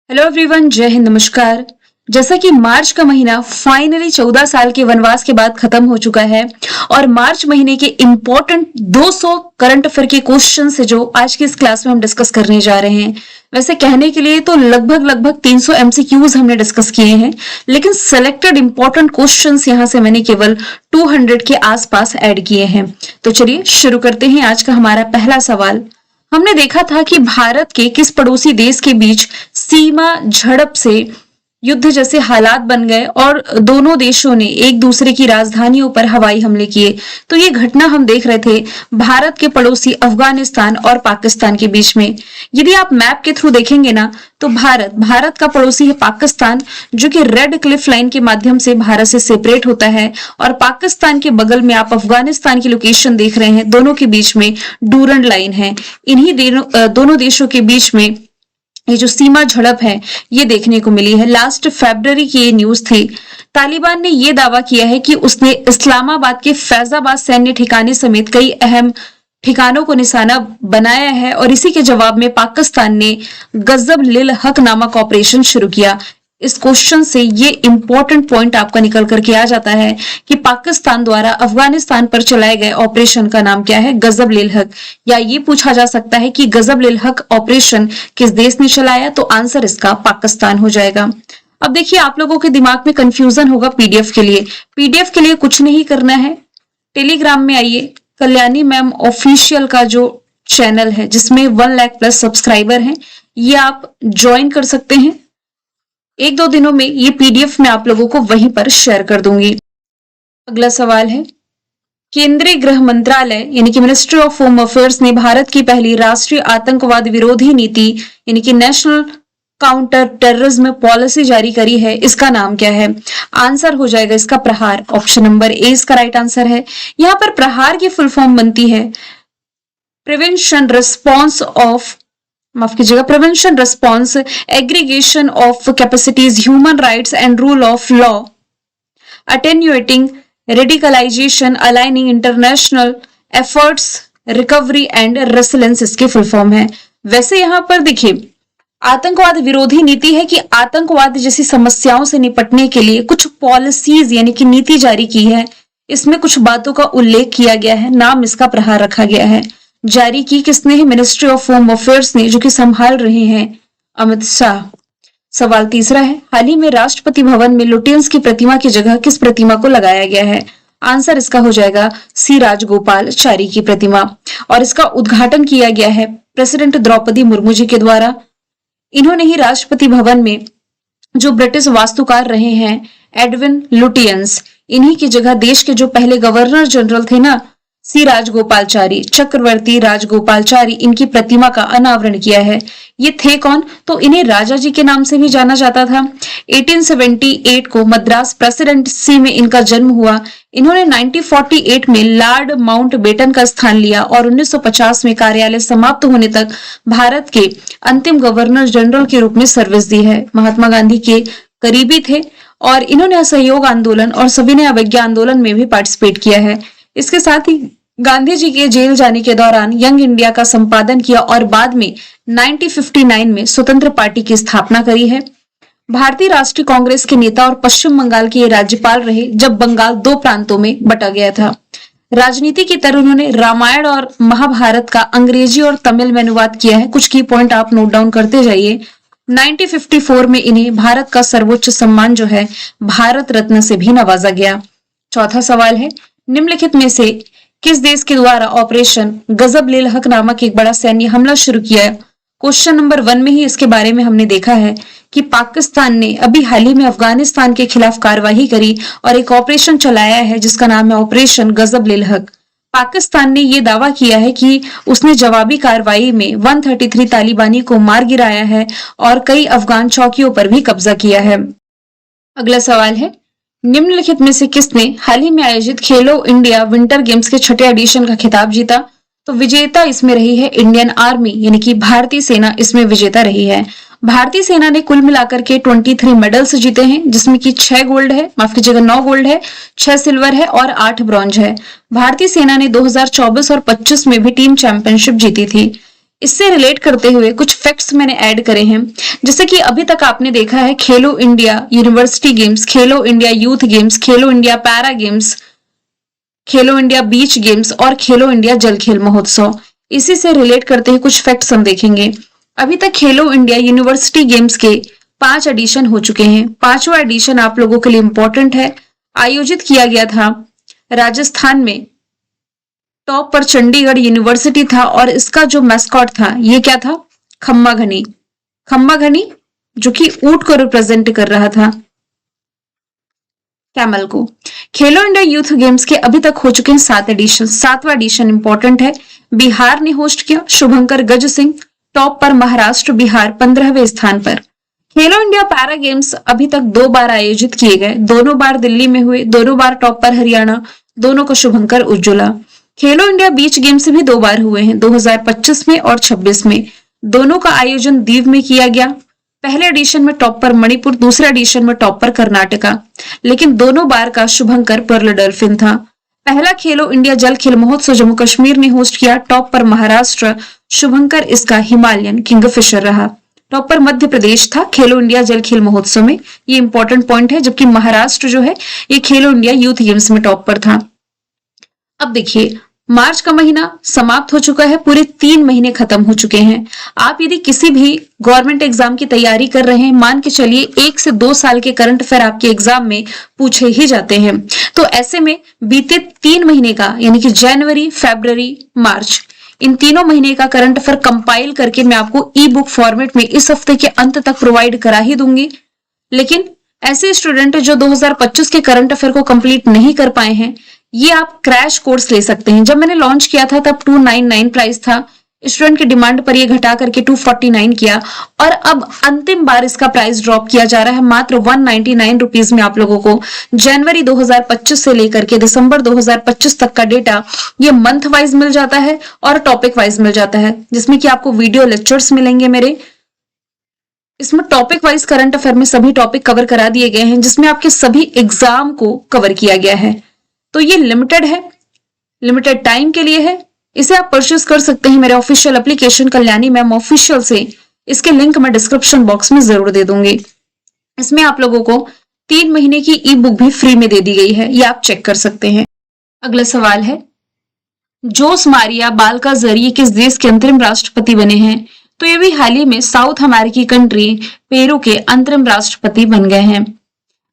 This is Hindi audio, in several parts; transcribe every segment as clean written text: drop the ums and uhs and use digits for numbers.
हेलो एवरीवन, जय हिंद, नमस्कार। जैसा कि मार्च का महीना फाइनली 14 साल के वनवास के बाद खत्म हो चुका है और मार्च महीने के इम्पोर्टेंट 200 करंट अफेयर के क्वेश्चन से जो आज की इस क्लास में हम डिस्कस करने जा रहे हैं। वैसे कहने के लिए तो लगभग 300 एमसीक्यूज हमने डिस्कस किए हैं, लेकिन सेलेक्टेड इंपॉर्टेंट क्वेश्चंस यहां से मैंने केवल 200 के आसपास ऐड किए हैं। तो चलिए शुरू करते हैं। आज का हमारा पहला सवाल, हमने देखा था कि भारत के किस पड़ोसी देश के बीच सीमा झड़प से युद्ध जैसे हालात बन गए और दोनों देशों ने एक दूसरे की राजधानियों पर हवाई हमले किए। तो ये घटना हम देख रहे थे भारत के पड़ोसी अफगानिस्तान और पाकिस्तान के बीच में। यदि आप मैप के थ्रू देखेंगे ना, तो भारत का पड़ोसी है पाकिस्तान, जो कि रेड क्लिफ लाइन के माध्यम से भारत से सेपरेट होता है, और पाकिस्तान के बगल में आप अफगानिस्तान की लोकेशन देख रहे हैं। दोनों के बीच में डूरंड लाइन है। इन्हीं दोनों देशों के बीच में ये जो सीमा झड़प है ये देखने को मिली है। लास्ट फरवरी की ये न्यूज थी। तालिबान ने ये दावा किया है कि उसने इस्लामाबाद के फैजाबाद सैन्य ठिकाने समेत कई अहम ठिकानों को निशाना बनाया है, और इसी के जवाब में पाकिस्तान ने गजब लिल हक नामक ऑपरेशन शुरू किया। इस क्वेश्चन से ये इंपॉर्टेंट पॉइंट आपका निकल करके आ जाता है कि पाकिस्तान द्वारा अफगानिस्तान पर चलाए गए ऑपरेशन का नाम क्या है? गजब लिल हक। या ये पूछा जा सकता है कि गजब लिल हक ऑपरेशन किस देश ने चलाया? तो आंसर इसका पाकिस्तान हो जाएगा। अब देखिए, आप लोगों के दिमाग में कंफ्यूजन होगा पीडीएफ के लिए। पीडीएफ के लिए कुछ नहीं करना है, टेलीग्राम में आइए। कल्याणी मैम ऑफिशियल का जो चैनल है जिसमें 1 लाख प्लस सब्सक्राइबर हैं, ये आप ज्वाइन कर सकते हैं। 1-2 दिनों में ये पीडीएफ मैं आप लोगों को वहीं पर शेयर कर दूंगी। अगला सवाल है, केंद्रीय गृह मंत्रालय यानी कि मिनिस्ट्री ऑफ होम अफेयर्स ने भारत की पहली राष्ट्रीय आतंकवाद विरोधी नीति यानी कि नेशनल काउंटर टेररिज्म पॉलिसी जारी करी है। इसका नाम क्या है? आंसर हो जाएगा इसका प्रहार। ऑप्शन नंबर ए इसका राइट आंसर है। यहाँ पर प्रहार की फुल फॉर्म बनती है prevention response aggregation of capacities, human rights and rule of law, attenuating radicalisation, aligning international efforts, recovery and resilience इसकी फुल फॉर्म है। वैसे यहां पर देखिए, आतंकवाद विरोधी नीति है कि आतंकवाद जैसी समस्याओं से निपटने के लिए कुछ पॉलिसीज यानी कि नीति जारी की है। इसमें कुछ बातों का उल्लेख किया गया है, नाम इसका प्रहार रखा गया है। जारी की किसने है? मिनिस्ट्री ऑफ होम अफेयर्स ने, जो कि संभाल रहे हैं अमित शाह। सवाल तीसरा है, हाल ही में राष्ट्रपति भवन में लुटियंस की प्रतिमा की जगह किस प्रतिमा को लगाया गया है? आंसर इसका हो जाएगा सी राजगोपालचारी की प्रतिमा, और इसका उद्घाटन किया गया है प्रेसिडेंट द्रौपदी मुर्मू जी के द्वारा। इन्होंने ही राष्ट्रपति भवन में जो ब्रिटिश वास्तुकार रहे हैं एडविन लुटियंस, इन्हीं की जगह देश के जो पहले गवर्नर जनरल थे ना, सी राजगोपालचारी, चक्रवर्ती राजगोपालचारी, इनकी प्रतिमा का अनावरण किया है। ये थे कौन? तो इन्हें राजा जी के नाम से भी जाना जाता था। 1878 को मद्रास प्रेसिडेंसी में इनका जन्म हुआ। इन्होंने 1948 में लॉर्ड माउंटबेटन का स्थान लिया और 1950 में कार्यालय समाप्त होने तक भारत के अंतिम गवर्नर जनरल के रूप में सर्विस दी है। महात्मा गांधी के करीबी थे और इन्होंने असहयोग आंदोलन और सविनय अवज्ञा आंदोलन में भी पार्टिसिपेट किया है। इसके साथ ही गांधी जी के जेल जाने के दौरान यंग इंडिया का संपादन किया और बाद में 1959 में स्वतंत्र पार्टी की स्थापना करी है। भारतीय राष्ट्रीय कांग्रेस के नेता और पश्चिम बंगाल के राज्यपाल रहे जब बंगाल 2 प्रांतों में बटा गया था। राजनीति की तरह उन्होंने रामायण और महाभारत का अंग्रेजी और तमिल में अनुवाद किया है। कुछ की पॉइंट आप नोट डाउन करते जाइए। 1954 में इन्हें भारत का सर्वोच्च सम्मान जो है भारत रत्न से भी नवाजा गया। चौथा सवाल है, निम्नलिखित में से किस देश के द्वारा ऑपरेशन गजब लिल हक नामक एक बड़ा सैन्य हमला शुरू किया है? क्वेश्चन नंबर 1 में ही इसके बारे में हमने देखा है कि पाकिस्तान ने अभी हाल ही में अफगानिस्तान के खिलाफ कार्रवाई करी और एक ऑपरेशन चलाया है जिसका नाम है ऑपरेशन गजब लिल हक। पाकिस्तान ने यह दावा किया है कि उसने जवाबी कार्रवाई में 133 तालिबानी को मार गिराया है और कई अफगान चौकियों पर भी कब्जा किया है। अगला सवाल है, निम्नलिखित में से किसने हाल ही में आयोजित खेलो इंडिया विंटर गेम्स के 6ठे एडिशन का खिताब जीता? तो विजेता इसमें रही है इंडियन आर्मी यानी कि भारतीय सेना इसमें विजेता रही है। भारतीय सेना ने कुल मिलाकर के 23 मेडल्स जीते हैं, जिसमें कि 6 गोल्ड है, माफ कीजिएगा 9 गोल्ड है, 6 सिल्वर है और 8 ब्रॉन्ज है। भारतीय सेना ने 2024 और 25 में भी टीम चैंपियनशिप जीती थी। इससे रिलेट करते हुए कुछ फैक्ट्स मैंने ऐड करे हैं। जैसे कि अभी तक आपने देखा है खेलो इंडिया यूनिवर्सिटी गेम्स, खेलो इंडिया यूथ गेम्स, खेलो इंडिया पैरा गेम्स, खेलो इंडिया बीच गेम्स और खेलो इंडिया जल खेल महोत्सव। इसी से रिलेट करते हुए कुछ फैक्ट्स हम देखेंगे। अभी तक खेलो इंडिया यूनिवर्सिटी गेम्स के 5 एडिशन हो चुके हैं। 5वां एडिशन आप लोगों के लिए इंपॉर्टेंट है। आयोजित किया गया था राजस्थान में। टॉप पर चंडीगढ़ यूनिवर्सिटी था और इसका जो मैस्कॉट था ये क्या था? खम्मा घनी। खम्मा घनी जो कि ऊंट को रिप्रेजेंट कर रहा था, कैमल को। खेलो इंडिया यूथ गेम्स के अभी तक हो चुके हैं 7 एडिशन। 7वां एडिशन इंपॉर्टेंट है। बिहार ने होस्ट किया, शुभंकर गज सिंह। टॉप पर महाराष्ट्र, बिहार 15वें स्थान पर। खेलो इंडिया पैरा गेम्स अभी तक 2 बार आयोजित किए गए, दोनों बार दिल्ली में हुए, दोनों बार टॉप पर हरियाणा, दोनों को शुभंकर उज्ज्वला। खेलो इंडिया बीच गेम्स भी 2 बार हुए हैं, 2025 में और 26 में। दोनों का आयोजन दीव में किया गया। पहले एडिशन में टॉप पर मणिपुर, दूसरे एडिशन में टॉप पर कर्नाटका, लेकिन दोनों बार का शुभंकर पर्ल डॉल्फिन था। पहला खेलो इंडिया जल खेल महोत्सव जम्मू कश्मीर ने होस्ट किया, टॉप पर महाराष्ट्र, शुभंकर इसका हिमालयन किंगफिशर रहा। टॉप पर मध्य प्रदेश था खेलो इंडिया जल खेल महोत्सव में, ये इंपॉर्टेंट पॉइंट है, जबकि महाराष्ट्र जो है ये खेलो इंडिया यूथ गेम्स में टॉप पर था। अब देखिए मार्च का महीना समाप्त हो चुका है, पूरे 3 महीने खत्म हो चुके हैं। आप यदि किसी भी गवर्नमेंट एग्जाम की तैयारी कर रहे हैं, मान के चलिए 1 से 2 साल के करंट अफेयर आपके एग्जाम में पूछे ही जाते हैं, तो ऐसे में बीते 3 महीने का यानी कि जनवरी, फरवरी, मार्च, इन तीनों महीने का करंट अफेयर कंपाइल करके मैं आपको ई बुक फॉर्मेट में इस हफ्ते के अंत तक प्रोवाइड करा ही दूंगी। लेकिन ऐसे स्टूडेंट जो 2025 के करंट अफेयर को कंप्लीट नहीं कर पाए हैं, ये आप क्रैश कोर्स ले सकते हैं। जब मैंने लॉन्च किया था तब 299 प्राइस था, स्टूडेंट की डिमांड पर ये घटा करके 249 किया और अब अंतिम बार इसका प्राइस ड्रॉप किया जा रहा है मात्र 199 रुपीज में। आप लोगों को जनवरी 2025 से लेकर के दिसंबर 2025 तक का डेटा ये मंथ वाइज मिल जाता है और टॉपिक वाइज मिल जाता है, जिसमें कि आपको वीडियो लेक्चर्स मिलेंगे मेरे। इसमें टॉपिक वाइज करंट अफेयर में सभी टॉपिक कवर करा दिए गए हैं, जिसमें आपके सभी एग्जाम को कवर किया गया है। तो ये लिमिटेड है, लिमिटेड टाइम के लिए है। इसे आप परचेज कर सकते हैं मेरे official application Kalyani ma'am official से। इसके लिंक मैं डिस्क्रिप्शन बॉक्स में जरूर दे दूंगी। इसमें आप लोगों को 3 महीने की ई बुक भी फ्री में दे दी गई है, ये आप चेक कर सकते हैं। अगला सवाल है, जोस मारिया बाल्काज़र ये किस देश के अंतरिम राष्ट्रपति बने हैं? तो ये भी हाल ही में साउथ अमेरिकी कंट्री पेरू के अंतरिम राष्ट्रपति बन गए हैं।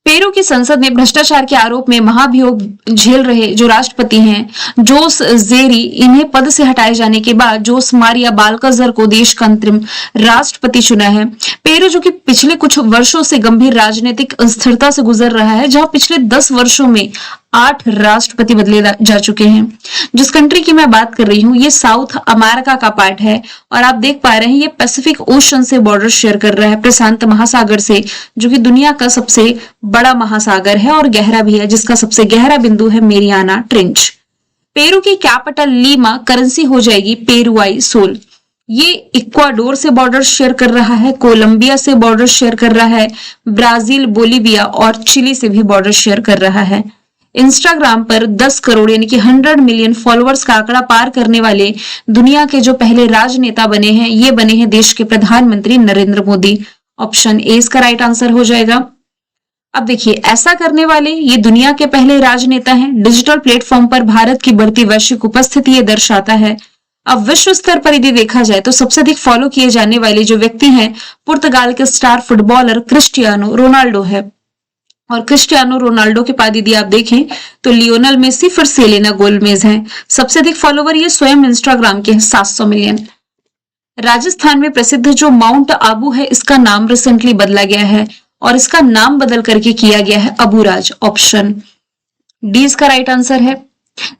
पेरू की संसद ने भ्रष्टाचार के आरोप में महाभियोग झेल रहे जो राष्ट्रपति हैं जोस जेरी, इन्हें पद से हटाए जाने के बाद जोस मारिया बाल्काज़र को देश का अंतरिम राष्ट्रपति चुना है। पेरू जो कि पिछले कुछ वर्षों से गंभीर राजनीतिक अस्थिरता से गुजर रहा है, जहां पिछले 10 वर्षों में 8 राष्ट्रपति बदले जा चुके हैं। जिस कंट्री की मैं बात कर रही हूँ ये साउथ अमेरिका का पार्ट है और आप देख पा रहे हैं ये पैसिफिक ओशन से बॉर्डर शेयर कर रहा है, प्रशांत महासागर से, जो कि दुनिया का सबसे बड़ा महासागर है और गहरा भी है, जिसका सबसे गहरा बिंदु है मेरियाना ट्रेंच। पेरू की कैपिटल लीमा, करेंसी हो जाएगी पेरुआई सोल। ये इक्वाडोर से बॉर्डर शेयर कर रहा है, कोलंबिया से बॉर्डर शेयर कर रहा है, ब्राजील, बोलीविया और चिली से भी बॉर्डर शेयर कर रहा है। इंस्टाग्राम पर 10 करोड़ यानी कि 100 मिलियन फॉलोअर्स का आंकड़ा पार करने वाले दुनिया के जो पहले राजनेता बने हैं, ये बने हैं देश के प्रधानमंत्री नरेंद्र मोदी। ऑप्शन ए इसका राइट आंसर हो जाएगा। अब देखिए ऐसा करने वाले ये दुनिया के पहले राजनेता हैं। डिजिटल प्लेटफॉर्म पर भारत की बढ़ती वैश्विक उपस्थिति ये दर्शाता है। अब विश्व स्तर पर यदि देखा जाए तो सबसे अधिक फॉलो किए जाने वाले जो व्यक्ति हैं पुर्तगाल के स्टार फुटबॉलर क्रिस्टियानो रोनाल्डो है। और क्रिस्टियानो रोनाल्डो के बाद यदि आप देखें तो लियोनल मेसी फिर सेलेना गोमेज हैं। सबसे अधिक फॉलोवर ये स्वयं इंस्टाग्राम के हैं, 700 मिलियन। राजस्थान में प्रसिद्ध जो माउंट आबू है इसका नाम रिसेंटली बदला गया है और इसका नाम बदल करके किया गया है अबूराज। ऑप्शन डी इसका राइट आंसर है।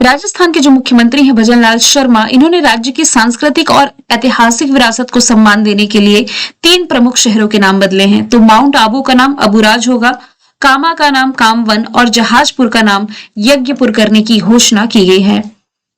राजस्थान के जो मुख्यमंत्री हैं भजनलाल शर्मा, इन्होंने राज्य की सांस्कृतिक और ऐतिहासिक विरासत को सम्मान देने के लिए 3 प्रमुख शहरों के नाम बदले हैं। तो माउंट आबू का नाम अबूराज होगा, कामा का नाम कामवन और जहाजपुर का नाम यज्ञपुर करने की घोषणा की गई है।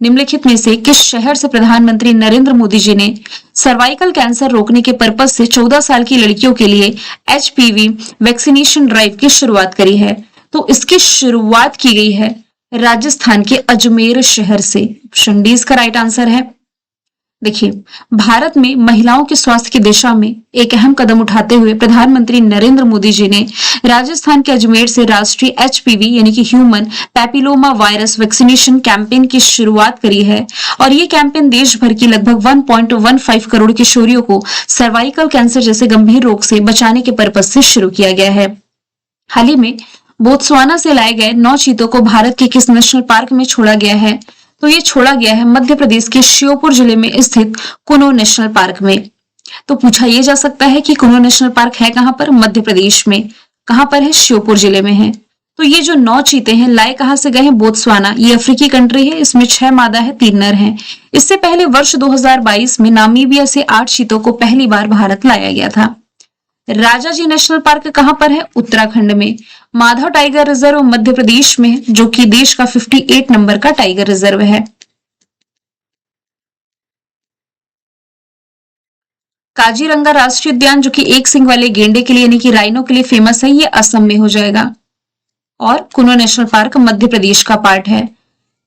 निम्नलिखित में से किस शहर से प्रधानमंत्री नरेंद्र मोदी जी ने सर्वाइकल कैंसर रोकने के पर्पज से 14 साल की लड़कियों के लिए HPV वैक्सीनेशन ड्राइव की शुरुआत करी है? तो इसकी शुरुआत की गई है राजस्थान के अजमेर शहर से। ऑप्शन डी इसका राइट आंसर है। देखिए, भारत में महिलाओं के स्वास्थ्य की दिशा में एक अहम कदम उठाते हुए प्रधानमंत्री नरेंद्र मोदी जी ने राजस्थान के अजमेर से राष्ट्रीय एचपीवी यानी कि human papilloma virus vaccination campaign की शुरुआत करी है। और ये कैंपेन देश भर की लगभग 1.15 करोड़ किशोरियों को सर्वाइकल कैंसर जैसे गंभीर रोग से बचाने के पर्पज से शुरू किया गया है। हाल ही में बोत्सवाना से लाए गए 9 चीतों को भारत के किस नेशनल पार्क में छोड़ा गया है? तो ये छोड़ा गया है मध्य प्रदेश के श्योपुर जिले में स्थित कुनो नेशनल पार्क में। तो पूछा यह जा सकता है कि कुनो नेशनल पार्क है कहां पर? मध्य प्रदेश में। कहां पर है? श्योपुर जिले में है। तो ये जो 9 चीते हैं लाए कहां से गए हैं? बोत्सवाना। ये अफ्रीकी कंट्री है, इसमें 6 मादा है, 3 नर हैं। इससे पहले वर्ष 2022 में नामीबिया से 8 चीतों को पहली बार भारत लाया गया था। राजाजी नेशनल पार्क कहां पर है? उत्तराखंड में। माधव टाइगर रिजर्व मध्य प्रदेश में, जो कि देश का 58 नंबर का टाइगर रिजर्व है। काजीरंगा राष्ट्रीय उद्यान, जो कि एक सिंग वाले गेंडे के लिए यानी कि राइनो के लिए फेमस है, ये असम में हो जाएगा। और कुनो नेशनल पार्क मध्य प्रदेश का पार्ट है।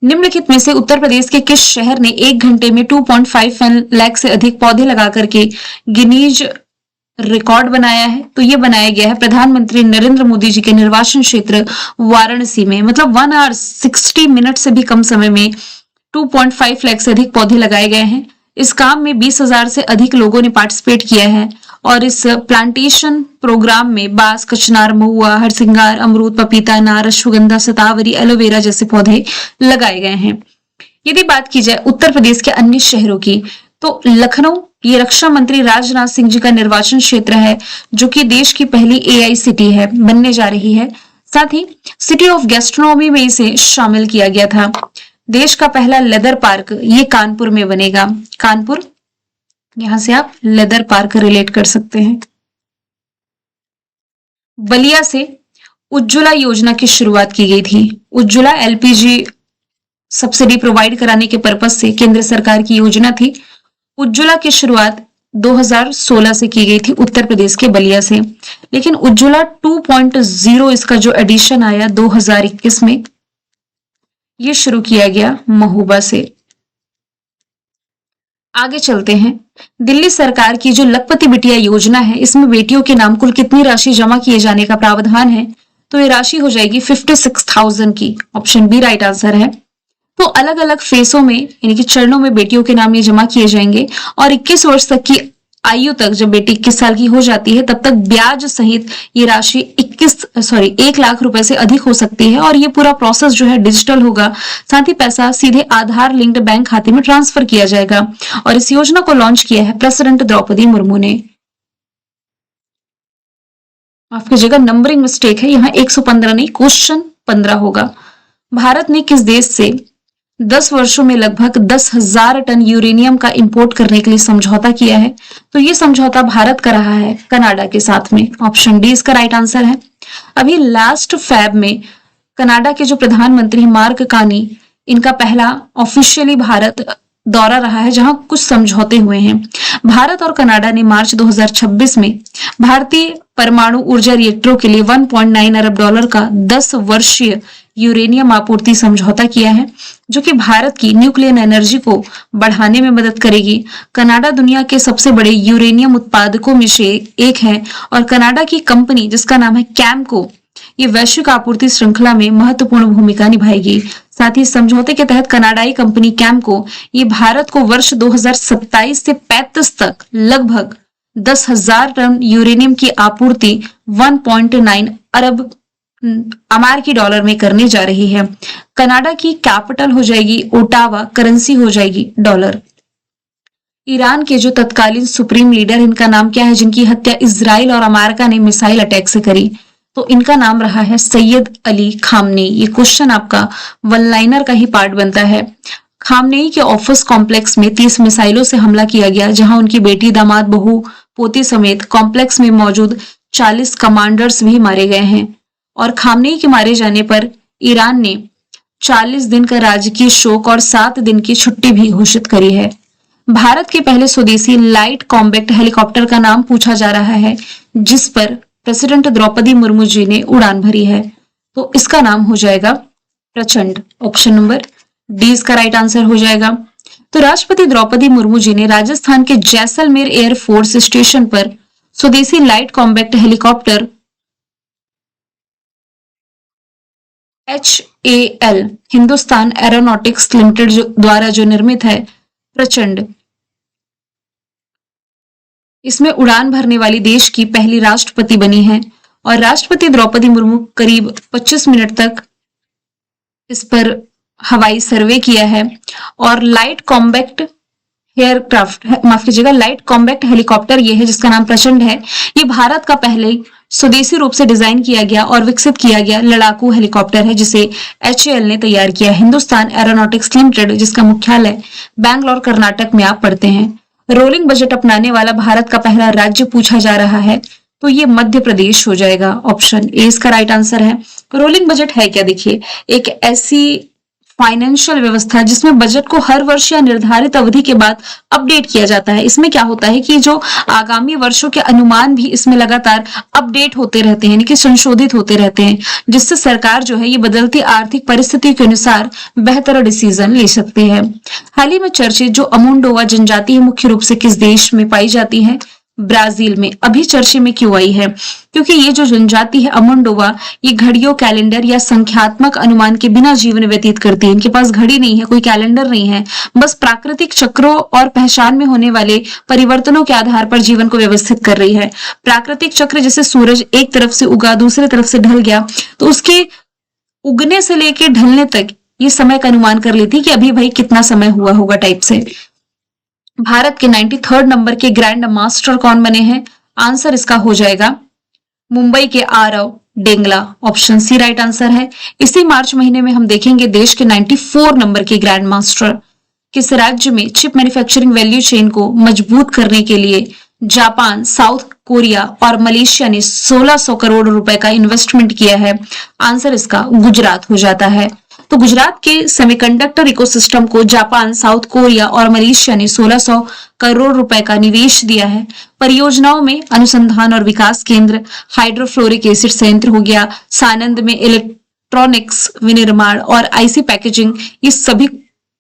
निम्नलिखित में से उत्तर प्रदेश के किस शहर ने 1 घंटे में 2.5 लाख से अधिक पौधे लगा करके गिनीज रिकॉर्ड बनाया है? तो ये बनाया गया है प्रधानमंत्री नरेंद्र मोदी जी के निर्वाचन क्षेत्र वाराणसी में। मतलब 1 आवर 60 मिनट से भी कम समय में 2.5 लाख से अधिक पौधे लगाए गए हैं। इस काम में 20,000 से अधिक लोगों ने पार्टिसिपेट किया है। और इस प्लांटेशन प्रोग्राम में बांस, कचनार, महुआ, हरसिंगार, अमरूद, पपीता, अनार, अश्वगंधा, शतावरी, एलोवेरा जैसे पौधे लगाए गए हैं। यदि बात की जाए उत्तर प्रदेश के अन्य शहरों की, तो लखनऊ, ये रक्षा मंत्री राजनाथ सिंह जी का निर्वाचन क्षेत्र है, जो कि देश की पहली एआई सिटी है, बनने जा रही है। साथ ही सिटी ऑफ गैस्ट्रोनॉमी में इसे शामिल किया गया था। देश का पहला लेदर पार्क ये कानपुर में बनेगा। कानपुर, यहां से आप लेदर पार्क रिलेट कर सकते हैं। बलिया से उज्ज्वला योजना की शुरुआत की गई थी। उज्ज्वला एलपीजी सब्सिडी प्रोवाइड कराने के पर्पज से केंद्र सरकार की योजना थी। उज्ज्वला की शुरुआत 2016 से की गई थी उत्तर प्रदेश के बलिया से। लेकिन उज्ज्वला 2.0 इसका जो एडिशन आया 2021 में, ये शुरू किया गया महोबा से। आगे चलते हैं। दिल्ली सरकार की जो लखपति बिटिया योजना है, इसमें बेटियों के नाम कुल कितनी राशि जमा किए जाने का प्रावधान है? तो ये राशि हो जाएगी 56,000 की। ऑप्शन बी राइट आंसर है। तो अलग अलग फेसों में यानी कि चरणों में बेटियों के नाम ये जमा किए जाएंगे। और 21 वर्ष तक की आयु तक, जब बेटी 21 साल की हो जाती है, तब तक ब्याज सहित ये राशि 1 लाख रुपए से अधिक हो सकती है। और ये पूरा प्रोसेस जो है डिजिटल होगा। साथ ही पैसा सीधे आधार लिंक्ड बैंक खाते में ट्रांसफर किया जाएगा। और इस योजना को लॉन्च किया है प्रेसिडेंट द्रौपदी मुर्मू ने। आपकी जगह नंबरिंग मिस्टेक है, यहाँ 115 नहीं, क्वेश्चन 15 होगा। भारत ने किस देश से 10 वर्षों में लगभग 10,000 टन यूरेनियम का इंपोर्ट करने के लिए समझौता किया है? तो ये समझौता भारत कर रहा है कनाडा के साथ में। ऑप्शन डी इसका राइट आंसर है। अभी लास्ट फैब में कनाडा के जो प्रधानमंत्री मार्क कार्नी, इनका पहला ऑफिशियली भारत दौरा रहा है, जहां कुछ समझौते हुए हैं। भारत और कनाडा ने मार्च 2026 में भारतीय परमाणु ऊर्जा रिएक्टरों के लिए $1.9 अरब का 10 वर्षीय यूरेनियम आपूर्ति समझौता किया है, जो कि भारत की न्यूक्लियर एनर्जी को बढ़ाने में मदद करेगी। कनाडा दुनिया के सबसे बड़े यूरेनियम उत्पादकों में से एक है। और कनाडा की कंपनी जिसका नाम है कैमको, ये वैश्विक आपूर्ति श्रृंखला में महत्वपूर्ण भूमिका निभाएगी। साथ ही समझौते के तहत कनाडाई कंपनी कैमको ये भारत को वर्ष 2027 से 35 तक लगभग 10,000 टन यूरेनियम की आपूर्ति 1.9 अरब अमेरिकी डॉलर में करने जा रही है। कनाडा की कैपिटल हो जाएगी ओटावा, करेंसी हो जाएगी डॉलर। ईरान के जो तत्कालीन सुप्रीम लीडर, इनका नाम क्या है, जिनकी हत्या इजराइल और अमेरिका ने मिसाइल अटैक से करी? तो इनका नाम रहा है सैयद अली खामनेई। ये क्वेश्चन आपका वन लाइनर का ही पार्ट बनता है। खामनेई के ऑफिस कॉम्प्लेक्स में 30 मिसाइलों से हमला किया गया, जहां उनकी बेटी, दामाद, बहू, पोती समेत कॉम्प्लेक्स में मौजूद 40 कमांडर्स भी मारे गए हैं। और खामनेई के मारे जाने पर ईरान ने 40 दिन का राजकीय शोक और 7 दिन की छुट्टी भी घोषित करी है। भारत के पहले स्वदेशी लाइट कॉम्बैक्ट हेलीकॉप्टर का नाम पूछा जा रहा है, जिस पर प्रेसिडेंट द्रौपदी मुर्मू जी ने उड़ान भरी है। तो इसका नाम हो जाएगा प्रचंड। ऑप्शन नंबर डी इसका राइट आंसर हो जाएगा। तो राष्ट्रपति द्रौपदी मुर्मू जी ने राजस्थान के जैसलमेर एयरफोर्स स्टेशन पर स्वदेशी light combat helicopter HAL Hindustan aeronautics limited द्वारा जो निर्मित है प्रचंड, इसमें उड़ान भरने वाली देश की पहली राष्ट्रपति बनी है। और राष्ट्रपति द्रौपदी मुर्मू करीब 25 मिनट तक इस पर हवाई सर्वे किया है। और लाइट कॉम्बैक्ट एयरक्राफ्ट, माफ कीजिएगा, लाइट कॉम्बैक्ट हेलीकॉप्टर ये है जिसका नाम प्रचंड है। ये भारत का पहले स्वदेशी रूप से डिजाइन किया गया और विकसित किया गया लड़ाकू हेलीकॉप्टर है जिसे HAL ने तैयार किया। हिंदुस्तान एरोनॉटिक्स लिमिटेड जिसका मुख्यालय बैंगलोर कर्नाटक में आप पढ़ते हैं। रोलिंग बजट अपनाने वाला भारत का पहला राज्य पूछा जा रहा है तो ये मध्य प्रदेश हो जाएगा। ऑप्शन ए इसका राइट आंसर है। रोलिंग बजट है क्या? देखिए, एक ऐसी फाइनेंशियल व्यवस्था जिसमें बजट को हर वर्ष या निर्धारित अवधि के बाद अपडेट किया जाता है। इसमें क्या होता है कि जो आगामी वर्षों के अनुमान भी इसमें लगातार अपडेट होते रहते हैं, यानी कि संशोधित होते रहते हैं, जिससे सरकार जो है ये बदलती आर्थिक परिस्थिति के अनुसार बेहतर डिसीजन ले सकती है। हाल ही में चर्चित जो अमुंडोवा जनजाति है मुख्य रूप से किस देश में पाई जाती है? ब्राजील में। अभी चर्चे में क्यों आई है? क्योंकि ये जो जनजाति है अमुंडोवा, ये घड़ियों, कैलेंडर या संख्यात्मक अनुमान के बिना जीवन व्यतीत करती है। इनके पास घड़ी नहीं है, कोई कैलेंडर नहीं है, बस प्राकृतिक चक्रों और पहचान में होने वाले परिवर्तनों के आधार पर जीवन को व्यवस्थित कर रही है। प्राकृतिक चक्र जैसे सूरज एक तरफ से उगा दूसरी तरफ से ढल गया तो उसके उगने से लेके ढलने तक ये समय का अनुमान कर लेती है कि अभी भाई कितना समय हुआ होगा टाइप से। भारत के 93rd नंबर के ग्रैंड मास्टर कौन बने हैं? आंसर इसका हो जाएगा मुंबई के Aarav Dengla. Option C right answer है। इसी मार्च महीने में हम देखेंगे देश के 94 नंबर के ग्रैंड मास्टर किस राज्य में चिप मैन्युफैक्चरिंग वैल्यू चेन को मजबूत करने के लिए जापान, साउथ कोरिया और मलेशिया ने 1600 करोड़ रुपए का इन्वेस्टमेंट किया है। आंसर इसका गुजरात हो जाता है। तो गुजरात के सेमीकंडक्टर इकोसिस्टम को जापान, साउथ कोरिया और मलेशिया ने 1600 करोड़ रुपए का निवेश दिया है। परियोजनाओं में अनुसंधान और विकास केंद्र, हाइड्रोफ्लोरिक एसिड संयंत्र हो गया, सानंद में इलेक्ट्रॉनिक्स विनिर्माण और आईसी पैकेजिंग, ये सभी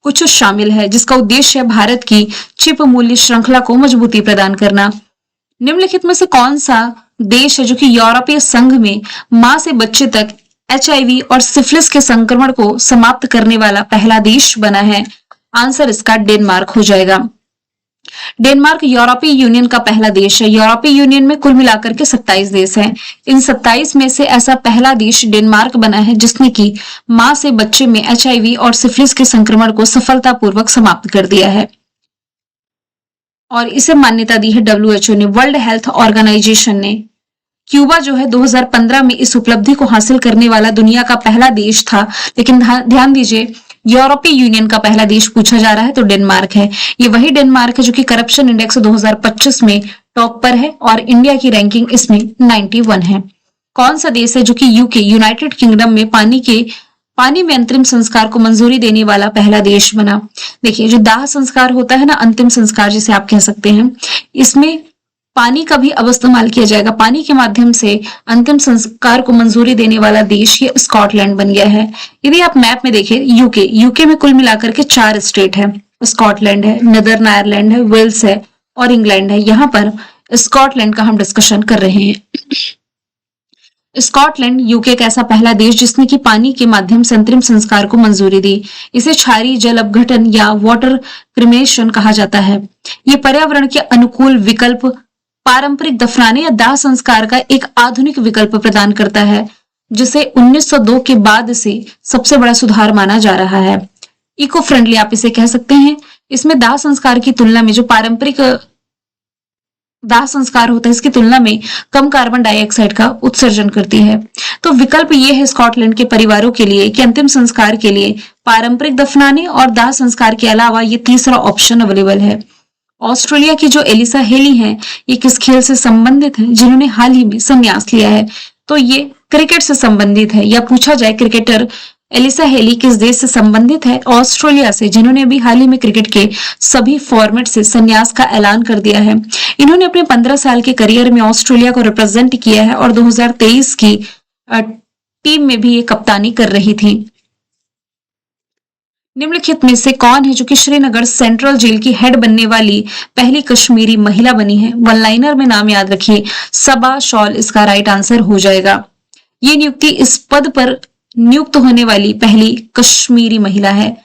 कुछ शामिल है जिसका उद्देश्य है भारत की चिप मूल्य श्रृंखला को मजबूती प्रदान करना। निम्नलिखित में से कौन सा देश है जो कि यूरोपीय संघ में मां से बच्चे तक HIV और सिफिलिस के संक्रमण को समाप्त करने वाला पहला देश बना है? आंसर इसका डेनमार्क हो जाएगा। डेनमार्क यूरोपीय यूनियन का पहला देश है। यूरोपीय यूनियन में कुल मिलाकर के 27 देश हैं। इन 27 में से ऐसा पहला देश डेनमार्क बना है जिसने की मां से बच्चे में HIV और सिफिलिस के संक्रमण को सफलतापूर्वक समाप्त कर दिया है और इसे मान्यता दी है WHO ने, वर्ल्ड हेल्थ ऑर्गेनाइजेशन ने। क्यूबा जो है 2015 में इस उपलब्धि को हासिल करने वाला दुनिया का पहला देश था, लेकिन ध्यान दीजिए यूरोपीय यूनियन का पहला देश पूछा जा रहा है तो डेनमार्क है। ये वही डेनमार्क है जो कि करप्शन इंडेक्स 2025 में टॉप पर है और इंडिया की रैंकिंग इसमें 91 है। कौन सा देश है जो कि यूके, यूनाइटेड किंगडम में पानी में अंतिम संस्कार को मंजूरी देने वाला पहला देश बना? देखिए, जो दाह संस्कार होता है ना, अंतिम संस्कार जिसे आप कह सकते हैं, इसमें पानी का भी अब इस्तेमाल किया जाएगा। पानी के माध्यम से अंतिम संस्कार को मंजूरी देने वाला देश ये स्कॉटलैंड बन गया है। यदि आप मैप में देखें, यूके में कुल मिलाकर के 4 स्टेट है। स्कॉटलैंड है, नदर्न आयरलैंड है, वेल्स है और इंग्लैंड है। यहाँ पर स्कॉटलैंड का हम डिस्कशन कर रहे हैं। स्कॉटलैंड यूके का ऐसा पहला देश जिसने कि पानी के माध्यम से अंतरिम संस्कार को मंजूरी दी। इसे क्षारीय जल अपघटन या वाटर क्रिमेशन कहा जाता है। ये पर्यावरण के अनुकूल विकल्प, पारंपरिक दफनाने या दाह संस्कार का एक आधुनिक विकल्प प्रदान करता है, जिसे 1902 के बाद से सबसे बड़ा सुधार माना जा रहा है। इको फ्रेंडली आप इसे कह सकते हैं। इसमें दाह संस्कार की तुलना में जो पारंपरिक दाह संस्कार होता है इसकी तुलना में कम कार्बन डाइऑक्साइड का उत्सर्जन करती है। तो विकल्प ये है स्कॉटलैंड के परिवारों के लिए कि अंतिम संस्कार के लिए पारंपरिक दफनाने और दाह संस्कार के अलावा ये तीसरा ऑप्शन अवेलेबल है। ऑस्ट्रेलिया की जो एलिसा हेली हैं, ये किस खेल से संबंधित है, जिन्होंने हाल ही में संन्यास लिया है? तो ये क्रिकेट से संबंधित है। या पूछा जाए क्रिकेटर एलिसा हेली किस देश से संबंधित है? ऑस्ट्रेलिया से, जिन्होंने अभी हाल ही में क्रिकेट के सभी फॉर्मेट से संन्यास का ऐलान कर दिया है। इन्होंने अपने 15 साल के करियर में ऑस्ट्रेलिया को रिप्रेजेंट किया है और 2023 की टीम में भी ये कप्तानी कर रही थी। निम्नलिखित में से कौन है जो कि श्रीनगर सेंट्रल जेल की हेड बनने वाली पहली कश्मीरी महिला बनी है? वन लाइनर में नाम याद रखिए, सबा शॉल इसका राइट आंसर हो जाएगा। ये नियुक्ति इस पद पर नियुक्त होने वाली पहली कश्मीरी महिला है।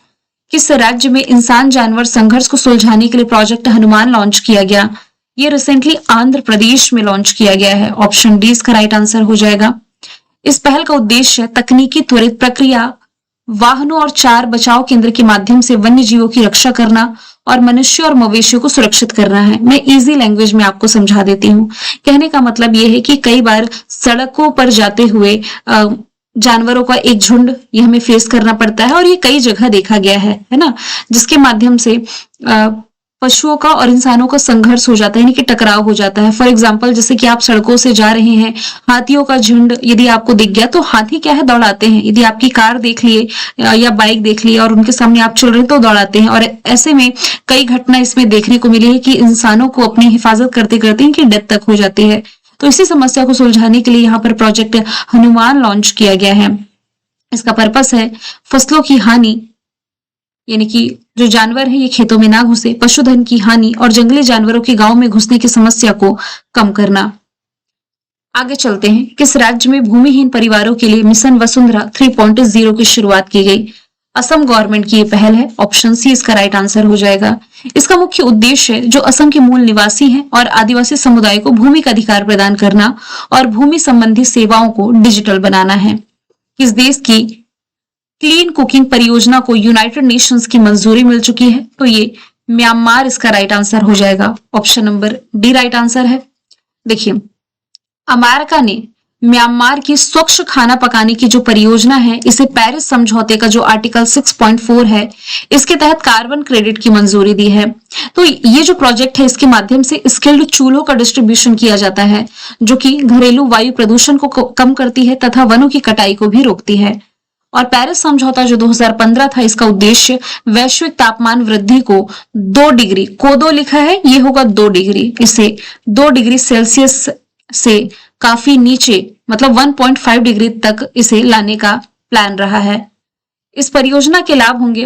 किस राज्य में इंसान जानवर संघर्ष को सुलझाने के लिए प्रोजेक्ट हनुमान लॉन्च किया गया? ये रिसेंटली आंध्र प्रदेश में लॉन्च किया गया है। ऑप्शन डी इसका राइट आंसर हो जाएगा। इस पहल का उद्देश्य तकनीकी त्वरित प्रक्रिया, वाहनों और 4 बचाव केंद्र के माध्यम से वन्य जीवों की रक्षा करना और मनुष्य और मवेशियों को सुरक्षित करना है। मैं इजी लैंग्वेज में आपको समझा देती हूँ। कहने का मतलब यह है कि कई बार सड़कों पर जाते हुए जानवरों का एक झुंड ये हमें फेस करना पड़ता है और ये कई जगह देखा गया है ना, जिसके माध्यम से पशुओं का और इंसानों का संघर्ष हो जाता है, यानी कि टकराव हो जाता है। फॉर एग्जाम्पल, जैसे कि आप सड़कों से जा रहे हैं, हाथियों का झुंड यदि आपको दिख गया तो हाथी क्या है, दौड़ाते हैं। यदि आपकी कार देख लिए या बाइक देख ली और उनके सामने आप चल रहे हैं तो दौड़ाते हैं। और ऐसे में कई घटना इसमें देखने को मिली है कि इंसानों को अपनी हिफाजत करते करते इनकी डेथ तक हो जाती है। तो इसी समस्या को सुलझाने के लिए यहाँ पर प्रोजेक्ट हनुमान लॉन्च किया गया है। इसका पर्पस है फसलों की हानि, यानी कि जो जानवर है ये खेतों में ना घुसे, पशुधन की हानि और जंगली जानवरों के गांव में घुसने की समस्या को कम करना। आगे चलते हैं। किस राज्य में भूमिहीन परिवारों के लिए मिशन वसुंधरा 3.0 की शुरुआत की गई? असम गवर्नमेंट की ये पहल है। ऑप्शन सी इसका राइट आंसर हो जाएगा। इसका मुख्य उद्देश्य जो असम के मूल निवासी हैं और आदिवासी समुदाय को भूमि का अधिकार प्रदान करना और भूमि संबंधी सेवाओं को डिजिटल बनाना है। किस देश की क्लीन कुकिंग परियोजना को यूनाइटेड नेशंस की मंजूरी मिल चुकी है? तो ये म्यांमार इसका राइट आंसर हो जाएगा। Option number D right answer है। देखिए, अमेरिका ने म्यांमार की स्वच्छ खाना पकाने की जो परियोजना है, इसे पेरिस समझौते का जो आर्टिकल 6.4 है, इसके तहत कार्बन क्रेडिट की मंजूरी दी है। तो ये जो प्रोजेक्ट है, इसके माध्यम से स्किल्ड चूल्हों का डिस्ट्रीब्यूशन किया जाता है, जो कि घरेलू वायु प्रदूषण को कम करती है तथा वनों की कटाई को भी रोकती है। और पेरिस समझौता जो 2015 था, इसका उद्देश्य वैश्विक तापमान वृद्धि को 2 डिग्री, कोदो लिखा है, ये होगा 2 डिग्री, इसे 2 डिग्री सेल्सियस से काफी नीचे, मतलब 1.5 डिग्री तक इसे लाने का प्लान रहा है। इस परियोजना के लाभ होंगे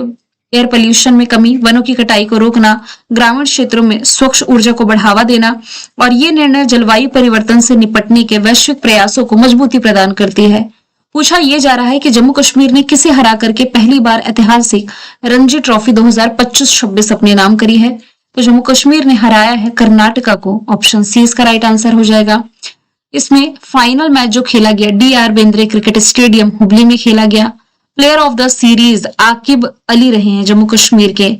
एयर पोल्यूशन में कमी, वनों की कटाई को रोकना, ग्रामीण क्षेत्रों में स्वच्छ ऊर्जा को बढ़ावा देना, और ये निर्णय जलवायु परिवर्तन से निपटने के वैश्विक प्रयासों को मजबूती प्रदान करती है। पूछा यह जा रहा है कि जम्मू कश्मीर ने किसे हरा करके पहली बार ऐतिहासिक रणजी ट्रॉफी 2025-26 अपने नाम करी है? तो जम्मू कश्मीर ने हराया है कर्नाटका को। ऑप्शन सी इसका राइट आंसर हो जाएगा। इसमें फाइनल मैच जो खेला गया DR Bendre cricket stadium Hubli में खेला गया। Player of the series Aqib Ali रहे हैं जम्मू कश्मीर के,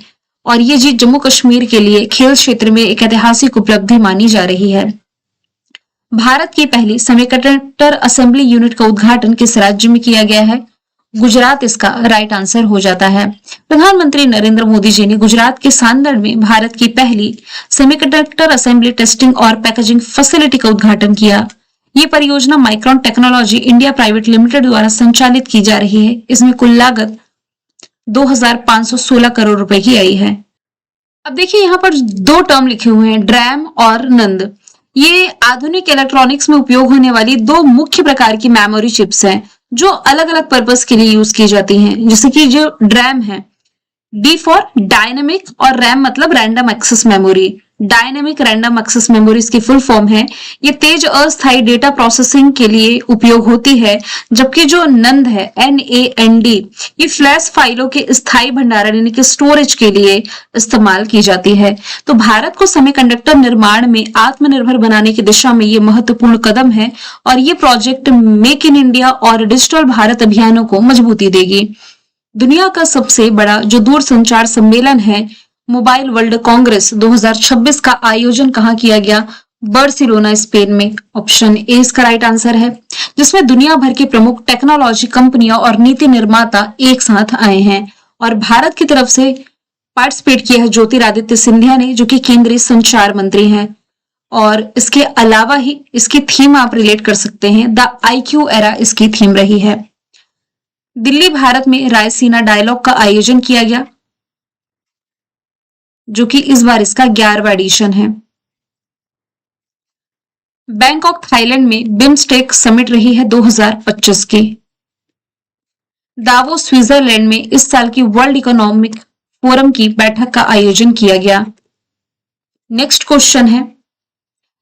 और ये जीत जम्मू कश्मीर के लिए खेल क्षेत्र में एक ऐतिहासिक उपलब्धि मानी जा रही है। भारत की पहली सेमीकंडक्टर असेंबली यूनिट का उद्घाटन किस राज्य में किया गया है? गुजरात इसका राइट आंसर हो जाता है। प्रधानमंत्री नरेंद्र मोदी जी ने गुजरात के सांदड़ में भारत की पहली सेमीकंडक्टर असेंबली टेस्टिंग और पैकेजिंग फैसिलिटी का उद्घाटन किया। ये परियोजना micron technology India private limited द्वारा संचालित की जा रही है। इसमें कुल लागत 2,516 करोड़ रुपए की आई है। अब देखिए, यहाँ पर 2 टर्म लिखे हुए हैं, ड्रैम और नंद। ये आधुनिक इलेक्ट्रॉनिक्स में उपयोग होने वाली 2 मुख्य प्रकार की मेमोरी चिप्स हैं, जो अलग अलग पर्पस के लिए यूज की जाती हैं। जैसे कि जो ड्रैम है, डी फॉर डायनेमिक, और रैम मतलब random access memory. Dynamic random access memory इसकी फुल फॉर्म है। ये तेज अस्थायी डेटा प्रोसेसिंग के लिए उपयोग होती है, जबकि जो नंद है, NAND, ये फ्लैश फाइलों के स्थायी भंडारण यानी कि स्टोरेज के लिए इस्तेमाल की जाती है। तो भारत को सेमीकंडक्टर निर्माण में आत्मनिर्भर बनाने की दिशा में ये महत्वपूर्ण कदम है, और ये प्रोजेक्ट मेक इन इंडिया और डिजिटल भारत अभियानों को मजबूती देगी। दुनिया का सबसे बड़ा जो दूरसंचार सम्मेलन है, मोबाइल वर्ल्ड कांग्रेस 2026 का आयोजन कहाँ किया गया? बार्सिलोना, स्पेन में। ऑप्शन ए इसका राइट आंसर है, जिसमें दुनिया भर के प्रमुख टेक्नोलॉजी कंपनियां और नीति निर्माता एक साथ आए हैं। और भारत की तरफ से पार्टिसिपेट किया है ज्योतिरादित्य सिंधिया ने, जो कि केंद्रीय संचार मंत्री हैं। और इसके अलावा ही इसकी थीम आप रिलेट कर सकते हैं, द IQ एरा इसकी थीम रही है। दिल्ली भारत में रायसीना डायलॉग का आयोजन किया गया, जो कि इस बार इसका 11वां एडिशन है। बैंकॉक थाईलैंड में बिम्स्टेक समिट रही है 2025 की। दावोस स्विट्जरलैंड में इस साल की वर्ल्ड इकोनॉमिक फोरम की बैठक का आयोजन किया गया। नेक्स्ट क्वेश्चन है,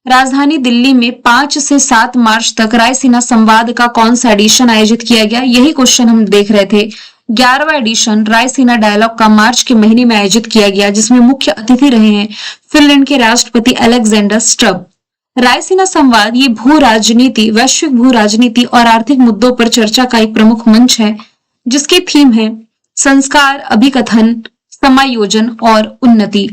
राजधानी दिल्ली में 5 से 7 मार्च तक रायसीना संवाद का कौन सा एडिशन आयोजित किया गया? यही क्वेश्चन हम देख रहे थे। 11वां एडिशन रायसीना डायलॉग का मार्च के महीने में आयोजित किया गया, जिसमें मुख्य अतिथि रहे हैं फिनलैंड के राष्ट्रपति अलेक्जेंडर स्टब। रायसीना संवाद ये भू राजनीति, वैश्विक भू राजनीति और आर्थिक मुद्दों पर चर्चा का एक प्रमुख मंच है, जिसकी थीम है संस्कार, अभिकथन, समायोजन और उन्नति।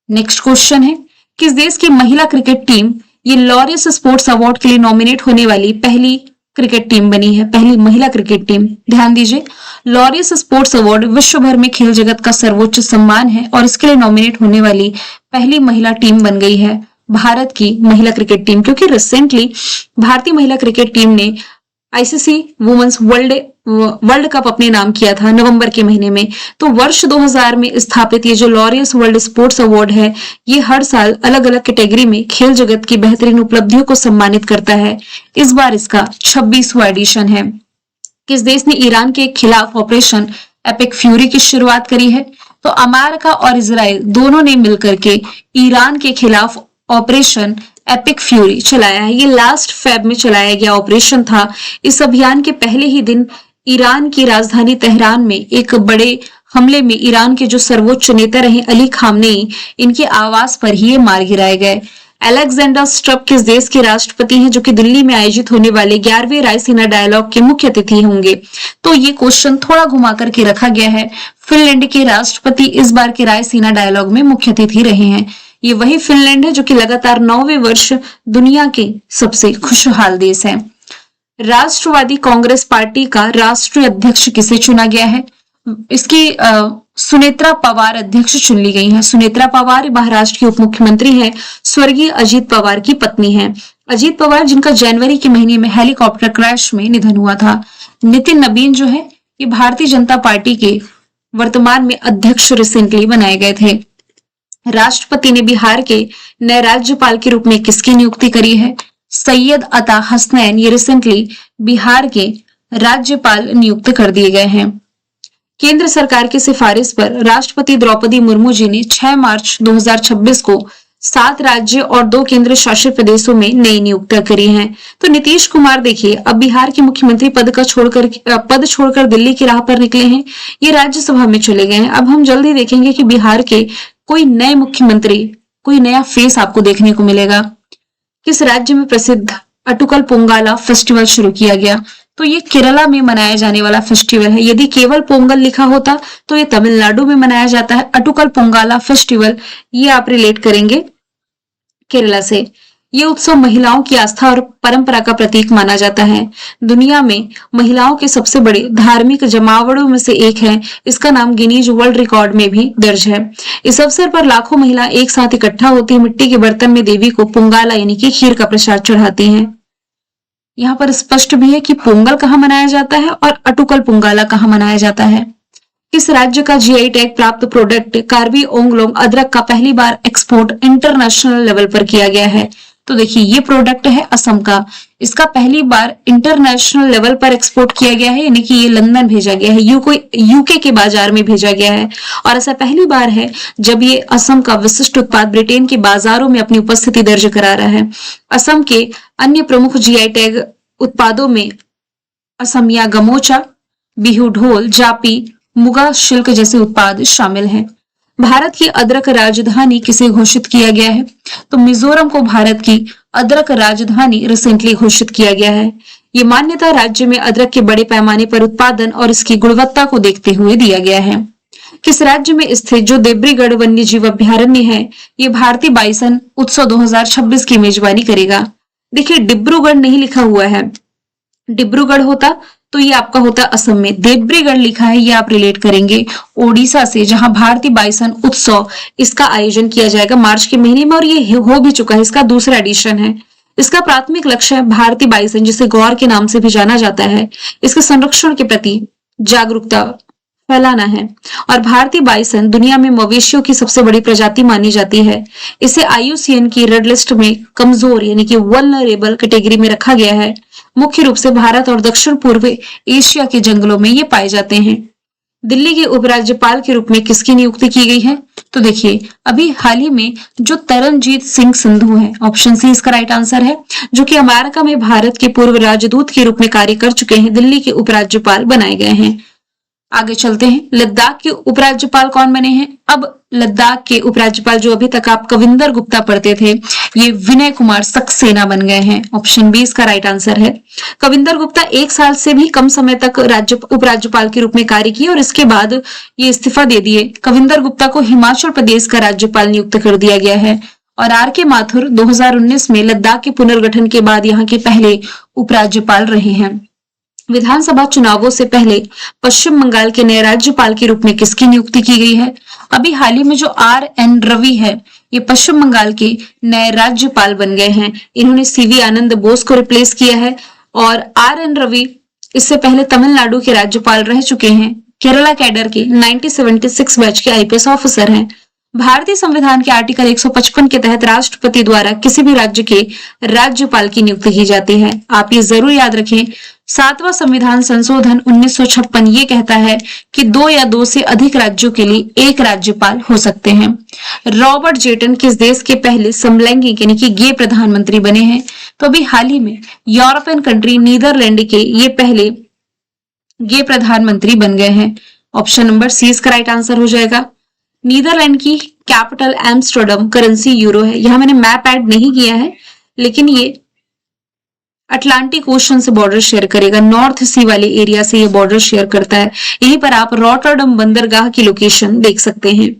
नेक्स्ट क्वेश्चन है, किस देश की महिला क्रिकेट टीम ये लॉरिस स्पोर्ट्स अवार्ड के लिए नॉमिनेट होने वाली पहली क्रिकेट टीम बनी है? पहली महिला क्रिकेट टीम। ध्यान दीजिए, लॉरिस स्पोर्ट्स अवार्ड विश्व भर में खेल जगत का सर्वोच्च सम्मान है और इसके लिए नॉमिनेट होने वाली पहली महिला टीम बन गई है भारत की महिला क्रिकेट टीम, क्योंकि रिसेंटली भारतीय महिला क्रिकेट टीम ने आईसीसी वुमेन्स वर्ल्ड कप अपने नाम किया था नवंबर के महीने में। तो वर्ष 2000 में स्थापित ये जो लॉरियस वर्ल्ड स्पोर्ट्स अवार्ड है, ये हर साल अलग अलग कैटेगरी में खेल जगत की बेहतरीन उपलब्धियों को सम्मानित करता है। इस बार इसका 26वां एडिशन है। किस देश ने ईरान के खिलाफ ऑपरेशन एपिक फ्यूरी की शुरुआत करी है? तो अमेरिका और इजराइल दोनों ने मिलकर के ईरान के खिलाफ ऑपरेशन एपिक फ्यूरी चलाया है। ये लास्ट फेब में चलाया गया ऑपरेशन था। इस अभियान के पहले ही दिन ईरान की राजधानी तेहरान में एक बड़े हमले में ईरान के जो सर्वोच्च नेता रहे अली खामनेई, इनके आवास पर ही ये मार गिराए गए। अलेक्जेंडर स्टब किस देश के राष्ट्रपति हैं, जो कि दिल्ली में आयोजित होने वाले 11वें रायसीना डायलॉग के मुख्य अतिथि होंगे? तो ये क्वेश्चन थोड़ा घुमा करके रखा गया है। फिनलैंड के राष्ट्रपति इस बार के रायसीना डायलॉग में मुख्य अतिथि रहे हैं। ये वही फिनलैंड है जो कि लगातार 9वें वर्ष दुनिया के सबसे खुशहाल देश है। राष्ट्रवादी कांग्रेस पार्टी का राष्ट्रीय अध्यक्ष किसे चुना गया है? इसकी सुनेत्रा पवार अध्यक्ष चुन ली गई हैं। सुनेत्रा पवार महाराष्ट्र की उप मुख्यमंत्री हैं, स्वर्गीय अजीत पवार की पत्नी हैं। अजीत पवार जिनका जनवरी के महीने में हेलीकॉप्टर क्रैश में निधन हुआ था। नितिन नबीन जो है ये भारतीय जनता पार्टी के वर्तमान में अध्यक्ष रिसेंटली बनाए गए थे। राष्ट्रपति ने बिहार के नए राज्यपाल के रूप में किसकी नियुक्ति करी है? सैयद अता हसनैन ये रिसेंटली बिहार के राज्यपाल नियुक्त कर दिए गए हैं। केंद्र सरकार की सिफारिश पर राष्ट्रपति द्रौपदी मुर्मू जी ने 6 मार्च 2026 को 7 राज्य और 2 केंद्र शासित प्रदेशों में नई नियुक्तियां करी हैं। तो नीतीश कुमार देखिए अब बिहार के मुख्यमंत्री पद छोड़कर दिल्ली की राह पर निकले हैं। ये राज्यसभा में चले गए हैं। अब हम जल्दी देखेंगे कि बिहार के कोई नए मुख्यमंत्री, कोई नया फेस आपको देखने को मिलेगा। किस राज्य में प्रसिद्ध अटुकल पोंगाला फेस्टिवल शुरू किया गया? तो ये केरला में मनाया जाने वाला फेस्टिवल है। यदि केवल पोंगल लिखा होता तो ये तमिलनाडु में मनाया जाता है। अटुकल पोंगाला फेस्टिवल ये आप रिलेट करेंगे केरला से। ये उत्सव महिलाओं की आस्था और परंपरा का प्रतीक माना जाता है। दुनिया में महिलाओं के सबसे बड़े धार्मिक जमावड़ों में से एक है। इसका नाम गिनीज वर्ल्ड रिकॉर्ड में भी दर्ज है। इस अवसर पर लाखों महिला एक साथ इकट्ठा होती है, मिट्टी के बर्तन में देवी को पोंगाला यानी कि खीर का प्रसाद चढ़ाती हैं। यहाँ पर स्पष्ट भी है कि पोंगल कहाँ मनाया जाता है और अटुकल पोंगाला कहाँ मनाया जाता है। किस राज्य का जीआई टैग प्राप्त प्रोडक्ट कार्बी ओंगलोंग अदरक का पहली बार एक्सपोर्ट इंटरनेशनल लेवल पर किया गया है? तो देखिए ये प्रोडक्ट है असम का। इसका पहली बार इंटरनेशनल लेवल पर एक्सपोर्ट किया गया है, यानी कि ये लंदन भेजा गया है, यूके के बाजार में भेजा गया है। और ऐसा पहली बार है जब ये असम का विशिष्ट उत्पाद ब्रिटेन के बाजारों में अपनी उपस्थिति दर्ज करा रहा है। असम के अन्य प्रमुख जीआई टैग उत्पादों में असमिया गमोचा, बिहू ढोल, जापी, मुगा शिल्क जैसे उत्पाद शामिल हैं। भारत की अदरक राजधानी किसे घोषित किया गया है? तो मिजोरम को भारत की अदरक राजधानी रिसेंटली घोषित किया गया है। ये मान्यता राज्य में अदरक के बड़े पैमाने पर उत्पादन और इसकी गुणवत्ता को देखते हुए दिया गया है। किस राज्य में स्थित जो देब्रीगढ़ वन्य जीव अभ्यारण्य है ये भारतीय बाइसन उत्सव 2026 की मेजबानी करेगा? देखिए डिब्रूगढ़ नहीं लिखा हुआ है। डिब्रूगढ़ होता तो ये आपका होता असम में। देब्रीगढ़ लिखा है, ये आप रिलेट करेंगे ओडिशा से, जहां भारतीय बाइसन उत्सव इसका आयोजन किया जाएगा मार्च के महीने में और ये हो भी चुका है। इसका दूसरा एडिशन है। इसका प्राथमिक लक्ष्य है भारतीय बाइसन जिसे गौर के नाम से भी जाना जाता है, इसके संरक्षण के प्रति जागरूकता फैलाना है। और भारतीय बाइसन दुनिया में मवेशियों की सबसे बड़ी प्रजाति मानी जाती है। इसे IUCN की रेड लिस्ट में कमजोर यानी कि वल्नरेबल कैटेगरी में रखा गया है। मुख्य रूप से भारत और दक्षिण पूर्व एशिया के जंगलों में ये पाए जाते हैं। दिल्ली के उपराज्यपाल के रूप में किसकी नियुक्ति की गई है? तो देखिए, अभी हाल ही में जो तरनजीत सिंह संधू है, ऑप्शन सी इसका राइट आंसर है, जो कि अमेरिका में भारत के पूर्व राजदूत के रूप में कार्य कर चुके हैं, दिल्ली के उपराज्यपाल बनाए गए हैं। आगे चलते हैं, लद्दाख के उपराज्यपाल कौन बने हैं? अब लद्दाख के उपराज्यपाल जो अभी तक आप कविंदर गुप्ता पढ़ते थे, ये विनय कुमार सक्सेना बन गए हैं। ऑप्शन बी इसका राइट आंसर है। कविंदर गुप्ता 1 साल से भी कम समय तक उपराज्यपाल के रूप में कार्य किए और इसके बाद ये इस्तीफा दे दिए। कविंदर गुप्ता को हिमाचल प्रदेश का राज्यपाल नियुक्त कर दिया गया है और आर के माथुर 2019 में लद्दाख के पुनर्गठन के बाद यहाँ के पहले उपराज्यपाल रहे हैं। विधानसभा चुनावों से पहले पश्चिम बंगाल के नए राज्यपाल के रूप में किसकी नियुक्ति की गई है? अभी हाल ही में जो RN रवि है, ये पश्चिम बंगाल के नए राज्यपाल बन गए हैं। इन्होंने CV आनंद बोस को रिप्लेस किया है और RN रवि इससे पहले तमिलनाडु के राज्यपाल रह चुके हैं। केरला कैडर के 1976 बैच के IPS ऑफिसर हैं। भारतीय संविधान के आर्टिकल 155 के तहत राष्ट्रपति द्वारा किसी भी राज्य के राज्यपाल की नियुक्ति की जाती है। आप ये जरूर याद रखें, 7वां संविधान संशोधन 1956 ये कहता है कि 2 या 2 से अधिक राज्यों के लिए एक राज्यपाल हो सकते हैं। रॉबर्ट जेटन किस देश के पहले समलैंगिक यानी कि गे प्रधानमंत्री बने हैं? तो अभी हाल ही में यूरोपियन कंट्री नीदरलैंड के ये पहले गे प्रधानमंत्री बन गए हैं। ऑप्शन नंबर सी इसका राइट आंसर हो जाएगा। नीदरलैंड की कैपिटल एम्स्टर्डम, करेंसी यूरो है। यहां मैंने मैप ऐड नहीं किया है, लेकिन ये अटलांटिक ओशन से बॉर्डर शेयर करेगा, नॉर्थ सी वाले एरिया से ये बॉर्डर शेयर करता है। यहीं पर आप रॉटरडम बंदरगाह की लोकेशन देख सकते हैं।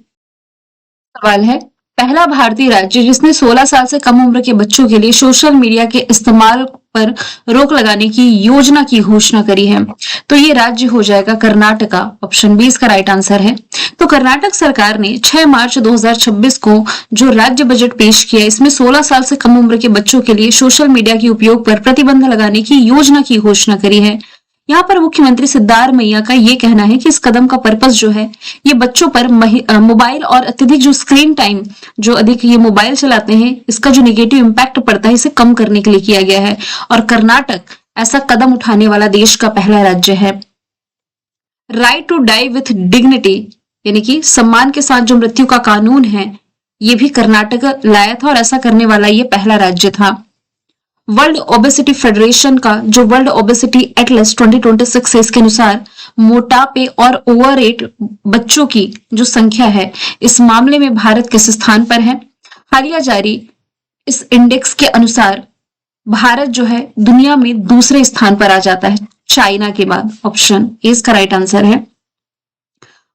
सवाल है, पहला भारतीय राज्य जिसने 16 साल से कम उम्र के बच्चों के लिए सोशल मीडिया के इस्तेमाल पर रोक लगाने की योजना की घोषणा करी है, तो ये राज्य हो जाएगा कर्नाटका। ऑप्शन बी इसका राइट आंसर है। तो कर्नाटक सरकार ने 6 मार्च 2026 को जो राज्य बजट पेश किया, इसमें 16 साल से कम उम्र के बच्चों के लिए सोशल मीडिया के उपयोग पर प्रतिबंध लगाने की योजना की घोषणा करी है। यहाँ पर मुख्यमंत्री सिद्धारमैया का ये कहना है कि इस कदम का पर्पस जो है, ये बच्चों पर मोबाइल और अत्यधिक जो स्क्रीन टाइम, जो अधिक ये मोबाइल चलाते हैं, इसका जो नेगेटिव इम्पैक्ट पड़ता है, इसे कम करने के लिए किया गया है। और कर्नाटक ऐसा कदम उठाने वाला देश का पहला राज्य है। Right to die with dignity यानी कि सम्मान के साथ जो मृत्यु का कानून है, ये भी कर्नाटक लाया था और ऐसा करने वाला ये पहला राज्य था। वर्ल्ड ओबेसिटी फेडरेशन का जो वर्ल्ड ओबेसिटी एटलस 2026 है, इसके अनुसार मोटापे और ओवरवेट बच्चों की जो संख्या है, इस मामले में भारत किस स्थान पर है? हालिया जारी इस इंडेक्स के अनुसार भारत जो है दुनिया में दूसरे स्थान पर आ जाता है, चाइना के बाद। ऑप्शन ए इसका राइट आंसर है।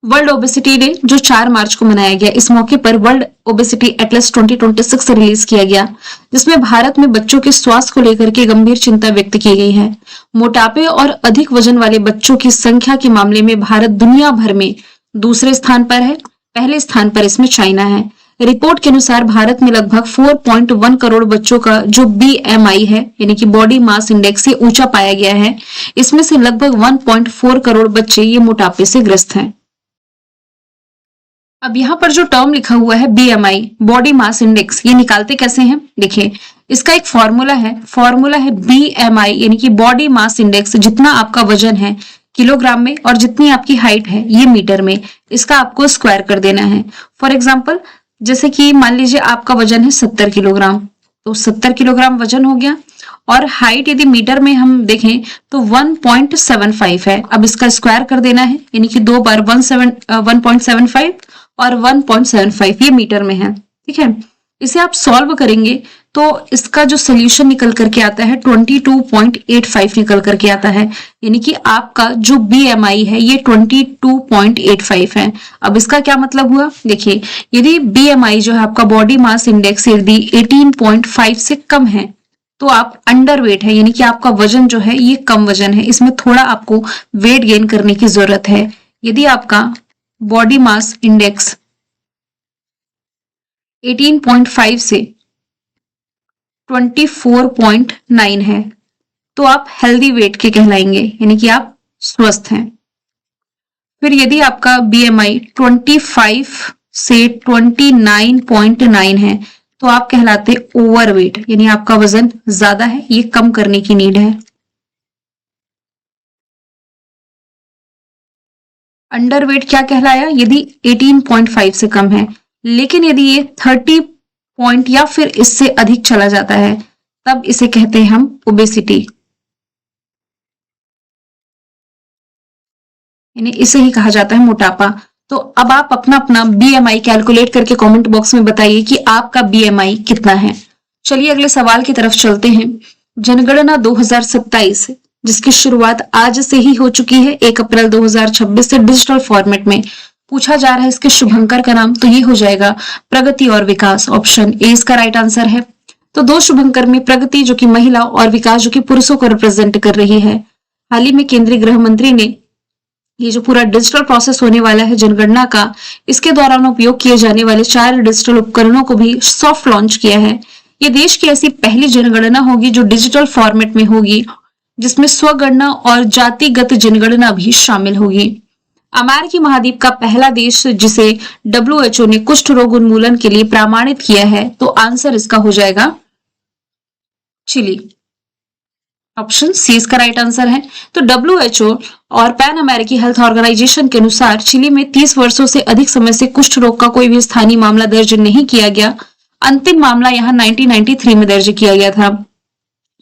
वर्ल्ड ओबेसिटी डे जो 4 मार्च को मनाया गया, इस मौके पर वर्ल्ड ओबेसिटी एटलस 2026 रिलीज किया गया, जिसमें भारत में बच्चों के स्वास्थ्य को लेकर के गंभीर चिंता व्यक्त की गई है। मोटापे और अधिक वजन वाले बच्चों की संख्या के मामले में भारत दुनिया भर में दूसरे स्थान पर है, पहले स्थान पर इसमें चाइना है। रिपोर्ट के अनुसार भारत में लगभग 4.1 करोड़ बच्चों का जो BMI है यानी कि बॉडी मास इंडेक्स से ऊंचा पाया गया है। इसमें से लगभग 1.4 करोड़ बच्चे ये मोटापे से ग्रस्त हैं। अब यहाँ पर जो टर्म लिखा हुआ है BMI, बॉडी मास इंडेक्स, ये निकालते कैसे हैं? देखिए, इसका एक फॉर्मूला है BMI यानी कि बॉडी मास इंडेक्स। जितना आपका वजन है किलोग्राम में और जितनी आपकी हाइट है ये मीटर में, इसका आपको स्क्वायर कर देना है। फॉर एग्जाम्पल, जैसे कि मान लीजिए आपका वजन है 70 किलोग्राम, तो 70 किलोग्राम वजन हो गया और हाइट यदि मीटर में हम देखें तो 1.75 है। अब इसका स्क्वायर कर देना है, यानी कि 2 बार 1.75 और 1.75 ये मीटर में है। ठीक है, इसे आप सॉल्व करेंगे तो इसका जो सोल्यूशन निकल करके आता है 22.85 निकल करके आता है, यानी कि आपका जो BMI है ये 22.85 है। अब इसका क्या मतलब हुआ? देखिए, यदि BMI जो है आपका बॉडी मास इंडेक्स यदि 18.5 से कम है तो आप अंडर वेट है, यानी कि आपका वजन जो है ये कम वजन है, इसमें थोड़ा आपको वेट गेन करने की जरूरत है। यदि आपका बॉडी मास इंडेक्स 18.5 से 24.9 है तो आप हेल्दी वेट के कहलाएंगे, यानी कि आप स्वस्थ हैं। फिर यदि आपका BMI 25 से 29.9 है तो आप कहलाते ओवरवेट, यानी आपका वजन ज्यादा है, ये कम करने की नीड है। अंडरवेट क्या कहलाया? यदि 18.5 से कम है, लेकिन यदि ये 30 पॉइंट या फिर इससे अधिक चला जाता है तब इसे कहते हैं हम ओबेसिटी, यानी इसे ही कहा जाता है मोटापा। तो अब आप अपना अपना बीएमआई कैलकुलेट करके कमेंट बॉक्स में बताइए कि आपका बीएमआई कितना है। चलिए अगले सवाल की तरफ चलते हैं। जनगणना 2027 जिसकी शुरुआत आज से ही हो चुकी है 1 अप्रैल 2026 से डिजिटल फॉर्मेट में पूछा जा रहा है इसके शुभंकर का नाम, तो ये हो जाएगा प्रगति और विकास। ऑप्शन ए इसका राइट आंसर है। तो दो शुभंकर में प्रगति जो कि महिला और विकास जो कि पुरुषों को रिप्रेजेंट कर रही है। हाल ही में केंद्रीय गृह मंत्री ने ये जो पूरा डिजिटल प्रोसेस होने वाला है जनगणना का, इसके दौरान उपयोग किए जाने वाले 4 डिजिटल उपकरणों को भी सॉफ्ट लॉन्च किया है। ये देश की ऐसी पहली जनगणना होगी जो डिजिटल फॉर्मेट में होगी, जिसमें स्वगणना और जातिगत जनगणना भी शामिल होगी। अमेरिकी महाद्वीप का पहला देश जिसे WHO ने कुष्ठ रोग उन्मूलन के लिए प्रमाणित किया है, तो आंसर इसका हो जाएगा चिली। ऑप्शन सी इसका राइट आंसर है। तो WHO और पैन अमेरिकी हेल्थ ऑर्गेनाइजेशन के अनुसार चिली में 30 वर्षों से अधिक समय से कुष्ठ रोग का कोई भी स्थानीय मामला दर्ज नहीं किया गया। अंतिम मामला यहाँ 1993 में दर्ज किया गया था।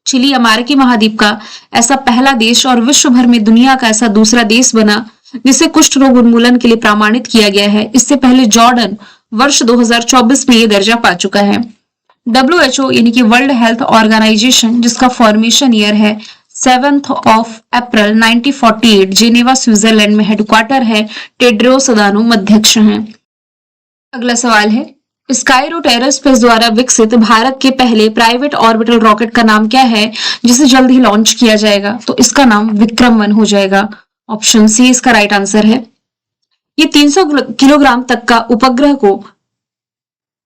चिली अमेरिकी महाद्वीप का ऐसा पहला देश और विश्व भर में दुनिया का ऐसा दूसरा देश बना जिसे कुष्ठ रोग उन्मूलन के लिए प्रमाणित किया गया है। इससे पहले जॉर्डन वर्ष 2024 में ये दर्जा पा चुका है। WHO यानी कि वर्ल्ड हेल्थ ऑर्गेनाइजेशन जिसका फॉर्मेशन ईयर है 7 अप्रैल 1948, जेनेवा स्विट्जरलैंड में हेडक्वार्टर है। टेड्रोस अदानोम अध्यक्ष हैं। अगला सवाल है, स्काईरूट एरोस्पेस द्वारा विकसित भारत के पहले प्राइवेट ऑर्बिटल रॉकेट का नाम क्या है जिसे जल्द ही लॉन्च किया जाएगा? तो इसका नाम विक्रम-1 हो जाएगा। ऑप्शन सी इसका राइट आंसर है। ये 300 किलोग्राम तक का उपग्रह को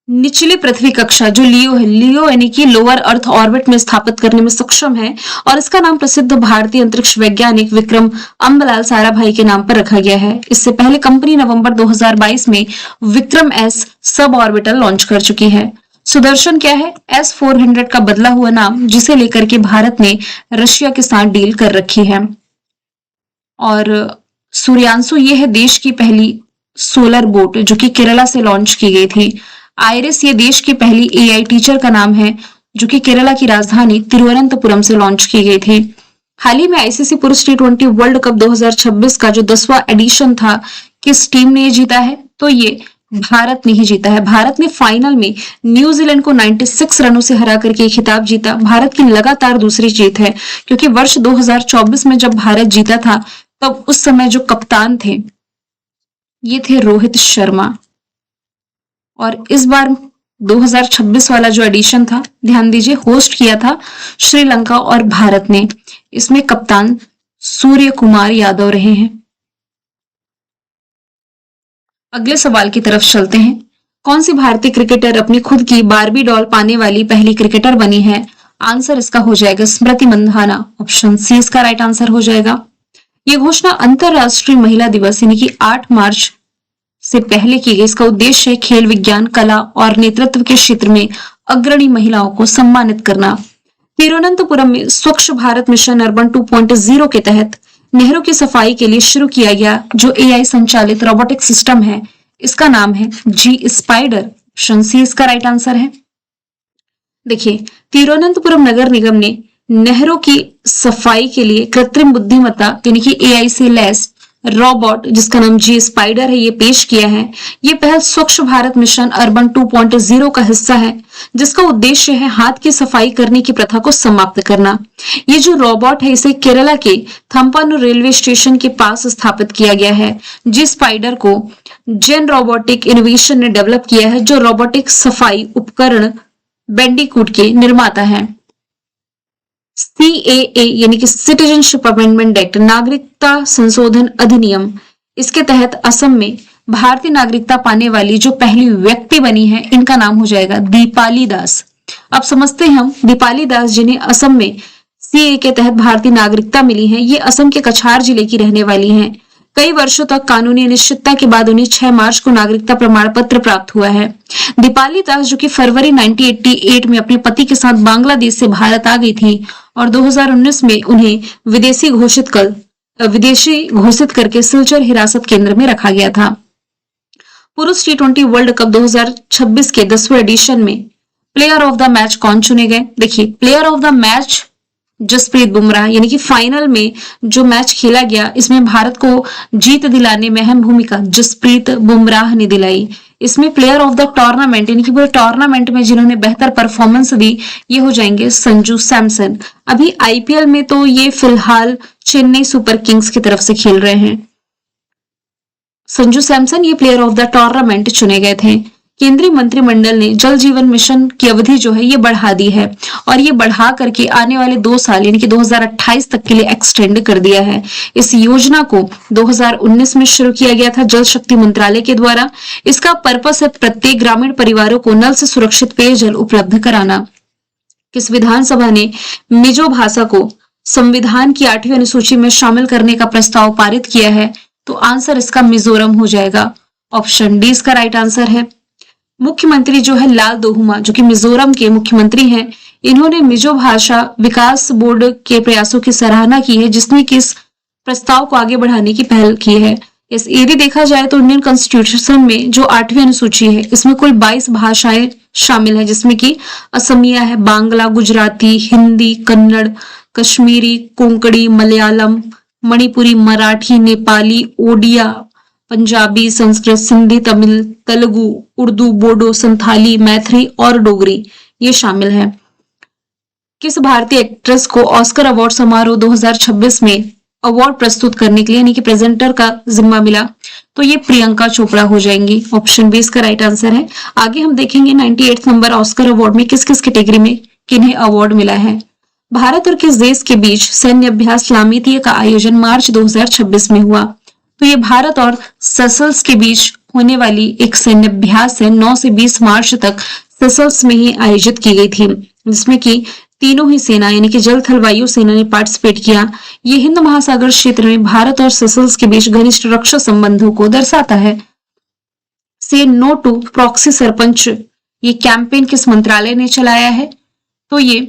निचले पृथ्वी कक्षा जो लियो है, लियो यानी कि लोअर अर्थ ऑर्बिट में स्थापित करने में सक्षम है और इसका नाम प्रसिद्ध भारतीय अंतरिक्ष वैज्ञानिक विक्रम अम्बलाल साराभाई के नाम पर रखा गया है। इससे पहले कंपनी नवंबर 2022 में Vikram S sub orbital launch कर चुकी है। सुदर्शन क्या है? S-400 का बदला हुआ नाम जिसे लेकर के भारत ने रशिया के साथ डील कर रखी है। और सूर्यांशु ये है देश की पहली सोलर बोट जो कि केरला से लॉन्च की गई थी। आइरिस ये देश की पहली AI टीचर का नाम है जो कि केरला की राजधानी तिरुवनंतपुरम से लॉन्च की गई थी। हाल ही में ICC पुरुष T20 वर्ल्ड कप 2026 का जो 10वां एडिशन था, किस टीम ने ये जीता है? तो ये भारत ने ही जीता है। भारत ने फाइनल में न्यूजीलैंड को 96 रनों से हरा करके खिताब जीता। भारत की लगातार दूसरी जीत है क्योंकि वर्ष 2024 में जब भारत जीता था तब उस समय जो कप्तान थे ये थे रोहित शर्मा, और इस बार 2026 वाला जो एडिशन था, ध्यान दीजिए, होस्ट किया था श्रीलंका और भारत ने। इसमें कप्तान सूर्य कुमार यादव रहे हैं। अगले सवाल की तरफ चलते हैं। कौन सी भारतीय क्रिकेटर अपनी खुद की बारबी डॉल पाने वाली पहली क्रिकेटर बनी है? आंसर इसका हो जाएगा स्मृति मंधाना। ऑप्शन सी इसका राइट आंसर हो जाएगा। ये घोषणा अंतरराष्ट्रीय महिला दिवस यानी कि 8 मार्च से पहले की गई। इसका उद्देश्य है खेल, विज्ञान, कला और नेतृत्व के क्षेत्र में अग्रणी महिलाओं को सम्मानित करना। तिरुवनंतपुरम में स्वच्छ भारत मिशन अर्बन 2.0 के तहत नहरों की सफाई के लिए शुरू किया गया जो AI संचालित रोबोटिक सिस्टम है, इसका नाम है जी स्पाइडर। ऑप्शन सी इसका राइट आंसर है। देखिए, तिरुवनंतपुरम नगर निगम ने नहरों की सफाई के लिए कृत्रिम बुद्धिमत्ता यानी कि AI से लैस रोबोट जिसका नाम जी स्पाइडर है ये पेश किया है। ये पहल स्वच्छ भारत मिशन अर्बन 2.0 का हिस्सा है जिसका उद्देश्य है हाथ की सफाई करने की प्रथा को समाप्त करना। ये जो रोबोट है इसे केरला के थम्पानुर रेलवे स्टेशन के पास स्थापित किया गया है। जी स्पाइडर को जेन रोबोटिक इनोवेशन ने डेवलप किया है जो रोबोटिक सफाई उपकरण बैंडिकूट के निर्माता है। CAA यानी कि सिटीजनशिप अमेंडमेंट एक्ट, नागरिकता संशोधन अधिनियम, इसके तहत असम में भारतीय नागरिकता पाने वाली जो पहली व्यक्ति बनी है इनका नाम हो जाएगा दीपाली दास। अब समझते हैं हम दीपाली दास जिन्हें असम में CAA के तहत भारतीय नागरिकता मिली है। ये असम के कछार जिले की रहने वाली हैं। कई वर्षों तक कानूनी अनिश्चितता के बाद उन्हें 6 मार्च को नागरिकता प्रमाण पत्र प्राप्त हुआ है। दीपाली दास जो कि फरवरी 1988 में अपने पति के साथ बांग्लादेश से भारत आ गई थी और 2019 में उन्हें विदेशी घोषित कर विदेशी घोषित करके सिलचर हिरासत केंद्र में रखा गया था। पुरुष T20 वर्ल्ड कप 2026 के 10वें एडिशन में प्लेयर ऑफ द मैच कौन चुने गए? देखिए, player of the match Jasprit Bumrah, यानी कि फाइनल में जो मैच खेला गया इसमें भारत को जीत दिलाने में अहम भूमिका जसप्रीत बुमराह ने दिलाई। इसमें प्लेयर ऑफ द टूर्नामेंट, यानी कि पूरे टूर्नामेंट में जिन्होंने बेहतर परफॉर्मेंस दी, ये हो जाएंगे संजू सैमसन। अभी आईपीएल में तो ये फिलहाल चेन्नई सुपर किंग्स की तरफ से खेल रहे हैं। संजू सैमसन ये प्लेयर ऑफ द टूर्नामेंट चुने गए थे। केंद्रीय मंत्रिमंडल ने जल जीवन मिशन की अवधि जो है ये बढ़ा दी है और ये बढ़ा करके आने वाले 2 साल यानी कि 2028 तक के लिए एक्सटेंड कर दिया है। इस योजना को 2019 में शुरू किया गया था जल शक्ति मंत्रालय के द्वारा। इसका पर्पस है प्रत्येक ग्रामीण परिवारों को नल से सुरक्षित पेयजल उपलब्ध कराना। किस विधानसभा ने मिजो भाषा को संविधान की 8वीं अनुसूची में शामिल करने का प्रस्ताव पारित किया है? तो आंसर इसका मिजोरम हो जाएगा। ऑप्शन डी इसका राइट आंसर है। मुख्यमंत्री जो है लाल दोहुमा, जो कि मिजोरम के मुख्यमंत्री हैं, इन्होंने मिजो भाषा विकास बोर्ड के प्रयासों की सराहना की है, जिसने कि इस प्रस्ताव को आगे बढ़ाने की पहल की है। इस यदि देखा जाए तो इंडियन कॉन्स्टिट्यूशन में जो 8वीं अनुसूची है इसमें कुल 22 भाषाएं शामिल है, जिसमें कि असमिया है, बांग्ला, गुजराती, हिंदी, कन्नड़, कश्मीरी, कोंकणी, मलयालम, मणिपुरी, मराठी, नेपाली, ओडिया, पंजाबी, संस्कृत, सिंधी, तमिल, तेलुगु, उर्दू, बोडो, संथाली, मैथिली और डोगरी ये शामिल है। किस भारतीय एक्ट्रेस को ऑस्कर अवार्ड समारोह 2026 में अवार्ड प्रस्तुत करने के लिए यानी कि प्रेजेंटर का जिम्मा मिला? तो ये प्रियंका चोपड़ा हो जाएंगी। ऑप्शन बी इसका राइट आंसर है। आगे हम देखेंगे 98 नंबर ऑस्कर अवार्ड में किस किस कैटेगरी में किन्हें अवार्ड मिला है। भारत और किस देश के बीच सैन्य अभ्यास लामितीय का आयोजन मार्च 2026 में हुआ? तो ये भारत और सेशल्स के बीच होने वाली एक सैन्य अभ्यास है। 9 से 20 मार्च तक सेशल्स में ही आयोजित की गई थी, जिसमें कि तीनों ही सेना यानी कि जल थल वायु सेना ने पार्टिसिपेट किया। ये हिंद महासागर क्षेत्र में भारत और सेशल्स के बीच घनिष्ठ रक्षा संबंधों को दर्शाता है। से नो टू प्रॉक्सी सरपंच ये कैंपेन किस मंत्रालय ने चलाया है? तो ये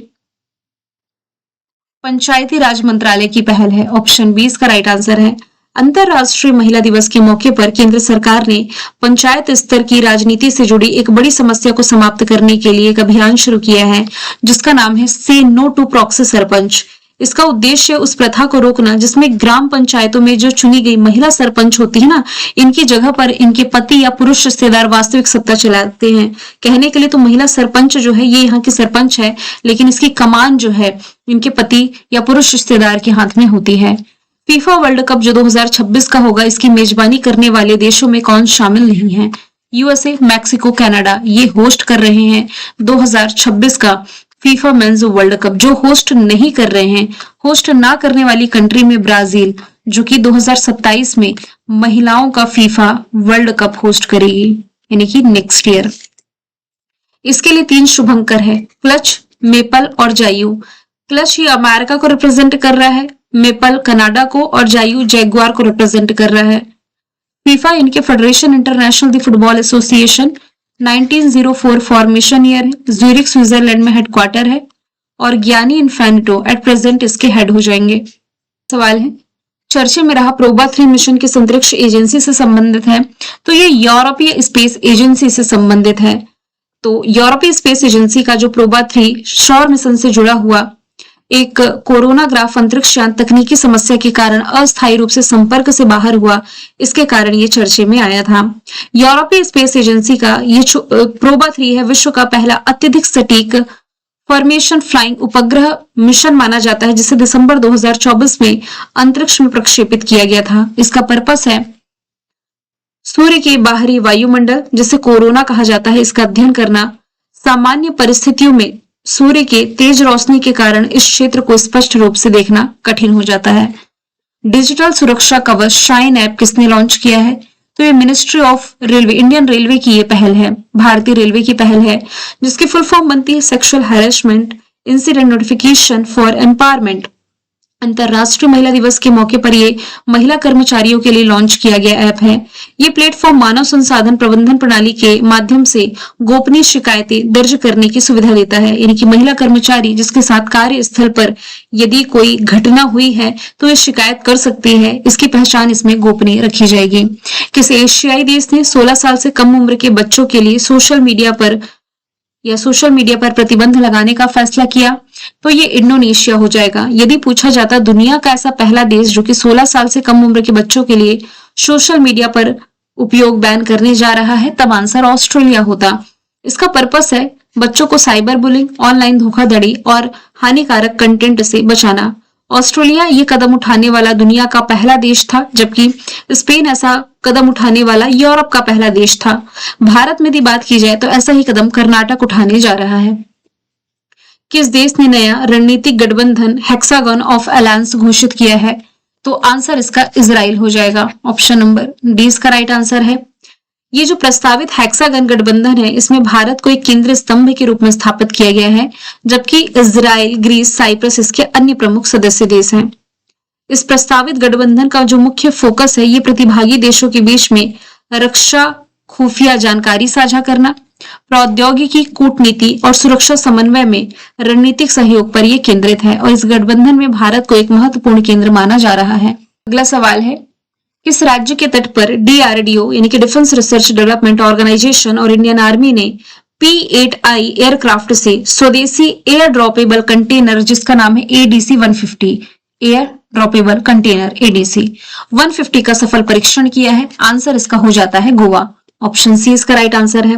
पंचायती राज मंत्रालय की पहल है। ऑप्शन बी इसका राइट आंसर है। अंतरराष्ट्रीय महिला दिवस के मौके पर केंद्र सरकार ने पंचायत स्तर की राजनीति से जुड़ी एक बड़ी समस्या को समाप्त करने के लिए एक अभियान शुरू किया है, जिसका नाम है से नो टू प्रॉक्सी सरपंच। इसका उद्देश्य उस प्रथा को रोकना जिसमें ग्राम पंचायतों में जो चुनी गई महिला सरपंच होती है ना, इनकी जगह पर इनके पति या पुरुष रिश्तेदार वास्तविक सत्ता चलाते हैं। कहने के लिए तो महिला सरपंच जो है ये यहाँ की सरपंच है, लेकिन इसकी कमान जो है इनके पति या पुरुष रिश्तेदार के हाथ में होती है। फीफा वर्ल्ड कप जो 2026 का होगा, इसकी मेजबानी करने वाले देशों में कौन शामिल नहीं है? यूएसए, मैक्सिको, कनाडा ये होस्ट कर रहे हैं 2026 का फीफा मेंस वर्ल्ड कप। जो होस्ट नहीं कर रहे हैं, होस्ट ना करने वाली कंट्री में ब्राजील, जो कि 2027 में महिलाओं का फीफा वर्ल्ड कप होस्ट करेगी, यानी कि नेक्स्ट ईयर। इसके लिए 3 शुभंकर है, क्लच, मेपल और जायू। क्लच ये अमेरिका को रिप्रेजेंट कर रहा है, मेपल कनाडा को और जायू जैगुआर को रिप्रेजेंट कर रहा है। फीफा इनके federation international the football association 1904 formation year है, ज्यूरिख स्विट्जरलैंड में हेडक्वार्टर है और ज्ञानी इन्फेंटो एट प्रेजेंट इसके हेड हो जाएंगे। सवाल है, चर्चे में रहा प्रोबा 3 मिशन किस अंतरिक्ष एजेंसी से संबंधित है? तो ये यूरोपीय स्पेस एजेंसी से संबंधित है। तो यूरोपीय स्पेस एजेंसी का जो प्रोबा 3 शॉर मिशन से जुड़ा हुआ एक कोरोनाग्राफ अंतरिक्ष यान तकनीकी समस्या के कारण अस्थायी रूप से संपर्क से बाहर हुआ, इसके कारण ये चर्चे में आया था। यूरोपीय स्पेस एजेंसी का ये प्रोबा 3 है, विश्व का पहला अत्यधिक सटीक फॉर्मेशन फ्लाइंग उपग्रह मिशन माना जाता है, जिसे दिसंबर 2024 में अंतरिक्ष में प्रक्षेपित किया गया था। इसका पर्पस है सूर्य के बाहरी वायुमंडल, जिसे कोरोना कहा जाता है, इसका अध्ययन करना। सामान्य परिस्थितियों में सूर्य के तेज रोशनी के कारण इस क्षेत्र को स्पष्ट रूप से देखना कठिन हो जाता है। डिजिटल सुरक्षा कवच शाइन ऐप किसने लॉन्च किया है? तो ये ministry of railway, Indian railway की ये पहल है, भारतीय रेलवे की पहल है, जिसकी फुल फॉर्म बनती है sexual harassment incident notification for empowerment अंतर्राष्ट्रीय महिला दिवस के मौके पर ये महिला कर्मचारियों के लिए लॉन्च किया गया ऐप है। ये प्लेटफॉर्म मानव संसाधन प्रबंधन प्रणाली के माध्यम से गोपनीय शिकायतें दर्ज करने की सुविधा देता है। यानी कि महिला कर्मचारी जिसके साथ कार्यस्थल पर यदि कोई घटना हुई है तो ये शिकायत कर सकती है। इसकी पहचान इसमें गोपनीय रखी जाएगी। किस एशियाई देश ने 16 साल से कम उम्र के बच्चों के लिए सोशल मीडिया पर प्रतिबंध लगाने का फैसला किया? तो ये इंडोनेशिया हो जाएगा। यदि पूछा जाता दुनिया का ऐसा पहला देश जो कि 16 साल से कम उम्र के बच्चों के लिए सोशल मीडिया पर उपयोग बैन करने जा रहा है, तब आंसर ऑस्ट्रेलिया होता। इसका पर्पस है बच्चों को साइबर बुलिंग, ऑनलाइन धोखाधड़ी और हानिकारक कंटेंट से बचाना। ऑस्ट्रेलिया ये कदम उठाने वाला दुनिया का पहला देश था, जबकि स्पेन ऐसा कदम उठाने वाला यूरोप का पहला देश था। भारत में यदि बात की जाए तो ऐसा ही कदम कर्नाटक उठाने जा रहा है। किस देश ने नया रणनीतिक गठबंधन हेक्सागन ऑफ अलायंस घोषित किया है? तो आंसर इसका इजराइल हो जाएगा। ऑप्शन नंबर डी इसका राइट आंसर है। ये जो प्रस्तावित हेक्सागन गठबंधन है, इसमें भारत को एक केंद्रीय स्तंभ के रूप में स्थापित किया गया है, जबकि इजराइल, ग्रीस, साइप्रस इसके अन्य प्रमुख सदस्य देश हैं। इस प्रस्तावित गठबंधन का जो मुख्य फोकस है, ये प्रतिभागी देशों के बीच में रक्षा, खुफिया जानकारी साझा करना, प्रौद्योगिकी, कूटनीति और सुरक्षा समन्वय में रणनीतिक सहयोग पर यह केंद्रित है और इस गठबंधन में भारत को एक महत्वपूर्ण केंद्र माना जा रहा है। अगला सवाल है, किस राज्य के तट पर डीआरडीओ यानी कि डिफेंस रिसर्च डेवलपमेंट ऑर्गेनाइजेशन और इंडियन आर्मी ने P-8I एयरक्राफ्ट से स्वदेशी एयर ड्रॉपेबल कंटेनर जिसका नाम है ADC 150 air droppable container ADC 150 का सफल परीक्षण किया है? आंसर इसका हो जाता है गोवा। ऑप्शन सी इसका राइट आंसर है।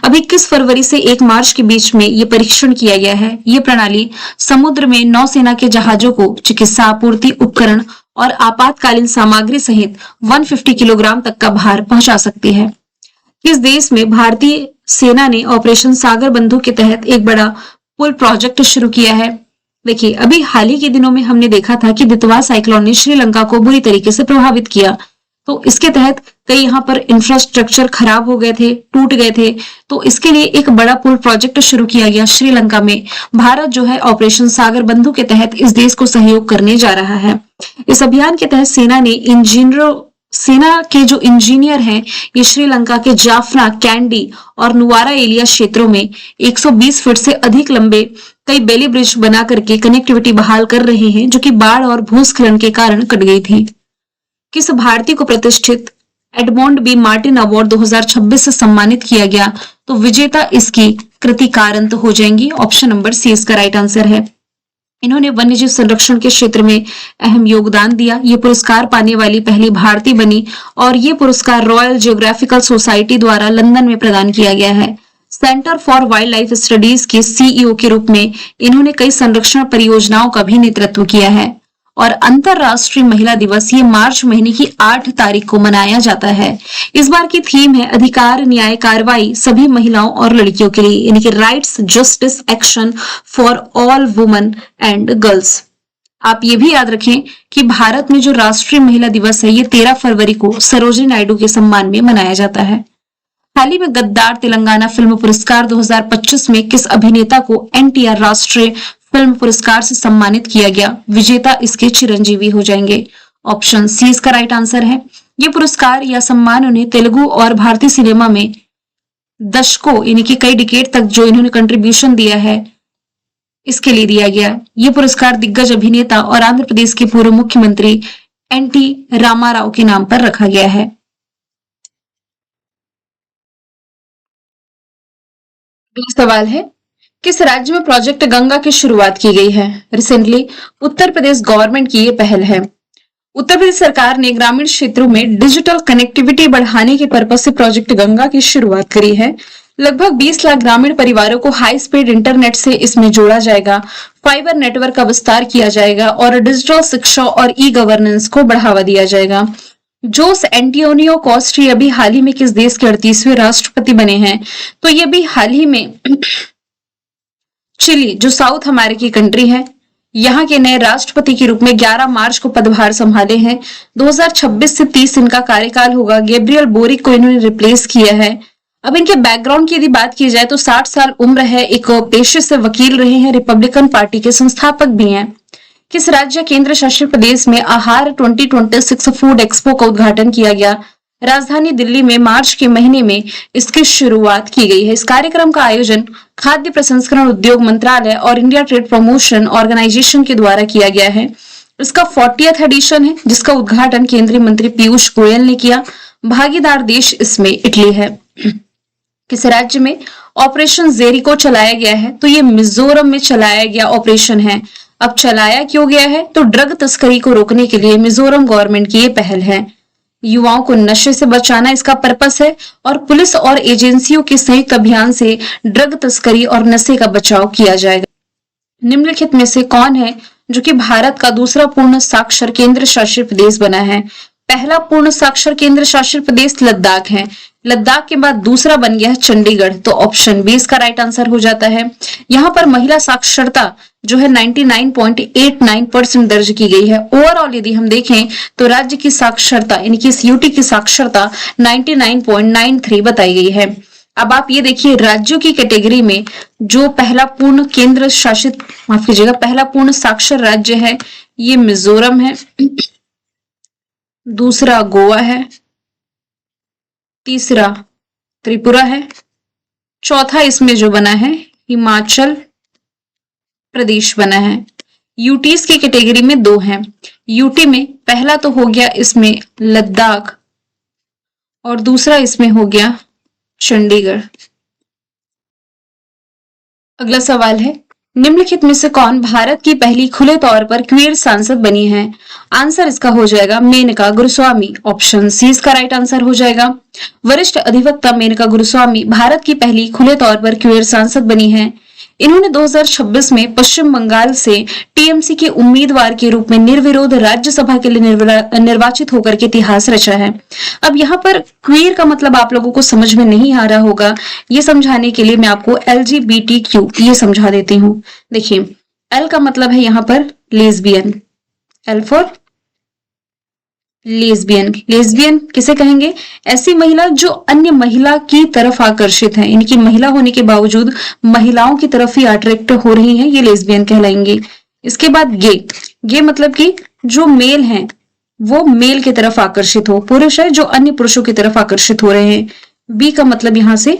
अभी 21 फरवरी से 1 मार्च के बीच में ये परीक्षण किया गया है। ये प्रणाली समुद्र में नौसेना के जहाजों को चिकित्सा आपूर्ति उपकरण और आपातकालीन सामग्री सहित 150 किलोग्राम तक का भार पहुंचा सकती है। किस देश में भारतीय सेना ने ऑपरेशन सागर बंधु के तहत एक बड़ा पुल प्रोजेक्ट शुरू किया है? देखिए, अभी हाल ही के दिनों में हमने देखा था कि दितवा साइक्लोन ने श्रीलंका को बुरी तरीके से प्रभावित किया, तो इसके तहत कई यहाँ पर इंफ्रास्ट्रक्चर खराब हो गए थे, टूट गए थे, तो इसके लिए एक बड़ा पुल प्रोजेक्ट शुरू किया गया श्रीलंका में। भारत जो है ऑपरेशन सागर बंधु के तहत इस देश को सहयोग करने जा रहा है। इस अभियान के तहत सेना के जो इंजीनियर हैं, ये श्रीलंका के जाफना, कैंडी और नुवारा एलिया क्षेत्रों में 120 फीट से अधिक लंबे कई बेली ब्रिज बना करके कनेक्टिविटी बहाल कर रहे हैं, जो कि बाढ़ और भूस्खलन के कारण कट गई थी। किस भारतीय को प्रतिष्ठित एडमोंड बी मार्टिन अवार्ड 2026 से सम्मानित किया गया? तो विजेता इसकी कृति कारंत हो जाएंगी। ऑप्शन नंबर सी इसका राइट आंसर है। इन्होंने वन्यजीव संरक्षण के क्षेत्र में अहम योगदान दिया। ये पुरस्कार पाने वाली पहली भारतीय बनी और ये पुरस्कार रॉयल जियोग्राफिकल सोसाइटी द्वारा लंदन में प्रदान किया गया है। Centre for wild life studies के सीईओ के रूप में इन्होंने कई संरक्षण परियोजनाओं का भी नेतृत्व किया है। और अंतरराष्ट्रीय महिला दिवस ये मार्च महीने की 8 तारीख को मनाया जाता है। इस बार की थीम है अधिकार, न्याय, कार्रवाई सभी महिलाओं और लड़कियों के लिए, यानी कि rights, justice, action for all women and girls. आप ये भी याद रखें कि भारत में जो राष्ट्रीय महिला दिवस है ये 13 फरवरी को सरोजिनी नायडू के सम्मान में मनाया जाता है। हाल ही में गद्दार तेलंगाना फिल्म पुरस्कार 2025 में किस अभिनेता को NTR राष्ट्रीय फिल्म पुरस्कार से सम्मानित किया गया? विजेता इसके चिरंजीवी हो जाएंगे। ऑप्शन सी इसका राइट आंसर है। ये पुरस्कार या सम्मान उन्हें तेलुगु और भारतीय सिनेमा में दशकों यानी कि कई डिकेड तक जो इन्होंने कंट्रीब्यूशन दिया है इसके लिए दिया गया। ये पुरस्कार दिग्गज अभिनेता और आंध्र प्रदेश के पूर्व मुख्यमंत्री NT रामाराव के नाम पर रखा गया है। अगला सवाल है, किस राज्य में प्रोजेक्ट गंगा की शुरुआत की गई है? रिसेंटली उत्तर प्रदेश गवर्नमेंट की ये पहल है। उत्तर प्रदेश सरकार ने ग्रामीण क्षेत्रों में डिजिटल कनेक्टिविटी बढ़ाने के पर्पज से प्रोजेक्ट गंगा की शुरुआत करी है। लगभग 20 लाख ग्रामीण परिवारों को हाई स्पीड इंटरनेट से इसमें जोड़ा जाएगा, फाइबर नेटवर्क का विस्तार किया जाएगा और डिजिटल शिक्षा और ई गवर्नेंस को बढ़ावा दिया जाएगा। जोस एंटोनियो कोस्टा अभी हाल ही में किस देश के 38वें राष्ट्रपति बने हैं? तो ये भी हाल ही में चिली, जो साउथ अमेरिकी कंट्री है, यहाँ के नए राष्ट्रपति के रूप में 11 मार्च को पदभार संभाले हैं। 2026 से 30 इनका कार्यकाल होगा। गैब्रियल बोरिक को इन्होंने रिप्लेस किया है। अब इनके बैकग्राउंड की यदि बात की जाए तो 60 साल उम्र है, एक पेशे से वकील रहे हैं, रिपब्लिकन पार्टी के संस्थापक भी हैं। किस राज्य केंद्र शासित प्रदेश में आहार 2026 फूड एक्सपो का उद्घाटन किया गया? राजधानी दिल्ली में मार्च के महीने में इसकी शुरुआत की गई है। इस कार्यक्रम का आयोजन खाद्य प्रसंस्करण उद्योग मंत्रालय और इंडिया ट्रेड प्रमोशन ऑर्गेनाइजेशन के द्वारा किया गया है। इसका 40th एडिशन है, जिसका उद्घाटन केंद्रीय मंत्री पीयूष गोयल ने किया। भागीदार देश इसमें इटली है। किस राज्य में ऑपरेशन जेरिको चलाया गया है? तो ये मिजोरम में चलाया गया ऑपरेशन है। अब चलाया क्यों गया है? तो ड्रग तस्करी को रोकने के लिए मिजोरम गवर्नमेंट की ये पहल है। युवाओं को नशे से बचाना इसका पर्पस है और पुलिस और एजेंसियों के संयुक्त अभियान से ड्रग तस्करी और नशे का बचाव किया जाएगा। निम्नलिखित में से कौन है जो कि भारत का दूसरा पूर्ण साक्षर केंद्र शासित प्रदेश बना है? पहला पूर्ण साक्षर केंद्र शासित प्रदेश लद्दाख है। लद्दाख के बाद दूसरा बन गया है चंडीगढ़। तो ऑप्शन बी इसका राइट आंसर हो जाता है। यहाँ पर महिला साक्षरता जो है 99.89% दर्ज की गई है। ओवरऑल यदि हम देखें तो राज्य की साक्षरता यानी कि इस यूटी की साक्षरता 99.93 बताई गई है। अब आप ये देखिए राज्यों की कैटेगरी में जो पहला पूर्ण केंद्र शासित माफ कीजिएगा पहला पूर्ण साक्षर राज्य है ये मिजोरम है, दूसरा गोवा है, तीसरा त्रिपुरा है, चौथा इसमें जो बना है हिमाचल प्रदेश बना है। यूटीज की कैटेगरी में दो हैं। यूटी में पहला तो हो गया इसमें लद्दाख और दूसरा इसमें हो गया चंडीगढ़। अगला सवाल है निम्नलिखित में से कौन भारत की पहली खुले तौर पर क्वीर सांसद बनी है? आंसर इसका हो जाएगा मेनका गुरुस्वामी। ऑप्शन सी इसका राइट आंसर हो जाएगा। वरिष्ठ अधिवक्ता मेनका गुरुस्वामी भारत की पहली खुले तौर पर क्वीर सांसद बनी है। इन्होंने 2026 में पश्चिम बंगाल से टीएमसी के उम्मीदवार के रूप में निर्विरोध राज्यसभा के लिए निर्वाचित होकर के इतिहास रचा है। अब यहाँ पर क्वीर का मतलब आप लोगों को समझ में नहीं आ रहा होगा, ये समझाने के लिए मैं आपको LGBTQ ये समझा देती हूँ। देखिए एल का मतलब है यहाँ पर lesbian, L for lesbian. Lesbian किसे कहेंगे? ऐसी महिला जो अन्य महिला की तरफ आकर्षित है, इनकी महिला होने के बावजूद महिलाओं की तरफ ही अट्रैक्ट हो रही हैं, ये लेस्बियन कहलाएंगे। इसके बाद गे, गे मतलब कि जो मेल हैं वो मेल की तरफ आकर्षित हो, पुरुष है जो अन्य पुरुषों की तरफ आकर्षित हो रहे हैं। बी का मतलब यहां से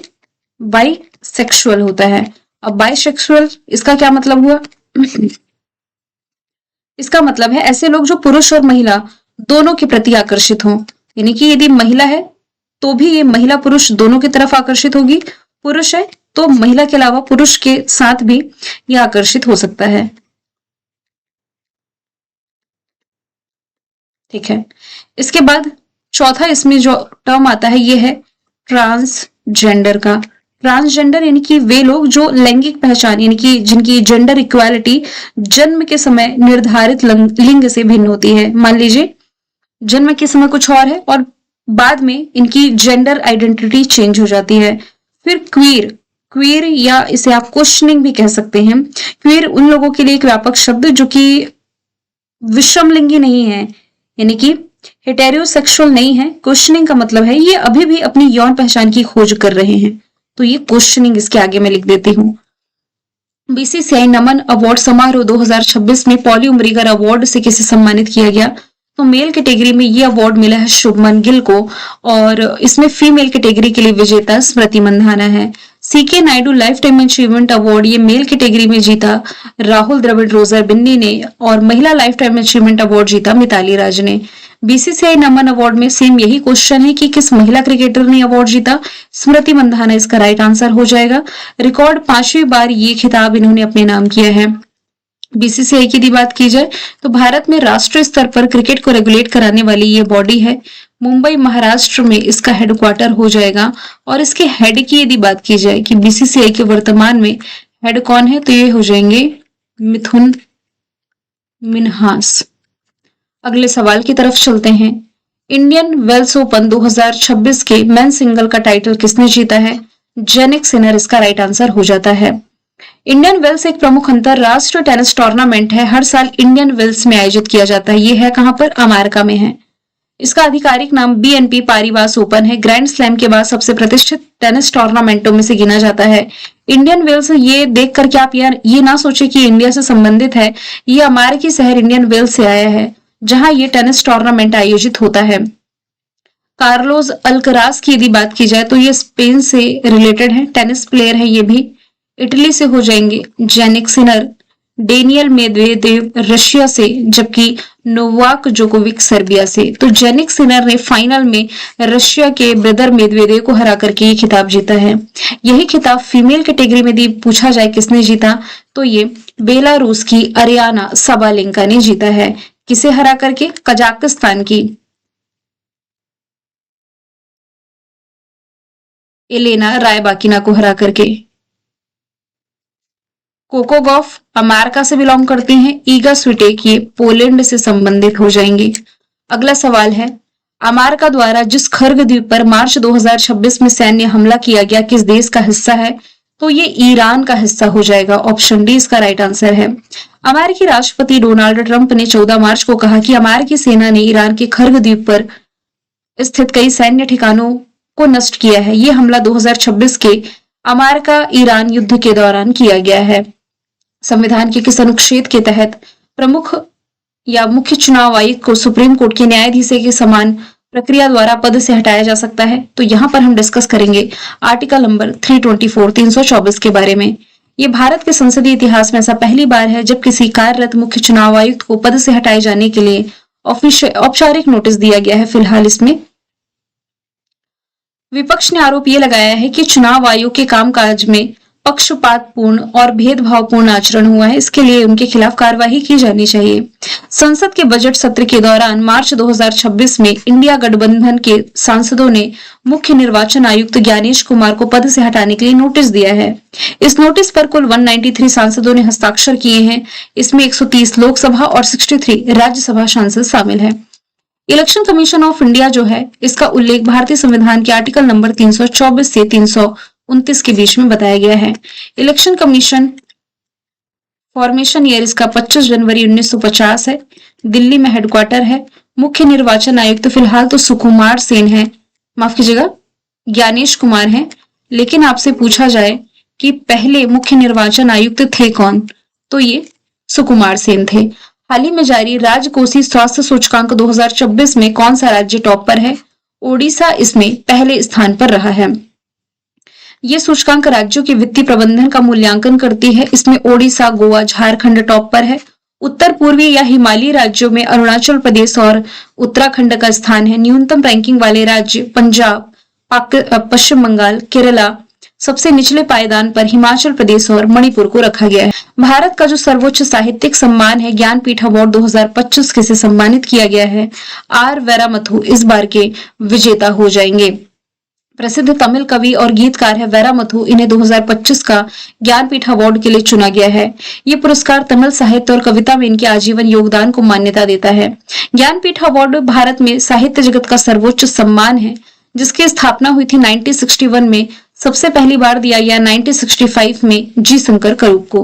बाई सेक्सुअल होता है। अब बाई सेक्सुअल इसका क्या मतलब हुआ? इसका मतलब है ऐसे लोग जो पुरुष और महिला दोनों के प्रति आकर्षित हो, यानी कि यदि महिला है तो भी ये महिला पुरुष दोनों की तरफ आकर्षित होगी, पुरुष है तो महिला के अलावा पुरुष के साथ भी ये आकर्षित हो सकता है। ठीक है, इसके बाद चौथा इसमें जो टर्म आता है ये है ट्रांसजेंडर का। ट्रांसजेंडर यानी कि वे लोग जो लैंगिक पहचान यानी कि जिनकी जेंडर इक्वालिटी जन्म के समय निर्धारित लिंग से भिन्न होती है। मान लीजिए जन्म के समय कुछ और है और बाद में इनकी जेंडर आइडेंटिटी चेंज हो जाती है। फिर क्वीर, क्वीर या इसे आप क्वेश्चनिंग भी कह सकते हैं। क्वीर उन लोगों के लिए एक व्यापक शब्द जो कि विषमलिंगी नहीं है, यानी कि हेटेरोसेक्सुअल नहीं है। क्वेश्चनिंग का मतलब है ये अभी भी अपनी यौन पहचान की खोज कर रहे हैं, तो ये क्वेश्चनिंग इसके आगे मैं लिख देती हूँ। बीसीसीआई नमन अवार्ड समारोह 2026 में पॉली उमरीगर अवार्ड से किसे सम्मानित किया गया? तो मेल कैटेगरी में ये अवार्ड मिला है शुभमन गिल को और इसमें फीमेल कैटेगरी के लिए विजेता स्मृति मंधाना है। CK Nayudu lifetime achievement award ये मेल कैटेगरी में जीता राहुल द्रविड़ रोजर बिन्नी ने और महिला लाइफ टाइम अचीवमेंट अवार्ड जीता मिताली राज ने। बीसीसीआई नमन अवार्ड में सेम यही क्वेश्चन है कि किस महिला क्रिकेटर ने अवार्ड जीता? स्मृति मंधाना इसका राइट आंसर हो जाएगा। रिकॉर्ड 5वीं बार ये खिताब इन्होंने अपने नाम किया है। बीसीसीआई की यदि बात की जाए तो भारत में राष्ट्रीय स्तर पर क्रिकेट को रेगुलेट कराने वाली ये बॉडी है। मुंबई महाराष्ट्र में इसका हेडक्वार्टर हो जाएगा। और इसके हेड की यदि बात की जाए कि बीसीसीआई के वर्तमान में हेड कौन है, तो ये हो जाएंगे मिथुन मिन्हास। अगले सवाल की तरफ चलते हैं। इंडियन वेल्स ओपन 2026 के मेन सिंगल का टाइटल किसने जीता है? जेनिक सिनर इसका राइट आंसर हो जाता है। इंडियन वेल्स एक प्रमुख अंतरराष्ट्रीय टेनिस टूर्नामेंट है, हर साल इंडियन वेल्स में आयोजित किया जाता है। ये है कहां पर? अमेरिका में है। इसका आधिकारिक नाम BNP पारिबास ओपन है। ग्रैंड स्लैम के बाद सबसे प्रतिष्ठित टेनिस टूर्नामेंटों में से गिना जाता है। इंडियन वेल्स, ये देख करके आप यार ये ना सोचे कि इंडिया से संबंधित है, ये अमेरिकी शहर इंडियन वेल्स से आया है, जहां ये टेनिस टूर्नामेंट आयोजित होता है। कार्लोस अल्कराज की यदि बात की जाए तो ये स्पेन से रिलेटेड है, टेनिस प्लेयर है ये भी। इटली से हो जाएंगे Jannik Sinner. Daniel Medvedev Russia से, जबकि नोवाक जोकोविक सर्बिया से। तो जेनिक सिनर ने फाइनल में रशिया के ब्रदर मेदवेदेव को हरा करके ये खिताब जीता है। यही खिताब फीमेल कैटेगरी में यदि पूछा जाए किसने जीता, तो ये बेलारूस की अरियाना सबालेंका ने जीता है। किसे हरा करके? कजाकिस्तान की एलेना रायबाकिना को हरा करके। कोको गॉफ अमेरिका से बिलोंग करती हैं। ईगा स्विटेक ये पोलैंड से संबंधित हो जाएंगे। अगला सवाल है, अमेरिका द्वारा जिस खर्ग द्वीप पर मार्च 2026 में सैन्य हमला किया गया किस देश का हिस्सा है? तो ये ईरान का हिस्सा हो जाएगा। ऑप्शन डी इसका राइट आंसर है। अमेरिकी राष्ट्रपति डोनाल्ड ट्रंप ने 14 मार्च को कहा कि अमेरिकी सेना ने ईरान के खर्ग द्वीप पर स्थित कई सैन्य ठिकानों को नष्ट किया है। ये हमला 2026 के अमेरिका ईरान युद्ध के दौरान किया गया है। संविधान के किस अनुच्छेद के तहत प्रमुख या मुख्य चुनाव आयुक्त को सुप्रीम कोर्ट के न्यायाधीश के समान प्रक्रिया द्वारा पद से हटाया जा सकता है? तो यहाँ पर हम डिस्कस करेंगे आर्टिकल नंबर 324 के बारे में। ये भारत के संसदीय इतिहास में ऐसा पहली बार है जब किसी कार्यरत मुख्य चुनाव आयुक्त को पद से हटाए जाने के लिए औपचारिक नोटिस दिया गया है। फिलहाल इसमें विपक्ष ने आरोप ये लगाया है कि चुनाव आयोग के कामकाज में पक्षपातपूर्ण और भेदभावपूर्ण आचरण हुआ है, इसके लिए उनके खिलाफ कार्रवाई की जानी चाहिए। संसद के बजट सत्र के दौरान मार्च 2026 में इंडिया गठबंधन के सांसदों ने मुख्य निर्वाचन आयुक्त ज्ञानेश कुमार को पद से हटाने के लिए नोटिस दिया है। इस नोटिस पर कुल 193 सांसदों ने हस्ताक्षर किए हैं। इसमें 130 लोकसभा और 63 राज्यसभा सांसद शामिल है। इलेक्शन कमीशन ऑफ इंडिया जो है, इसका उल्लेख भारतीय संविधान के आर्टिकल नंबर 324 से 329 के बीच में बताया गया है। इलेक्शन कमीशन फॉर्मेशन ईयर इसका 25 जनवरी 1950 है। दिल्ली में हेडक्वार्टर है। मुख्य निर्वाचन आयुक्त फिलहाल तो सुकुमार सेन है, माफ कीजिएगा ज्ञानेश कुमार है। लेकिन आपसे पूछा जाए कि पहले मुख्य निर्वाचन आयुक्त थे कौन, तो ये सुकुमार सेन थे। हाल ही में जारी राजकोषीय स्वास्थ्य सूचकांक 2026 में कौन सा राज्य टॉप पर है? ओडिशा इसमें पहले स्थान पर रहा है। ये सूचकांक राज्यों के वित्तीय प्रबंधन का मूल्यांकन करती है। इसमें ओडिशा, गोवा, झारखंड टॉप पर है। उत्तर पूर्वी या हिमालयी राज्यों में अरुणाचल प्रदेश और उत्तराखंड का स्थान है। न्यूनतम रैंकिंग वाले राज्य पंजाब, पश्चिम बंगाल, केरला। सबसे निचले पायदान पर हिमाचल प्रदेश और मणिपुर को रखा गया है। भारत का जो सर्वोच्च साहित्यिक सम्मान है ज्ञानपीठ अवार्ड 2025 के से सम्मानित किया गया है। आर वेरामथु इस बार के विजेता हो जाएंगे। प्रसिद्ध तमिल कवि और गीतकार है वेरामथु। इन्हें 2025 का ज्ञानपीठ अवार्ड के लिए चुना गया है। ये पुरस्कार तमिल साहित्य और कविता में इनके आजीवन योगदान को मान्यता देता है। ज्ञानपीठ अवार्ड भारत में साहित्य जगत का सर्वोच्च सम्मान है, जिसकी स्थापना हुई थी 1961 में। सबसे पहली बार दिया गया 1965 में जी शंकर करूप को।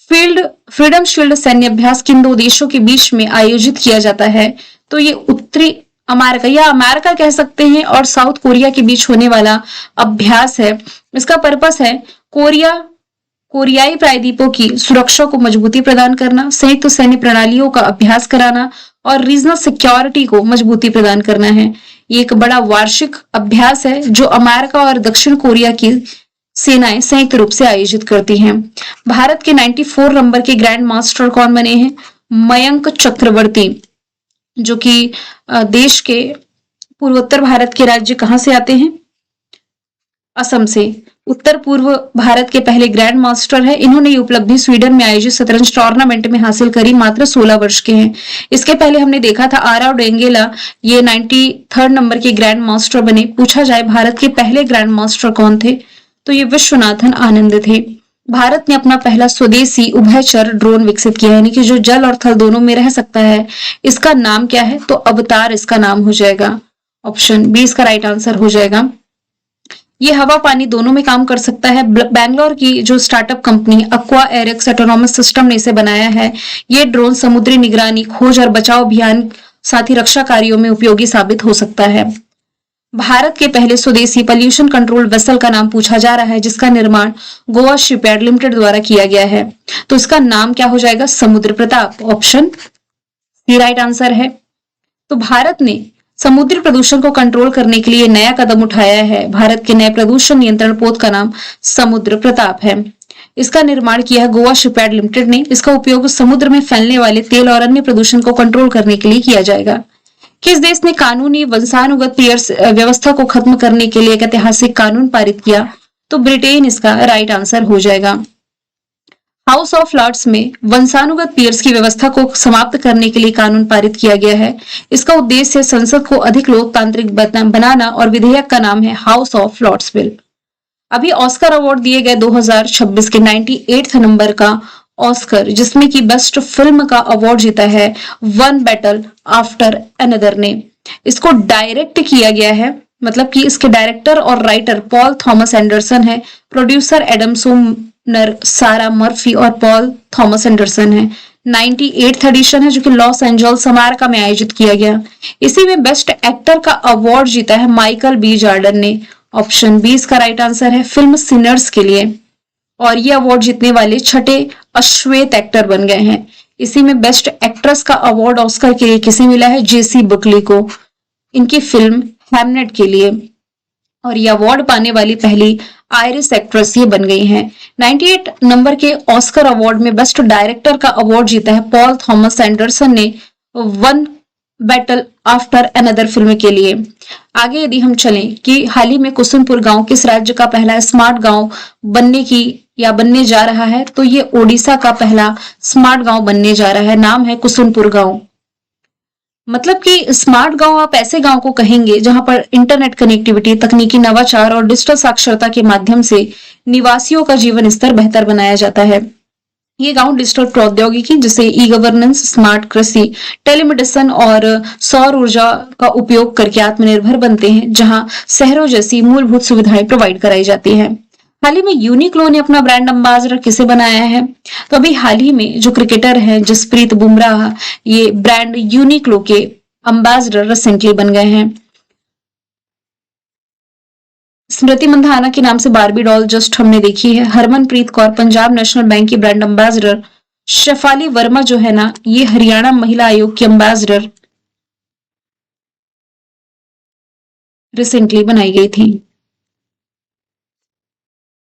फ्रीडम शील्ड सैन्य अभ्यास किन दो देशों के बीच में आयोजित किया जाता है? तो ये उत्तरी अमेरिका या अमेरिका कह सकते हैं और साउथ कोरिया के बीच होने वाला अभ्यास है। इसका पर्पस है कोरियाई प्रायद्वीपों की सुरक्षा को मजबूती प्रदान करना, संयुक्त सैन्य प्रणालियों का अभ्यास कराना और रीजनल सिक्योरिटी को मजबूती प्रदान करना है। ये एक बड़ा वार्षिक अभ्यास है जो अमेरिका और दक्षिण कोरिया की सेनाएं संयुक्त रूप से आयोजित करती हैं। भारत के 94 नंबर के ग्रैंड मास्टर कौन बने हैं? मयंक चक्रवर्ती, जो कि देश के पूर्वोत्तर भारत के राज्य कहां से आते हैं? असम से। उत्तर पूर्व भारत के पहले ग्रैंड मास्टर है। इन्होंने ये उपलब्धि स्वीडन में आयोजित शतरंज टूर्नामेंट में हासिल करी। मात्र 16 वर्ष के हैं। इसके पहले हमने देखा था आरा डेंगेला, ये 93 नंबर के ग्रैंड मास्टर बने। पूछा जाए भारत के पहले ग्रैंड मास्टर कौन थे, तो ये विश्वनाथन आनंद थे। भारत ने अपना पहला स्वदेशी उभयचर ड्रोन विकसित किया, यानी कि जो जल और थल दोनों में रह सकता है। इसका नाम क्या है? तो अवतार इसका नाम हो जाएगा। ऑप्शन बी इसका राइट आंसर हो जाएगा। ये हवा पानी दोनों में काम कर सकता है। बैंगलोर की जो स्टार्टअप कंपनी अक्वा एरिक्स ऑटोनॉमस सिस्टम ने इसे बनाया है। ये ड्रोन समुद्री निगरानी, खोज और बचाव अभियान, साथ ही रक्षा कार्यों में उपयोगी साबित हो सकता है। भारत के पहले स्वदेशी पॉल्यूशन कंट्रोल वेसल का नाम पूछा जा रहा है, जिसका निर्माण गोवा शिपयार्ड लिमिटेड द्वारा किया गया है। तो इसका नाम क्या हो जाएगा? Samudra Pratap. Option C right answer है। तो भारत ने समुद्री प्रदूषण को कंट्रोल करने के लिए नया कदम उठाया है। भारत के नए प्रदूषण नियंत्रण पोत का नाम समुद्र प्रताप है। इसका निर्माण किया है गोवा शिपयार्ड लिमिटेड ने। इसका उपयोग समुद्र में फैलने वाले तेल और अन्य प्रदूषण को कंट्रोल करने के लिए किया जाएगा। किस देश ने कानूनी वंशानुगत पीयर्स व्यवस्था को खत्म करने के लिए एक ऐतिहासिक कानून पारित किया? तो ब्रिटेन इसका राइट आंसर हो जाएगा। हाउस ऑफ लॉर्ड्स में वंशानुगत पीयर्स की व्यवस्था को समाप्त करने के लिए कानून पारित किया गया है। इसका उद्देश्य संसद को अधिक लोकतांत्रिक बनाना और विधेयक का नाम है हाउस ऑफ लॉर्ड्स बिल। अभी ऑस्कर अवार्ड दिए गए 2026 के 98 नंबर का ऑस्कर, जिसमें कि बेस्ट फिल्म का अवार्ड जीता है वन बैटल आफ्टर अनदर ने। इसको डायरेक्ट किया गया है, मतलब कि इसके डायरेक्टर और राइटर पॉल थॉमस एंडरसन है। प्रोड्यूसर एडम सोमनर, सारा मर्फी और पॉल थॉमस एंडरसन है। 98th एडिशन है, जो कि लॉस एंजल्स अमेरिका में आयोजित किया गया। इसी में बेस्ट एक्टर का अवार्ड जीता है माइकल बी जॉर्डन ने। ऑप्शन बी इसका राइट आंसर है, फिल्म सिनर्स के लिए। और ये अवार्ड जीतने वाले छठे अश्वेत एक्टर बन गए हैं। इसी में बेस्ट एक्ट्रेस का अवार्ड ऑस्कर के लिए किसे मिला है? जेसी बुकली को, इनकी फिल्म हैमनेट के लिए। और ये अवार्ड पाने वाली पहली आयरिश एक्ट्रेस ये बन गई हैं। 98 नंबर के ऑस्कर अवार्ड में बेस्ट डायरेक्टर का अवार्ड जीता है पॉल थॉमस एंडरसन ने one battle after another film के लिए। आगे यदि हम चलें कि हाल ही में कुसुमपुर गांव किस राज्य का पहला स्मार्ट गांव बनने जा रहा है? तो ये ओडिशा का पहला स्मार्ट गांव बनने जा रहा है। नाम है कुसुमपुर गांव। मतलब कि स्मार्ट गांव आप ऐसे गांव को कहेंगे जहां पर इंटरनेट कनेक्टिविटी, तकनीकी नवाचार और डिजिटल साक्षरता के माध्यम से निवासियों का जीवन स्तर बेहतर बनाया जाता है। ये गांव डिजिटल प्रौद्योगिकी जैसे ई गवर्नेंस, स्मार्ट कृषि, टेलीमेडिसिन और सौर ऊर्जा का उपयोग करके आत्मनिर्भर बनते हैं, जहां शहरों जैसी मूलभूत सुविधाएं प्रोवाइड कराई जाती हैं। हाल ही में यूनिक्लो ने अपना ब्रांड एम्बेसडर किसे बनाया है? तो अभी हाल ही में जो क्रिकेटर हैं जसप्रीत बुमराह, ये ब्रांड यूनिक्लो के एम्बेसडर रिसेंटली बन गए हैं। स्मृति मंधाना के नाम से बारबी डॉल जस्ट हमने देखी है। हरमनप्रीत कौर पंजाब नेशनल बैंक की ब्रांड एम्बेसडर। शेफाली वर्मा जो है ना, ये हरियाणा महिला आयोग की एम्बेसडर रिसेंटली बनाई गई थी।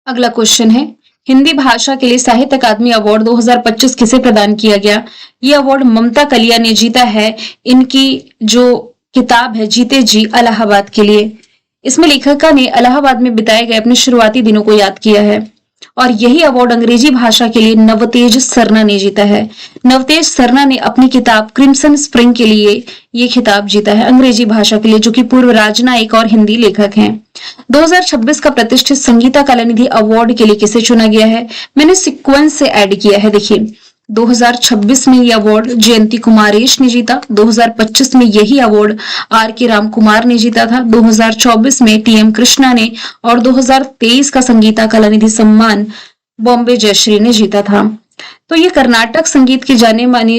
अगला क्वेश्चन है, हिंदी भाषा के लिए साहित्य अकादमी अवार्ड 2025 किसे प्रदान किया गया? ये अवार्ड ममता कलिया ने जीता है। इनकी जो किताब है जीते जी इलाहाबाद के लिए। इसमें लेखिका ने इलाहाबाद में बिताए गए अपने शुरुआती दिनों को याद किया है। और यही अवार्ड अंग्रेजी भाषा के लिए नवतेज सरना ने जीता है। नवतेज सरना ने अपनी किताब क्रिम्सन स्प्रिंग के लिए ये खिताब जीता है अंग्रेजी भाषा के लिए, जो कि पूर्व राजनयिक और हिंदी लेखक हैं। 2026 का प्रतिष्ठित संगीता कलानिधि अवार्ड के लिए किसे चुना गया है? मैंने सीक्वेंस से ऐड किया है। देखिए, 2026 में यह अवार्ड जयंती कुमारेश ने जीता। 2025 में यही अवार्ड आर के राम कुमार ने जीता था। 2024 में टीएम कृष्णा ने और 2023 का संगीता कलानिधि सम्मान बॉम्बे जयश्री ने जीता था। तो ये कर्नाटक संगीत की जाने मानी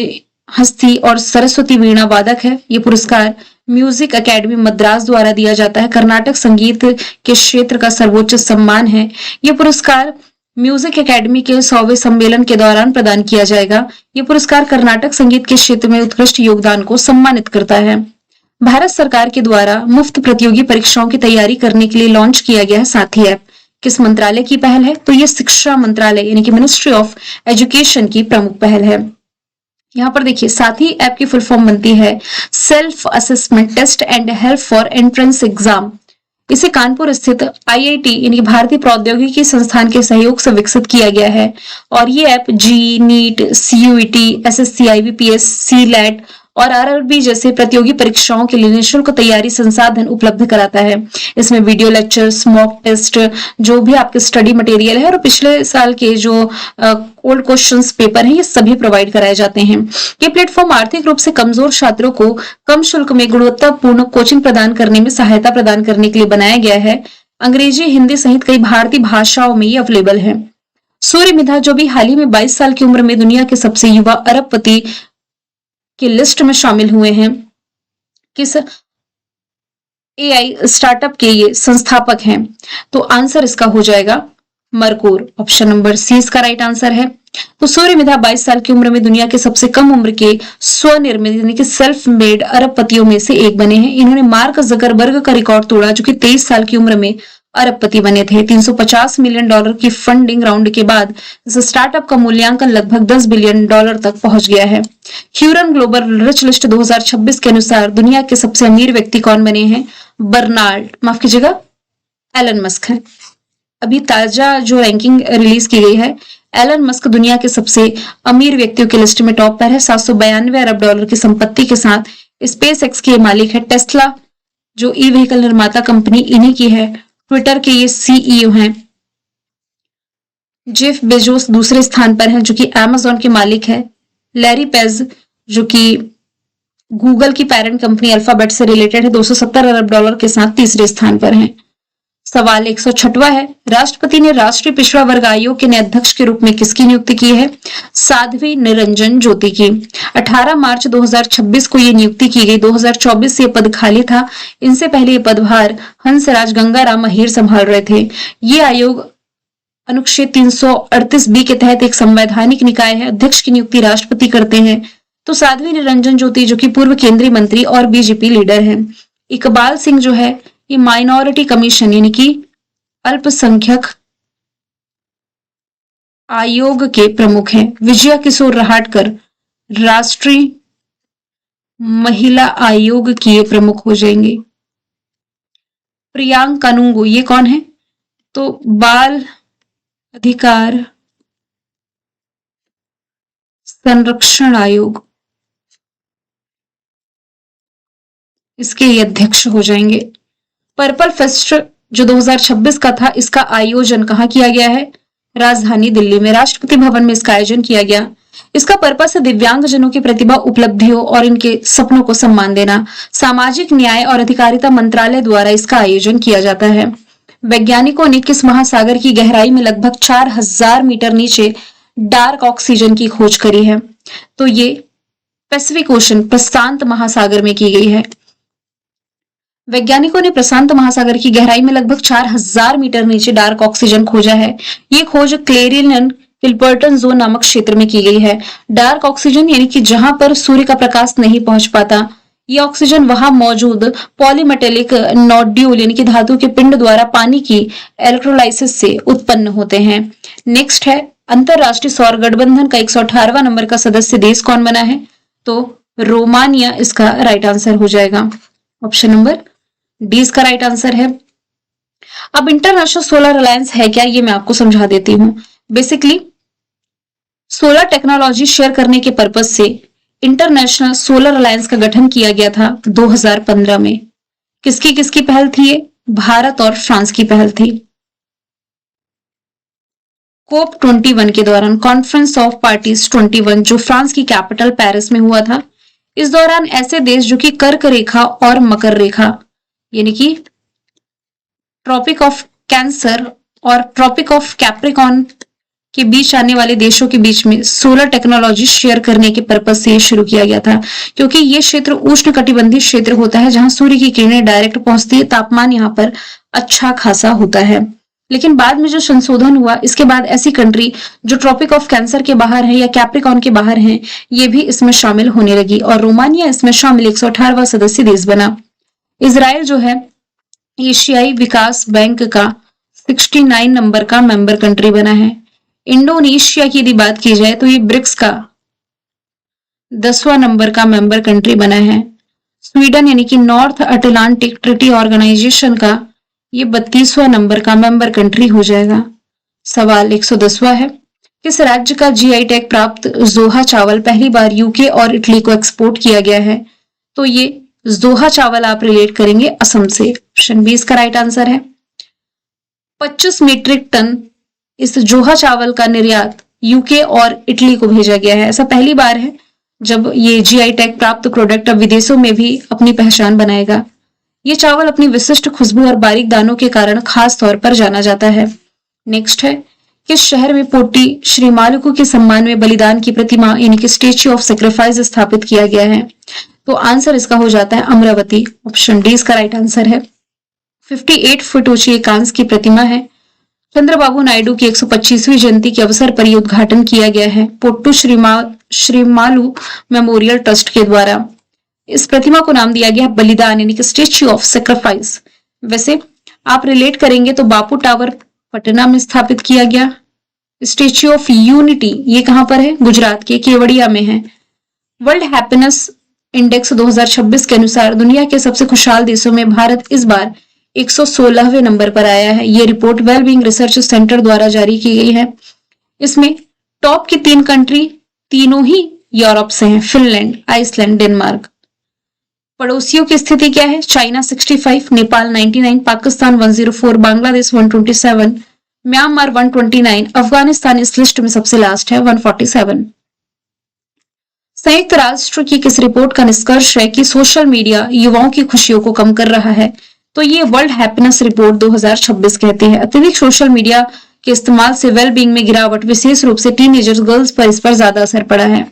हस्ती और सरस्वती वीणा वादक है। ये पुरस्कार म्यूजिक एकेडमी मद्रास द्वारा दिया जाता है। कर्नाटक संगीत के क्षेत्र का सर्वोच्च सम्मान है। ये पुरस्कार म्यूजिक एकेडमी के 100वें सम्मेलन के दौरान प्रदान किया जाएगा। ये पुरस्कार कर्नाटक संगीत के क्षेत्र में उत्कृष्ट योगदान को सम्मानित करता है। भारत सरकार के द्वारा मुफ्त प्रतियोगी परीक्षाओं की तैयारी करने के लिए लॉन्च किया गया है साथी ऐप। किस मंत्रालय की पहल है? तो ये शिक्षा मंत्रालय यानी कि मिनिस्ट्री ऑफ एजुकेशन की प्रमुख पहल है। यहाँ पर देखिए, साथी ऐप की फुल फॉर्म बनती है self assessment test and help for entrance exam. इसे कानपुर स्थित आईआईटी यानी भारतीय प्रौद्योगिकी संस्थान के सहयोग से विकसित किया गया है। और ये ऐप जी, नीट, सीयूईटी, एसएससी, आईबीपीएस, सीलेट और आरआरबी जैसे प्रतियोगी परीक्षाओं के लिए निःशुल्क तैयारी संसाधन उपलब्ध कराता है। इसमें वीडियो लेक्चर्स, मॉक टेस्ट, जो भी आपके स्टडी मटेरियल है और पिछले साल के जो ओल्ड क्वेश्चंस पेपर है, ये सभी प्रोवाइड कराए जाते हैं। ये प्लेटफॉर्म आर्थिक रूप से कमजोर छात्रों को कम शुल्क में गुणवत्तापूर्ण कोचिंग प्रदान करने में सहायता प्रदान करने के लिए बनाया गया है। अंग्रेजी, हिंदी सहित कई भारतीय भाषाओं में ये अवेलेबल है। सूर्य मिधा, जो भी हाल ही में 22 साल की उम्र में दुनिया के सबसे युवा अरबपति की लिस्ट में शामिल हुए हैं, किस एआई स्टार्टअप के ये संस्थापक हैं। तो आंसर इसका हो जाएगा मरकूर। ऑप्शन नंबर सी इसका राइट आंसर है। तो सूर्यमिधा 22 साल की उम्र में दुनिया के सबसे कम उम्र के स्वनिर्मित यानी कि सेल्फ मेड अरबपतियों में से एक बने हैं। इन्होंने मार्क जकरबर्ग का रिकॉर्ड तोड़ा जो कि 23 साल की उम्र में अरबपति बने थे। $350 मिलियन की फंडिंग राउंड के बाद इस स्टार्टअप का मूल्यांकन लगभग $10 बिलियन तक पहुंच गया है। ह्यूरन ग्लोबल रिच लिस्ट 2026 के अनुसार दुनिया के सबसे अमीर व्यक्ति कौन बने हैं? बर्नार्ड, माफ कीजिएगा, एलन मस्क है। अभी ताजा जो रैंकिंग रिलीज की गई है, एलन मस्क दुनिया के सबसे अमीर व्यक्तियों की लिस्ट में टॉप पर है। $792 अरब की संपत्ति के साथ स्पेस एक्स के मालिक है। टेस्ला जो ई व्हीकल निर्माता कंपनी इन्हीं की है। ट्विटर के ये सीईओ हैं। जेफ बेजोस दूसरे स्थान पर हैं जो कि अमेजोन के मालिक है। लैरी पेज जो कि गूगल की पेरेंट कंपनी अल्फाबेट से रिलेटेड है, $270 अरब के साथ तीसरे स्थान पर हैं। सवाल 106वां है, राष्ट्रपति ने राष्ट्रीय पिछड़ा वर्ग आयोग के नए अध्यक्ष के रूप में किसकी नियुक्ति की है? साध्वी निरंजन ज्योति की। 18 मार्च 2026 को ये नियुक्ति की गई। 2024 से ये पद खाली था। इनसे पहले ये पदभार हंसराज गंगाराम अहीर संभाल रहे थे। ये आयोग अनुच्छेद 338 बी के तहत एक संवैधानिक निकाय है। अध्यक्ष की नियुक्ति राष्ट्रपति करते हैं। तो साध्वी निरंजन ज्योति जो कि पूर्व केंद्रीय मंत्री और बीजेपी लीडर हैं। इकबाल सिंह जो है ये माइनॉरिटी कमीशन यानी कि अल्पसंख्यक आयोग के प्रमुख हैं। विजया किशोर रहाटकर राष्ट्रीय महिला आयोग की ये प्रमुख हो जाएंगे। प्रियांक कानूंगो ये कौन है? तो बाल अधिकार संरक्षण आयोग, इसके ये अध्यक्ष हो जाएंगे। पर्पल फेस्ट जो 2026 का था, इसका आयोजन कहाँ किया गया है? राजधानी दिल्ली में, राष्ट्रपति भवन में इसका आयोजन किया गया। इसका पर्पस है दिव्यांगजनों की प्रतिभा, उपलब्धियों और इनके सपनों को सम्मान देना। सामाजिक न्याय और अधिकारिता मंत्रालय द्वारा इसका आयोजन किया जाता है। वैज्ञानिकों ने किस महासागर की गहराई में लगभग 4000 मीटर नीचे डार्क ऑक्सीजन की खोज करी है? तो ये पैसिफिक ओशन प्रशांत महासागर में की गई है। वैज्ञानिकों ने प्रशांत महासागर की गहराई में लगभग 4000 मीटर नीचे डार्क ऑक्सीजन खोजा है। ये खोज क्लेरियन किल्बर्टन जोन नामक क्षेत्र में की गई है। डार्क ऑक्सीजन यानी कि जहां पर सूर्य का प्रकाश नहीं पहुंच पाता, ये ऑक्सीजन वहां मौजूद पॉलीमेटेलिक नोड्यूल यानी कि धातु के पिंड द्वारा पानी की इलेक्ट्रोलाइसिस से उत्पन्न होते हैं। नेक्स्ट है, अंतरराष्ट्रीय सौर गठबंधन का 118वां नंबर का सदस्य देश कौन बना है? तो रोमानिया इसका राइट आंसर हो जाएगा। ऑप्शन नंबर डी इसका राइट आंसर है। अब इंटरनेशनल सोलर अलायंस है क्या, ये मैं आपको समझा देती हूं। बेसिकली सोलर टेक्नोलॉजी शेयर करने के पर्पज से इंटरनेशनल सोलर अलायंस का गठन किया गया था 2015 में। किसकी किसकी पहल थी ये? भारत और फ्रांस की पहल थी। कोप 21 के दौरान, कॉन्फ्रेंस ऑफ पार्टीज 21 जो फ्रांस की कैपिटल पेरिस में हुआ था, इस दौरान ऐसे देश जो कि कर्क रेखा और मकर रेखा यानी कि ट्रॉपिक ऑफ कैंसर और ट्रॉपिक ऑफ कैप्रिकॉन के बीच आने वाले देशों के बीच में सोलर टेक्नोलॉजी शेयर करने के पर्पज से शुरू किया गया था, क्योंकि ये क्षेत्र उष्ण कटिबंधीय क्षेत्र होता है जहां सूर्य की किरणें डायरेक्ट पहुंचती है। तापमान यहाँ पर अच्छा खासा होता है। लेकिन बाद में जो संशोधन हुआ, इसके बाद ऐसी कंट्री जो ट्रॉपिक ऑफ कैंसर के बाहर है या कैप्रिकॉन के बाहर है, ये भी इसमें शामिल होने लगी और रोमानिया इसमें शामिल 118वां सदस्य देश बना। इजराइल जो है एशियाई विकास बैंक का 69 नंबर का मेंबर कंट्री बना है। इंडोनेशिया की यदि बात की जाए तो ये ब्रिक्स का 10वां नंबर का मेंबर कंट्री बना है। स्वीडन यानी कि नॉर्थ अटलांटिक ट्रीटी ऑर्गेनाइजेशन का ये 32वां नंबर का मेंबर कंट्री हो जाएगा। सवाल 110वां है, किस राज्य का जीआई टैग प्राप्त जोहा चावल पहली बार यूके और इटली को एक्सपोर्ट किया गया है? तो ये जोहा चावल आप रिलेट करेंगे असम से। ऑप्शन बी इसका राइट आंसर है। 25 मीट्रिक टन इस जोहा चावल का निर्यात यूके और इटली को भेजा गया है। ऐसा पहली बार है जब ये जीआई टैग प्राप्त प्रोडक्ट अब विदेशों में भी अपनी पहचान बनाएगा। ये चावल अपनी विशिष्ट खुशबू और बारीक दानों के कारण खास तौर पर जाना जाता है। नेक्स्ट है, किस शहर में पोटी श्री मालुकू के सम्मान में बलिदान की प्रतिमा यानी कि स्टेच्यू ऑफ सेक्रीफाइस स्थापित किया गया है? तो आंसर इसका हो जाता है अमरावती। ऑप्शन डी इसका राइट आंसर है। 58 फुट ऊंची कांस्य की प्रतिमा है। चंद्रबाबू नायडू की 125वीं जयंती के अवसर पर यह उद्घाटन किया गया है पोट्टू श्रीमालू मेमोरियल ट्रस्ट के द्वारा। इस प्रतिमा को नाम दिया गया बलिदान यानी कि स्टेच्यू ऑफ सेक्रीफाइस। वैसे आप रिलेट करेंगे तो बापू टावर पटना में स्थापित किया गया। स्टेच्यू ऑफ यूनिटी ये कहां पर है? गुजरात के केवड़िया में है। वर्ल्ड हैप्पीनेस इंडेक्स 2026 के अनुसार दुनिया के सबसे खुशहाल देशों में भारत इस बार 116वें नंबर पर आया है। यह रिपोर्ट वेलबींग रिसर्च सेंटर द्वारा जारी की गई है। इसमें टॉप की 3 कंट्री तीनों ही यूरोप से हैं, फिनलैंड, आइसलैंड, डेनमार्क। पड़ोसियों की स्थिति क्या है? चाइना 65, नेपाल 99, पाकिस्तान 104, बांग्लादेश 127, म्यांमार 129, अफगानिस्तान इस लिस्ट में सबसे लास्ट है 147। संयुक्त राष्ट्र की किस रिपोर्ट का निष्कर्ष है कि सोशल मीडिया युवाओं की खुशियों को कम कर रहा है? तो ये वर्ल्ड हैप्पीनेस रिपोर्ट 2026 कहती है अत्यधिक सोशल मीडिया के इस्तेमाल से वेलबींग में गिरावट, विशेष रूप से टीनेजर्स गर्ल्स पर इस पर ज्यादा असर पड़ा है।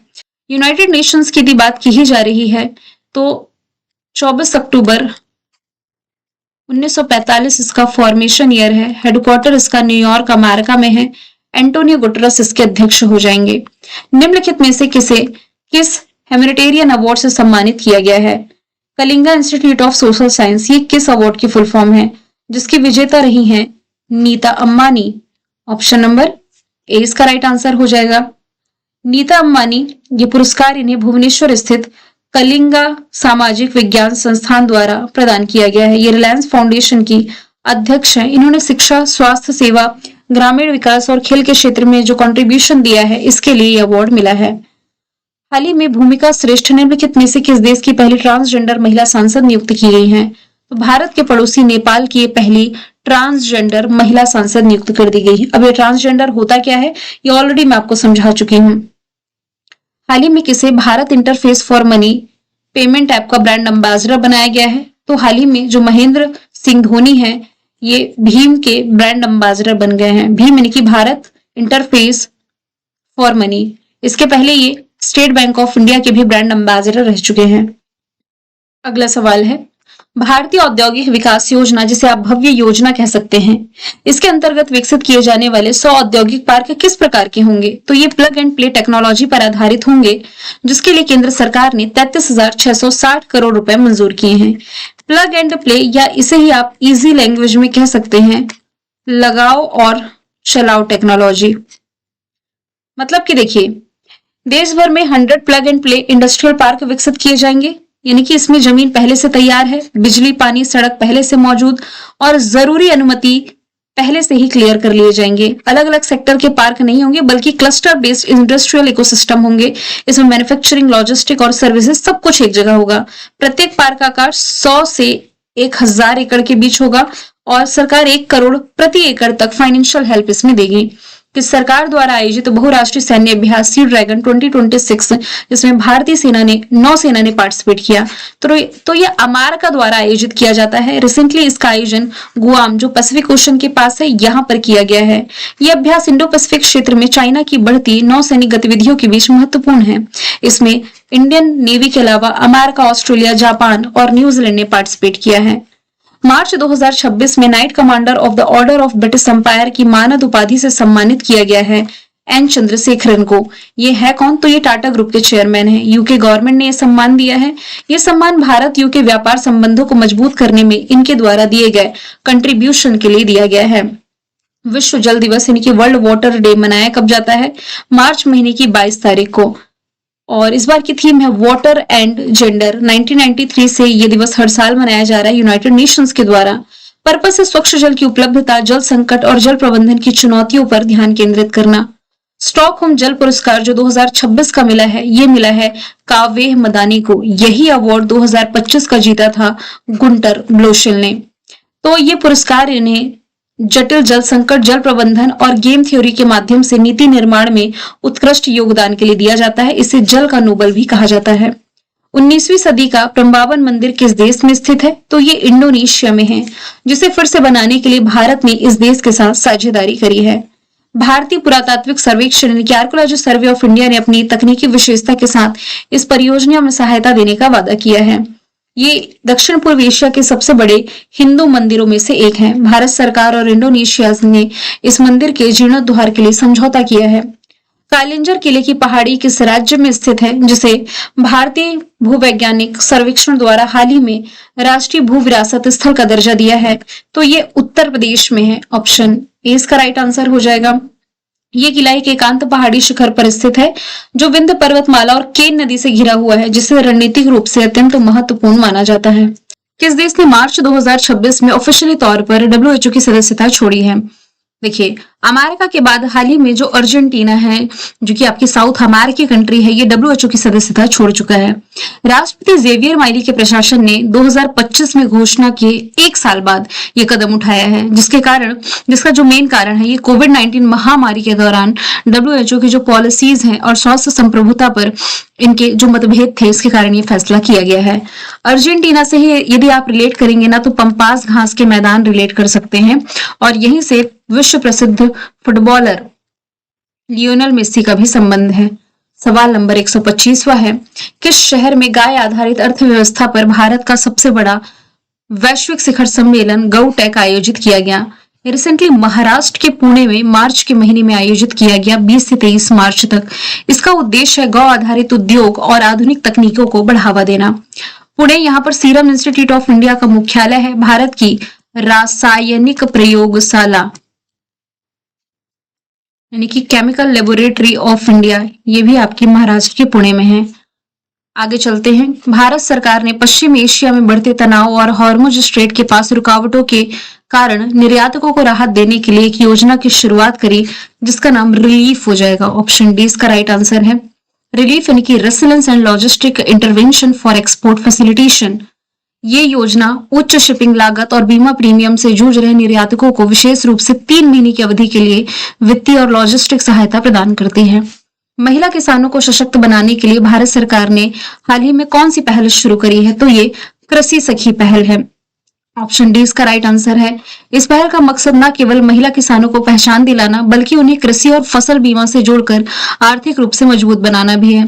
यूनाइटेड नेशंस की यदि बात की ही जा रही है तो 24 अक्टूबर 1945 इसका फॉर्मेशन ईयर है। हेडक्वार्टर इसका न्यूयॉर्क अमेरिका में है। एंटोनियो गुटेरेस इसके अध्यक्ष हो जाएंगे। निम्नलिखित में से किस ह्यूमैनिटेरियन अवार्ड से सम्मानित किया गया है? Kalinga institute of social science ये किस अवार्ड की फुल फॉर्म है, जिसकी विजेता रही हैं Nita Ambani? Option number A इसका राइट आंसर हो जाएगा। नीता अंबानी ये पुरस्कार इन्हें भुवनेश्वर स्थित कलिंगा सामाजिक विज्ञान संस्थान द्वारा प्रदान किया गया है। ये रिलायंस फाउंडेशन की अध्यक्ष हैं। इन्होंने शिक्षा, स्वास्थ्य सेवा, ग्रामीण विकास और खेल के क्षेत्र में जो कंट्रीब्यूशन दिया है इसके लिए यह अवार्ड मिला है। हाल ही में भूमिका श्रेष्ठ निम्नलिखित में से किस देश की पहली ट्रांसजेंडर महिला सांसद नियुक्त की गई हैं? तो भारत के पड़ोसी नेपाल की पहली ट्रांसजेंडर महिला सांसद नियुक्त कर दी गई है। अब ये ट्रांसजेंडर होता क्या है ये ऑलरेडी मैं आपको समझा चुकी हूँ। हाल ही में किसे Bharat interface for money payment app का ब्रांड एम्बेसडर बनाया गया है? तो हाल ही में जो महेंद्र सिंह धोनी है ये भीम के ब्रांड एम्बेसडर बन गए हैं। भीम यानी कि भारत इंटरफेस फॉर मनी। इसके पहले ये स्टेट बैंक ऑफ इंडिया के भी ब्रांड एम्बेसडर रह चुके हैं। अगला सवाल है भारतीय औद्योगिक विकास योजना, जिसे आप भव्य योजना कह सकते हैं, इसके अंतर्गत विकसित किए जाने वाले 100 औद्योगिक पार्क किस प्रकार के होंगे? तो ये प्लग एंड प्ले टेक्नोलॉजी पर आधारित होंगे, जिसके लिए केंद्र सरकार ने 33,660 करोड़ रुपए मंजूर किए हैं। प्लग एंड प्ले या इसे ही आप इजी लैंग्वेज में कह सकते हैं लगाओ और चलाओ टेक्नोलॉजी। मतलब कि देखिए देश भर में 100 plug and play industrial park विकसित किए जाएंगे, यानी कि इसमें जमीन पहले से तैयार है, बिजली, पानी, सड़क पहले से मौजूद और जरूरी अनुमति पहले से ही क्लियर कर लिए जाएंगे। अलग अलग सेक्टर के पार्क नहीं होंगे बल्कि क्लस्टर बेस्ड इंडस्ट्रियल इकोसिस्टम होंगे। इसमें मैन्युफैक्चरिंग, लॉजिस्टिक और सर्विसेज सब कुछ एक जगह होगा। प्रत्येक पार्क का आकार 100 से 1000 एकड़ के बीच होगा और सरकार 1 करोड़ प्रति एकड़ तक फाइनेंशियल हेल्प इसमें देगी। कि सरकार द्वारा आयोजित बहुराष्ट्रीय सैन्य अभ्यास सी ड्रैगन 2026 जिसमें भारतीय नौसेना ने पार्टिसिपेट किया, तो ये अमेरिका द्वारा आयोजित किया जाता है। रिसेंटली इसका आयोजन गुआम जो पैसिफिक ओशन के पास है यहाँ पर किया गया है। यह अभ्यास इंडो पैसिफिक क्षेत्र में चाइना की बढ़ती नौसैनिक गतिविधियों के बीच महत्वपूर्ण है। इसमें इंडियन नेवी के अलावा अमेरिका, ऑस्ट्रेलिया, जापान और न्यूजीलैंड ने पार्टिसिपेट किया है। मार्च 2026 में Knight Commander of the Order of British Empire की मानद उपाधि से सम्मानित किया गया है एन चंद्रशेखरन को। ये है कौन? तो ये टाटा ग्रुप के चेयरमैन हैं। यूके गवर्नमेंट ने यह सम्मान दिया है। ये सम्मान भारत यूके व्यापार संबंधों को मजबूत करने में इनके द्वारा दिए गए कंट्रीब्यूशन के लिए दिया गया है। विश्व जल दिवस यानी कि वर्ल्ड वाटर डे मनाया कब जाता है? मार्च महीने की 22 तारीख को। और इस बार की थीम है वाटर एंड जेंडर। 1993 से ये दिवस हर साल मनाया जा रहा है यूनाइटेड नेशंस के द्वारा। पर्पस है स्वच्छ जल की उपलब्धता, जल संकट और जल प्रबंधन की चुनौतियों पर ध्यान केंद्रित करना। स्टॉकहोम जल पुरस्कार जो 2026 का मिला है, ये मिला है काव्य मदानी को। यही अवार्ड 2025 का जीता था गुंटर ब्लोशेल ने। तो ये पुरस्कार इन्हें जटिल जल संकट, जल प्रबंधन और गेम थ्योरी के माध्यम से नीति निर्माण में उत्कृष्ट योगदान के लिए दिया जाता है। इसे जल का नोबेल भी कहा जाता है। 19वीं सदी का प्रम्बावन मंदिर किस देश में स्थित है? तो ये इंडोनेशिया में है, जिसे फिर से बनाने के लिए भारत ने इस देश के साथ साझेदारी करी है। भारतीय पुरातात्विक सर्वेक्षण यानी कि आर्कोलॉजी सर्वे ऑफ इंडिया ने अपनी तकनीकी विशेषता के साथ इस परियोजना में सहायता देने का वादा किया है। ये दक्षिण पूर्व एशिया के सबसे बड़े हिंदू मंदिरों में से एक है। भारत सरकार और इंडोनेशिया ने इस मंदिर के जीर्णोद्धार के लिए समझौता किया है। कालिंजर किले की पहाड़ी किस राज्य में स्थित है, जिसे भारतीय भूवैज्ञानिक सर्वेक्षण द्वारा हाल ही में राष्ट्रीय भू विरासत स्थल का दर्जा दिया है? तो ये उत्तर प्रदेश में है। ऑप्शन ए इसका राइट आंसर हो जाएगा। ये किला एक एकांत पहाड़ी शिखर पर स्थित है जो विंध्य पर्वतमाला और केन नदी से घिरा हुआ है, जिसे रणनीतिक रूप से अत्यंत महत्वपूर्ण माना जाता है। किस देश ने मार्च 2026 में ऑफिशियली तौर पर डब्ल्यूएचओ की सदस्यता छोड़ी है? देखिए, अमेरिका के बाद हाल ही में जो अर्जेंटीना है, जो कि आपकी साउथ अमेरिकी कंट्री है, ये डब्ल्यूएचओ की सदस्यता छोड़ चुका है। राष्ट्रपति जेवियर माइली के प्रशासन ने 2025 में घोषणा के एक साल बाद ये कदम उठाया है, जिसका जो मेन कारण है, ये कोविड-19 महामारी के दौरान डब्ल्यूएचओ की जो पॉलिसीज हैं और स्वास्थ्य संप्रभुता पर इनके जो मतभेद थे, इसके कारण ये फैसला किया गया है। अर्जेंटीना से ही यदि आप रिलेट करेंगे ना, तो पंपास घास के मैदान रिलेट कर सकते हैं, और यहीं से विश्व प्रसिद्ध फुटबॉलर लियोनेल मेसी का भी संबंध है। सवाल नंबर 125वां है, किस शहर में गाय आधारित अर्थव्यवस्था पर भारत का सबसे बड़ा वैश्विक शिखर सम्मेलन गौटेक आयोजित किया गया? रिसेंटली महाराष्ट्र के पुणे में मार्च के महीने में आयोजित किया गया, 20 से 23 मार्च तक। इसका उद्देश्य है गौ आधारित उद्योग और आधुनिक तकनीकों को बढ़ावा देना। पुणे यहाँ पर सीरम इंस्टीट्यूट ऑफ इंडिया का मुख्यालय है। भारत की रासायनिक प्रयोगशाला यानी कि केमिकल लेबोरेटरी ऑफ इंडिया, ये भी आपकी महाराष्ट्र के पुणे में है। आगे चलते हैं। भारत सरकार ने पश्चिम एशिया में बढ़ते तनाव और हॉर्मुज स्ट्रेट के पास रुकावटों के कारण निर्यातकों को राहत देने के लिए एक योजना की शुरुआत करी, जिसका नाम रिलीफ हो जाएगा। ऑप्शन डी इसका राइट आंसर है। रिलीफ यानी कि resilience and logistic intervention for export facilitation. ये योजना उच्च शिपिंग लागत और बीमा प्रीमियम से जूझ रहे निर्यातकों को विशेष रूप से 3 महीने की अवधि के लिए वित्तीय और लॉजिस्टिक सहायता प्रदान करती है। महिला किसानों को सशक्त बनाने के लिए भारत सरकार ने हाल ही में कौन सी पहल शुरू करी है? तो ये कृषि सखी पहल है। ऑप्शन डी इसका राइट आंसर है। इस पहल का मकसद न केवल महिला किसानों को पहचान दिलाना, बल्कि उन्हें कृषि और फसल बीमा से जोड़कर आर्थिक रूप से मजबूत बनाना भी है।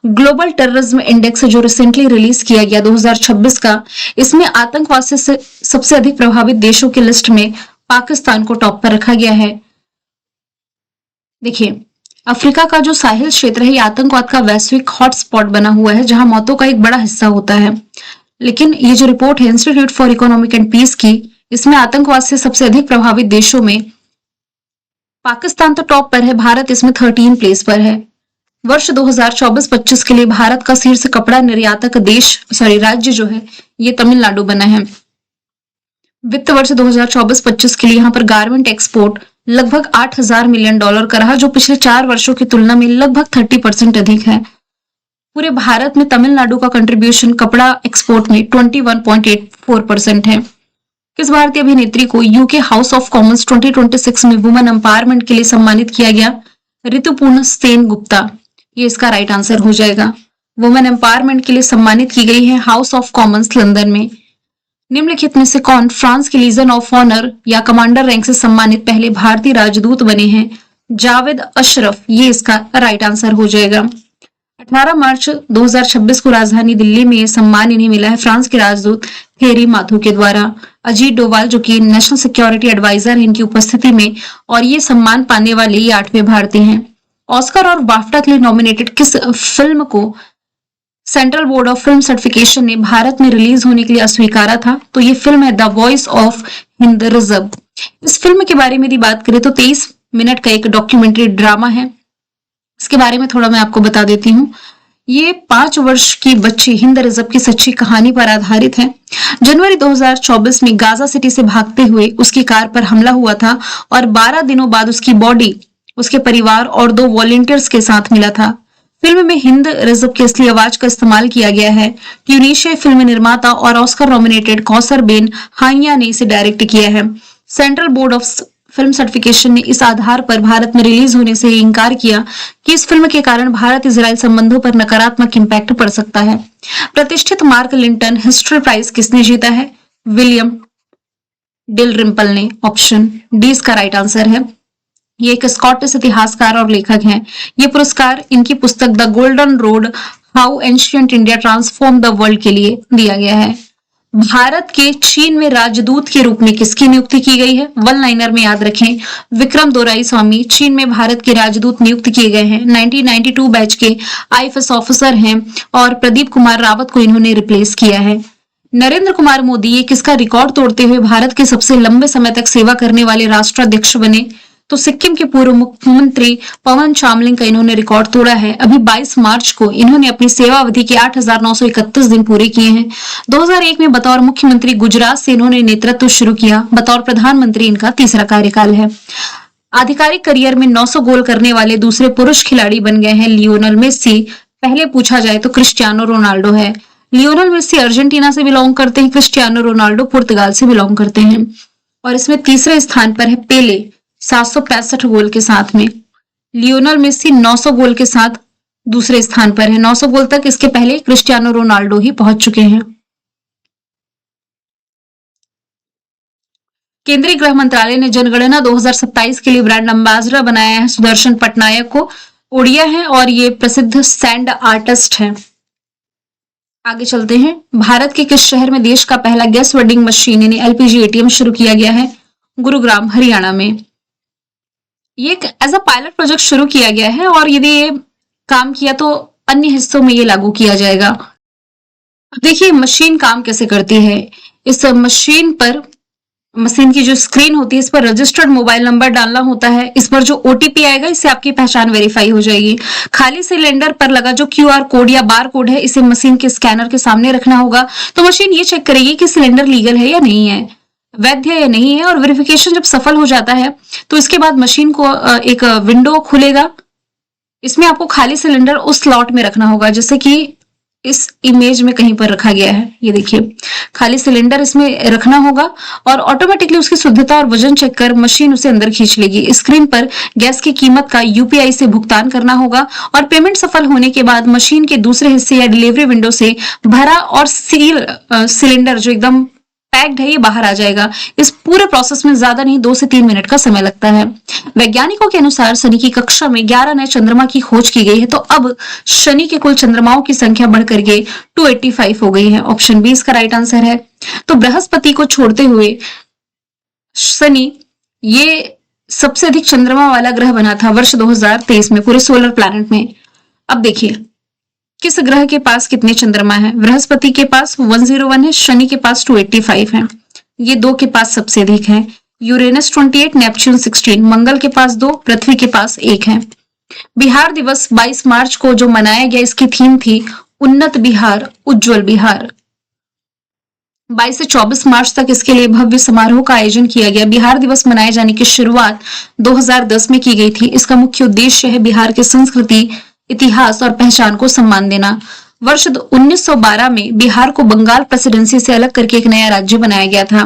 ग्लोबल टेररिज्म इंडेक्स जो रिसेंटली रिलीज किया गया 2026 का, इसमें आतंकवाद से सबसे अधिक प्रभावित देशों की लिस्ट में पाकिस्तान को टॉप पर रखा गया है। देखिए, अफ्रीका का जो साहिल क्षेत्र है, ये आतंकवाद का वैश्विक हॉटस्पॉट बना हुआ है, जहां मौतों का एक बड़ा हिस्सा होता है। लेकिन ये जो रिपोर्ट है Institute for Economic and Peace की, इसमें आतंकवाद से सबसे अधिक प्रभावित देशों में पाकिस्तान तो टॉप पर है, भारत इसमें 13 प्लेस पर है। वर्ष 2024-25 के लिए भारत का शीर्ष कपड़ा निर्यातक राज्य जो है, ये तमिलनाडु बना है। वित्त वर्ष 2024-25 के लिए यहाँ पर गारमेंट एक्सपोर्ट लगभग $8,000 मिलियन का रहा, जो पिछले 4 वर्षों की तुलना में लगभग 30% अधिक है। पूरे भारत में तमिलनाडु का कंट्रीब्यूशन कपड़ा एक्सपोर्ट में 21.84% है। किस भारतीय अभिनेत्री को यूके हाउस ऑफ कॉमन्स 2026 में वुमेन एम्पावरमेंट के लिए सम्मानित किया गया? ऋतुपूर्ण सेन गुप्ता, ये इसका राइट आंसर हो जाएगा। वुमेन एम्पावरमेंट के लिए सम्मानित की गई है हाउस ऑफ कॉमन्स लंदन में। निम्नलिखित में से कौन फ्रांस के लीजन ऑफ ऑनर या कमांडर रैंक से सम्मानित पहले भारतीय राजदूत बने हैं? जावेद अशरफ, ये इसका राइट आंसर हो जाएगा। 18 मार्च 2026 को राजधानी दिल्ली में यह सम्मान इन्हें मिला है फ्रांस के राजदूत थेरी माथू के द्वारा। अजीत डोवाल जो कि नेशनल सिक्योरिटी एडवाइजर है, इनकी उपस्थिति में, और ये सम्मान पाने वाले ये 8वें भारतीय हैं। ऑस्कर और बाफ्टा के लिए नॉमिनेटेड किस फिल्म को central board of film certification ने भारत में रिलीज होने के लिए अस्वीकारा था? तो ये फिल्म है the voice of Hind reserve. इस फिल्म के बारे में यदि बात करें तो 23 मिनट का एक डॉक्यूमेंट्री ड्रामा है। इसके बारे में थोड़ा मैं आपको बता देती हूँ। ये 5 वर्ष की बच्ची हिंद रिजर्व की सच्ची कहानी पर आधारित है। जनवरी 2024 में गाजा सिटी से भागते हुए उसकी कार पर हमला हुआ था और 12 दिनों बाद उसकी बॉडी उसके परिवार और 2 वॉलंटियर्स के साथ मिला था। फिल्म में हिंद रिजर्व की असली आवाज का इस्तेमाल किया गया है। ट्यूनीशिया फिल्म निर्माता और ऑस्कर नॉमिनेटेड कौसर बेन हानिया ने इसे डायरेक्ट किया है। Central board of film certification ने इस आधार पर भारत में रिलीज होने से इंकार किया कि इस फिल्म के कारण भारत इजराइल संबंधों पर नकारात्मक इंपैक्ट पड़ सकता है। प्रतिष्ठित मार्क लिंटन हिस्ट्री प्राइज किसने जीता है? विलियम डिलरिम्पल ने। ऑप्शन डी इसका राइट आंसर है। ये एक स्कॉटिश इतिहासकार और लेखक हैं। ये पुरस्कार इनकी पुस्तक the golden road, how ancient India transform the world के लिए दिया गया है। भारत के चीन में राजदूत के रूप में किसकी नियुक्ति की गई है? वन लाइनर में याद रखें, विक्रम दोराईस्वामी चीन में भारत के राजदूत नियुक्त किए गए हैं। 1992 बैच के आईएफएस ऑफिसर हैं और प्रदीप कुमार रावत को इन्होंने रिप्लेस किया है। नरेंद्र कुमार मोदी ये किसका रिकॉर्ड तोड़ते हुए भारत के सबसे लंबे समय तक सेवा करने वाले राष्ट्राध्यक्ष बने? तो सिक्किम के पूर्व मुख्यमंत्री पवन चामलिंग का इन्होंने रिकॉर्ड तोड़ा है। अभी 22 मार्च को इन्होंने अपनी सेवा अवधि के 8,931 दिन पूरे किए हैं। 2001 में बतौर मुख्यमंत्री गुजरात से इन्होंने नेतृत्व शुरू किया। बतौर प्रधानमंत्री इनका तीसरा कार्यकाल है। आधिकारिक करियर में 900 गोल करने वाले दूसरे पुरुष खिलाड़ी बन गए हैं लियोनल मेसी। पहले पूछा जाए तो क्रिस्टियानो रोनाल्डो है। लियोनल मेसी अर्जेंटीना से बिलोंग करते हैं, क्रिस्टियानो रोनाल्डो पुर्तगाल से बिलोंग करते हैं। और इसमें तीसरे स्थान पर है पेले 765 गोल के साथ में। लियोनल मेसी 900 गोल के साथ दूसरे स्थान पर है। 900 गोल तक इसके पहले क्रिस्टियानो रोनाल्डो ही पहुंच चुके हैं। केंद्रीय गृह मंत्रालय ने जनगणना 2027 के लिए ब्रांड एम्बेसडर बनाया है सुदर्शन पटनायक को। ओडिया है और ये प्रसिद्ध सैंड आर्टिस्ट है। आगे चलते हैं। भारत के किस शहर में देश का पहला गैस वेंडिंग मशीन यानी एलपीजी एटीएम शुरू किया गया है? गुरुग्राम हरियाणा में। ये एक एज अ पायलट प्रोजेक्ट शुरू किया गया है और यदि ये काम किया तो अन्य हिस्सों में ये लागू किया जाएगा। अब देखिए मशीन काम कैसे करती है। इस मशीन पर, मशीन की जो स्क्रीन होती है, इस पर रजिस्टर्ड मोबाइल नंबर डालना होता है। इस पर जो ओटीपी आएगा इससे आपकी पहचान वेरीफाई हो जाएगी। खाली सिलेंडर पर लगा जो क्यूआर कोड या बार कोड है इसे मशीन के स्कैनर के सामने रखना होगा। तो मशीन ये चेक करेगी कि सिलेंडर लीगल है या नहीं है, वैध है या नहीं है। और वेरिफिकेशन जब सफल हो जाता है तो इसके बाद मशीन को एक विंडो खुलेगा। इसमें आपको खाली सिलेंडर उस स्लॉट में रखना होगा जैसे कि इस इमेज में कहीं पर रखा गया है। ये देखिए खाली सिलेंडर इसमें रखना होगा और ऑटोमेटिकली उसकी शुद्धता और वजन चेक कर मशीन उसे अंदर खींच लेगी। स्क्रीन पर गैस की कीमत का यूपीआई से भुगतान करना होगा और पेमेंट सफल होने के बाद मशीन के दूसरे हिस्से या डिलीवरी विंडो से भरा और सील सिलेंडर जो एकदम पैक्ड है ये बाहर आ जाएगा। इस पूरे प्रोसेस में ज्यादा नहीं 2 से 3 मिनट का समय लगता है। वैज्ञानिकों के अनुसार शनि की कक्षा में 11 नए चंद्रमा की खोज की गई है। तो अब शनि के कुल चंद्रमाओं की संख्या बढ़कर के 285 हो गई है। ऑप्शन बी इसका राइट आंसर है। तो बृहस्पति को छोड़ते हुए शनि ये सबसे अधिक चंद्रमा वाला ग्रह बना था वर्ष 2023 में पूरे सोलर प्लैनेट में। अब देखिए किस ग्रह के पास कितने चंद्रमा है। बृहस्पति के पास 101 है, शनि के पास 285 है। ये दो के पास सबसे अधिक है। यूरेनस 28, नेपच्यून 16, मंगल के पास 2, पृथ्वी के पास 1 है। बिहार दिवस 22 मार्च को जो मनाया गया इसकी थीम थी उन्नत बिहार उज्जवल बिहार। 22 से 24 मार्च तक इसके लिए भव्य समारोह का आयोजन किया गया। बिहार दिवस मनाए जाने की शुरुआत 2010 में की गई थी। इसका मुख्य उद्देश्य है बिहार की संस्कृति, इतिहास और पहचान को सम्मान देना। वर्ष 1912 में बिहार को बंगाल प्रेसिडेंसी से अलग करके एक नया राज्य बनाया गया था।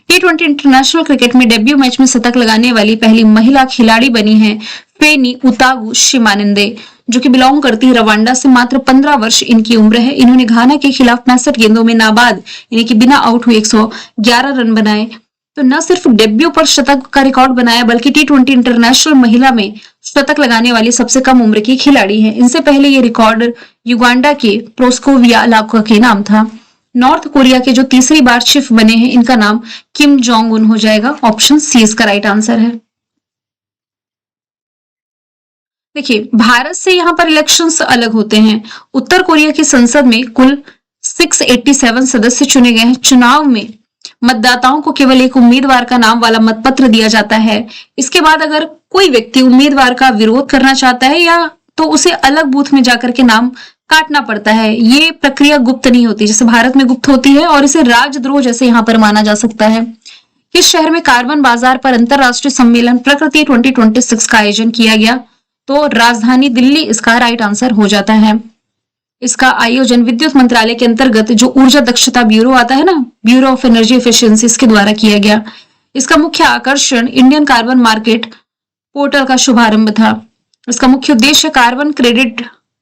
T20 इंटरनेशनल क्रिकेट में डेब्यू मैच में शतक लगाने वाली पहली महिला खिलाड़ी बनी है फेनी उतागु शिमानंदे, जो कि बिलोंग करती है रवांडा से। मात्र 15 वर्ष इनकी उम्र है। इन्होंने घाना के खिलाफ 65 गेंदों में नाबाद यानी कि बिना आउट हुए 111 रन बनाए। तो न सिर्फ डेब्यू पर शतक का रिकॉर्ड बनाया बल्कि T20 इंटरनेशनल महिला में शतक लगाने वाली सबसे कम उम्र की खिलाड़ी है। इनसे पहले ये रिकॉर्ड युगांडा के प्रोस्कोविया लाका के नाम था। नॉर्थ कोरिया के जो तीसरी बार चीफ बने हैं इनका नाम किम जोंग उन हो जाएगा। ऑप्शन सी इसका राइट आंसर है। देखिए भारत से यहाँ पर इलेक्शंस अलग होते हैं। उत्तर कोरिया की संसद में कुल 687 सदस्य चुने गए हैं। चुनाव में मतदाताओं को केवल एक उम्मीदवार का नाम वाला मतपत्र दिया जाता है। इसके बाद अगर कोई व्यक्ति उम्मीदवार का विरोध करना चाहता है या तो उसे अलग बूथ में जाकर के नाम काटना पड़ता है। ये प्रक्रिया गुप्त नहीं होती जैसे भारत में गुप्त होती है और इसे राजद्रोह जैसे यहाँ पर माना जा सकता है। किस शहर में कार्बन बाजार पर अंतरराष्ट्रीय सम्मेलन प्रकृति 2026 का आयोजन किया गया? तो राजधानी दिल्ली इसका राइट आंसर हो जाता है। इसका आयोजन विद्युत मंत्रालय के अंतर्गत जो ऊर्जा दक्षता ब्यूरो आता है ना, ब्यूरो ऑफ एनर्जी एफिशिएंसी, इसके द्वारा किया गया। इसका मुख्य आकर्षण इंडियन कार्बन मार्केट पोर्टल का शुभारंभ था। इसका मुख्य उद्देश्य कार्बन क्रेडिट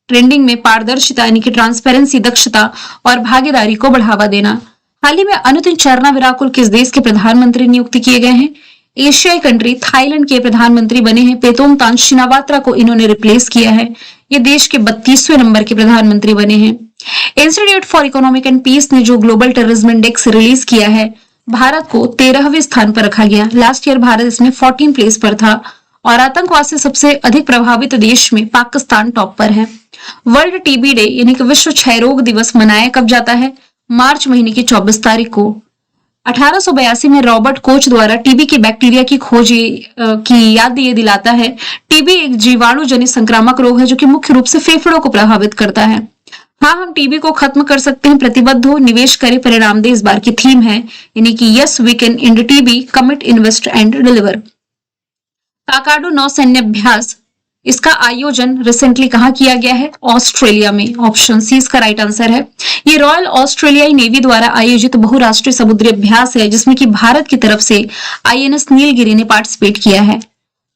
ट्रेडिंग में पारदर्शिता यानी कि ट्रांसपेरेंसी, दक्षता और भागीदारी को बढ़ावा देना। हाल ही में अनुतिन चरना विराकुल किस देश के प्रधानमंत्री नियुक्त किए गए हैं? एशियाई कंट्री थाईलैंड के प्रधानमंत्री बने हैं पेतोंगतान शिनावात्रा को इन्होंने रिप्लेस किया है। ये देश के 32वें नंबर के प्रधानमंत्री बने हैं। Institute for Economic and Peace ने जो ग्लोबल टेररिज्म इंडेक्स रिलीज किया है, भारत को 13वें स्थान पर रखा गया। लास्ट ईयर भारत इसमें 14 प्लेस पर था और आतंकवाद से सबसे अधिक प्रभावित देश में पाकिस्तान टॉप पर है। वर्ल्ड टीबी डे यानी कि विश्व क्षय रोग दिवस मनाया कब जाता है? मार्च महीने की 24 तारीख को। 1882 में रॉबर्ट कोच द्वारा टीबी की बैक्टीरिया की खोज की याद ये दिलाता है। टीबी एक जीवाणु जनित संक्रामक रोग है जो कि मुख्य रूप से फेफड़ों को प्रभावित करता है। हाँ, हम टीबी को खत्म कर सकते हैं, प्रतिबद्ध हो, निवेश करें, परिणाम दे, इस बार की थीम है, यानी कि yes we can end TB, commit, invest and deliver. Kakadu नौसैन्य अभ्यास, इसका आयोजन रिसेंटली कहाँ किया गया है? ऑस्ट्रेलिया में। ऑप्शन सी इसका राइट आंसर है। ये रॉयल ऑस्ट्रेलियाई नेवी द्वारा आयोजित बहुराष्ट्रीय समुद्री अभ्यास है जिसमें कि भारत की तरफ से आईएनएस नीलगिरी ने पार्टिसिपेट किया है।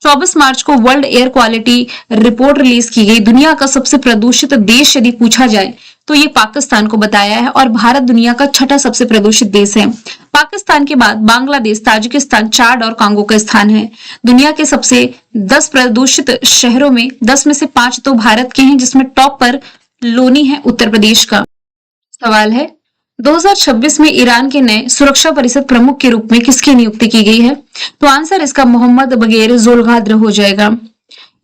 24 मार्च को world air quality report release की गई। दुनिया का सबसे प्रदूषित देश यदि पूछा जाए तो ये पाकिस्तान को बताया है और भारत दुनिया का छठा सबसे प्रदूषित देश है। पाकिस्तान के बाद बांग्लादेश, ताजिकिस्तान, चाड और कांगो का स्थान है। दुनिया के सबसे 10 प्रदूषित शहरों में 10 में से 5 तो भारत के हैं, जिसमें टॉप पर लोनी है उत्तर प्रदेश का। सवाल है 2026 में ईरान के नए सुरक्षा परिषद प्रमुख के रूप में किसकी नियुक्ति की गई है? तो आंसर इसका मोहम्मद बगैर जोलगाद्र हो जाएगा।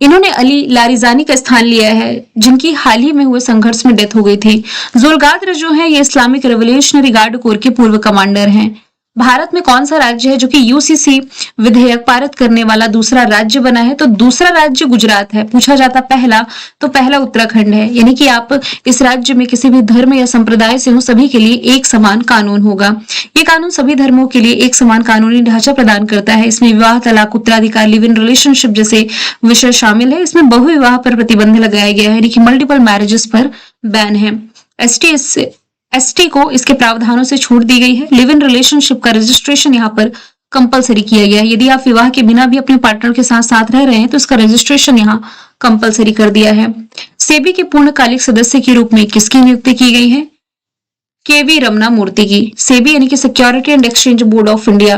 इन्होंने अली लारिजानी का स्थान लिया है जिनकी हाल ही में हुए संघर्ष में डेथ हो गई थी। जोलगाद्र जो है ये इस्लामिक रेवोल्यूशनरी गार्ड कोर के पूर्व कमांडर हैं। भारत में कौन सा राज्य है जो कि यूसीसी विधेयक पारित करने वाला दूसरा राज्य बना है? तो दूसरा राज्य गुजरात है। पूछा जाता पहला तो पहला उत्तराखंड है। यानी कि आप इस राज्य में किसी भी धर्म या संप्रदाय से हो, सभी के लिए एक समान कानून होगा। ये कानून सभी धर्मों के लिए एक समान कानूनी ढांचा प्रदान करता है। इसमें विवाह, तलाक, उत्तराधिकार, लिव इन रिलेशनशिप जैसे विषय शामिल है। इसमें बहुविवाह पर प्रतिबंध लगाया गया है, यानी कि मल्टीपल मैरिजेस पर बैन है। एसटी को इसके प्रावधानों से छूट दी गई है। लिव इन रिलेशनशिप का रजिस्ट्रेशन यहाँ पर कंपलसरी किया गया है। यदि आप विवाह के बिना भी अपने पार्टनर के साथ साथ रह रहे हैं तो इसका रजिस्ट्रेशन यहाँ कंपलसरी कर दिया है। सेबी के पूर्णकालिक सदस्य के रूप में किसकी नियुक्ति की गई है? केवी रमना मूर्ति की। सेबी यानी कि security and exchange board of India.